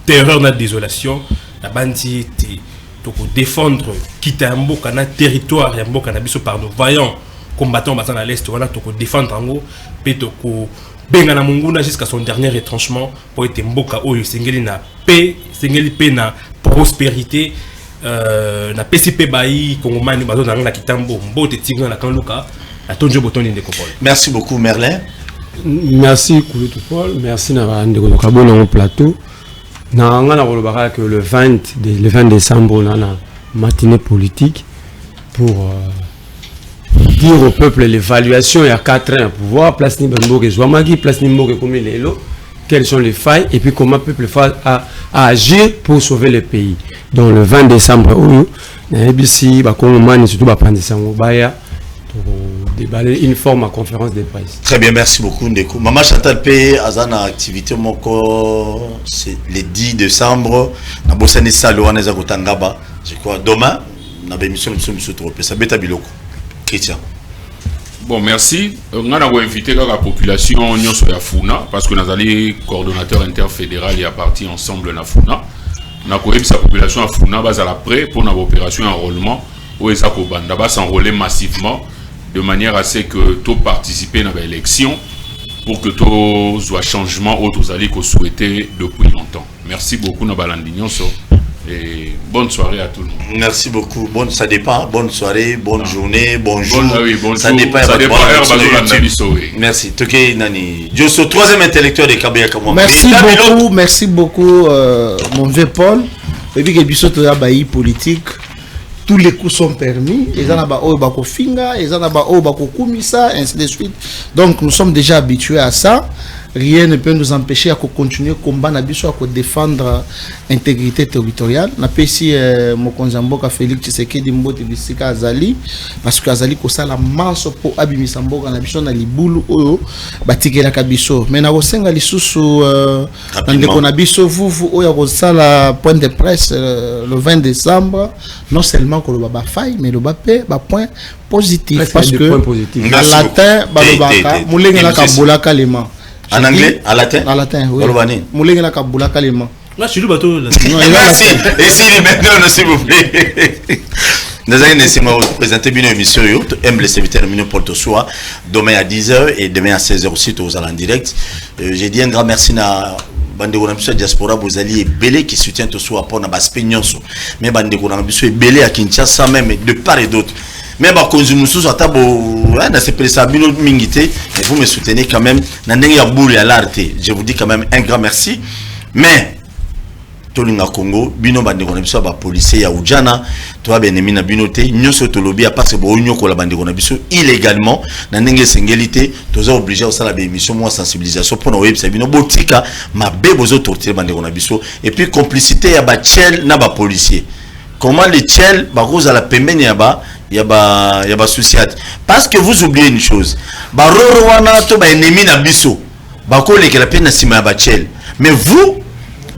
Speaker 4: terreur na désolation. Na bandi été to ko défendre Kitamboka na territoire ya mboka na biso par nos vaillants combattants battant à l'est, voilà, to ko défendre ango pe to ko benga na munguna jusqu'à son dernier retranchement pour être mboka oyo sengeli na paix, sengeli paix na prospérité. Na PCP Bayi Kongomani bazo na ngala Kitambo mbote tinga na kanluka na tonjo botoni ndeko Paul.
Speaker 2: Merci beaucoup Merlin.
Speaker 6: Merci Kouloutou Paul, merci na ndeko Kabona au plateau. Na ngana kolobaka que le 20 décembre on a une matinée politique pour dire au peuple l'évaluation il y a 4 ans à pouvoir place ni Bamboke Zouamagi, place ni Mboke comme Lelo, quelles sont les failles et puis comment le peuple fait à agir pour sauver le pays. Donc le 20 décembre, na ABC, Bakongomani, surtout Bapandisango Baya, pour déballer une forme à conférence de presse.
Speaker 2: Très bien, merci beaucoup Ndeko. Maman Chantal P, Azana activité moko, c'est le 10 décembre. Na Bosani Saloane Zagotangaba. Je crois demain, na bémission de trop. Ça beta biloko. Christian.
Speaker 5: Bon, merci. On a invité la population Nyonso ya Funa parce que nous allons coordonnateur interfédéral et à partir ensemble na Funa. Nous avons sa population à Funa bas à la près pour notre opération enrôlement où ils s'enrôler massivement de manière à ce que tout participer à l'élection pour que tout soit changement autres allez que souhaiter depuis longtemps. Merci beaucoup na Balandi Nyonso Et bonne soirée à tout le monde.
Speaker 2: Merci beaucoup. Ça dépend. Bonne soirée, bonne journée, bonjour.
Speaker 5: Bonjour.
Speaker 2: Ça dépend.
Speaker 5: Oui.
Speaker 2: Merci. Toké Nani. Josso, troisième intellectuel de Kabaya Kamwa.
Speaker 3: Merci beaucoup, mon vieux Paul. Et puis que Bissot a bailli politique. Tous les coups sont permis. Les gens ont bako finga, les gens ont bako kumisa, ainsi de suite. Donc nous sommes déjà habitués à ça. Rien ne peut nous empêcher à continuer combat na biso à défendre l'intégrité territoriale. Na pesi Mokonzamboka Félix Tshisekedi Mbote Bisika Azali parce que Azali ko sala manso po abimisa mboka na biso na libulu oyo batikela kabiso. Mais na kosenga lisusu ndeko na biso vuvu oyo ko sala point de presse le 20 décembre non seulement ko ba faille mais le ba point positif parce que en latin balobaka mulenge na kabola kalema.
Speaker 2: En anglais, en latin.
Speaker 3: En latin, oui. Moulenga la kaboula kalema.
Speaker 4: Là, je suis le bateau.
Speaker 2: Merci. Et s'il est maintenant, s'il vous plaît. Nous allons vous présenter une émission. Aime les serviteurs de Paul Tossoa. Demain à 10h et demain à 16h aussi, tous en direct. J'ai dit un grand merci à Bandeko Nabiso Diaspora Bozali et Belé qui soutient Tossoa pour Nabaspé Nyonso. Mais Bandeko Nabiso et Belé à Kinshasa même de part et d'autre. Mais bah quand nous sommes à table, dans ces présentations mingité, vous me soutenez quand même. Je vous dis quand même un grand merci. Mais Tolinga Congo, bino bande konabiso ba policier ya Ujana, toi bien aimé na binoté, nyoso tolobi a parce bo nyoko la bande konabiso illégalement na ndenge sengélité, toza obligé au sala ba émission moi sensibilisation pour na website bino botika ma bebozo tortir bande konabiso et puis complicité ya ba tchel na ba policier. Comment les tchel ba rose à la pembeni ya ba société parce que vous oubliez une chose ba roro wana to ba ennemi na biso ba ko le que la peine na sima ba tchel mais vous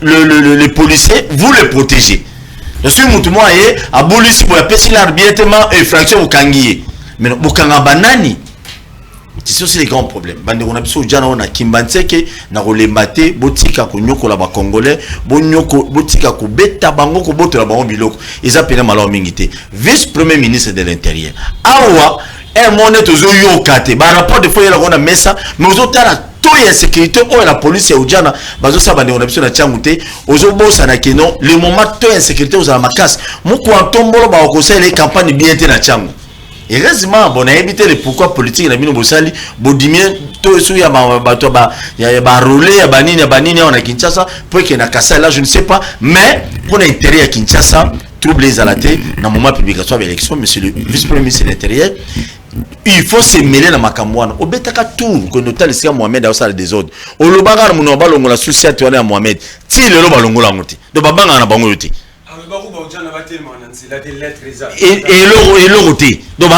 Speaker 2: les policiers vous les protégez je suis mutumo aye abolisi bo ya pesi l'arbitrement infraction au kangié mais bokanga banani c'est aussi les grands problèmes bande on a biso jana on a kimbanseke na rolembate botika ko nyokola ba congolais bonyoko botika ko beta bango ko botola bango biloko eza pena malo mingité vice premier ministre de l'intérieur awa un monet tozo yokate ba rapport de fois la on a messa mais ozotala to ya sécurité o la police ya ujana bazo sa bande on a biso na tiangute ozo bosa na keno le moment to ya sécurité oza makasi moko antombolo ba okosela les campagnes bien te na tiangu. Heureusement, bon, on a évité les pourquoi politiques na bino bosali, bodimien to so ya bato ba ya ba rouler ya banini on a Kinshasa pour que na kasa là je ne sais pas mais pour l'intérêt à Kinshasa trouble les alaté dans moment publication de l'élection monsieur le vice-premier ministre de l'intérieur il faut se mêler na makamwana obetaka tour que notal sia Mohamed a sala des ordres o lobanga mo ba longola société wana Mohamed ti le lo ba longola ngoti do babanga na bango yote et l'autre donc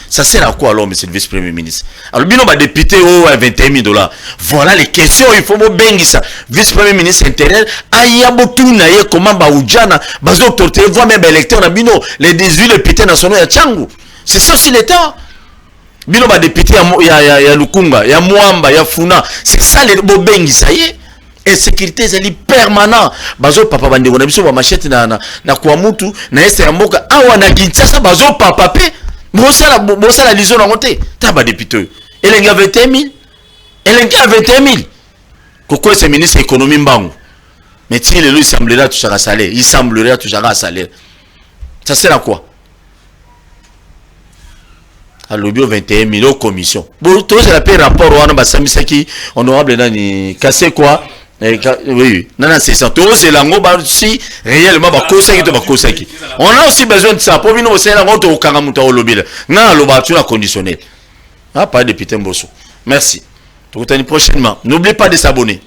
Speaker 2: ça sert à quoi alors monsieur le vice-premier ministre alors bino ba député à $21 000 voilà les questions il faut mo bengi ça vice-premier ministre intérieur aya botuna ye comment ba ujana bazo torter voir même électeur na bino les 18 députés nationaux ya Tchangu c'est ça aussi l'état bino ba député ya Lukunga ya Mwamba ya Funa c'est ça les bo bengi ça y est insécurité zali permanent bazo papa bande on a biso ba machette na kwa mutu na ese ya mboka awa na Kinshasa bazo papa pe bosa la lizo na monté taba député elenga 21 000 elenga 21 000 pourquoi ce ministre économie mbangu mais si le lui semblerait toucher à salaire il semblerait toucher à salaire ça sert à quoi alors bio 21 000 commission bon tout c'est la paix rapport wana ba samisaki honorable nani cassé quoi. Oui, non, c'est ça. Tout c'est la ngoba si réellement ba kosaki to ba kosaki. On a aussi besoin de ça. Pour venir au Sénat, on te okanga au lobby. Na loba tu la conditionnel. Ah pas député Mbosso. Merci. Tout à prochainement. N'oubliez pas de s'abonner.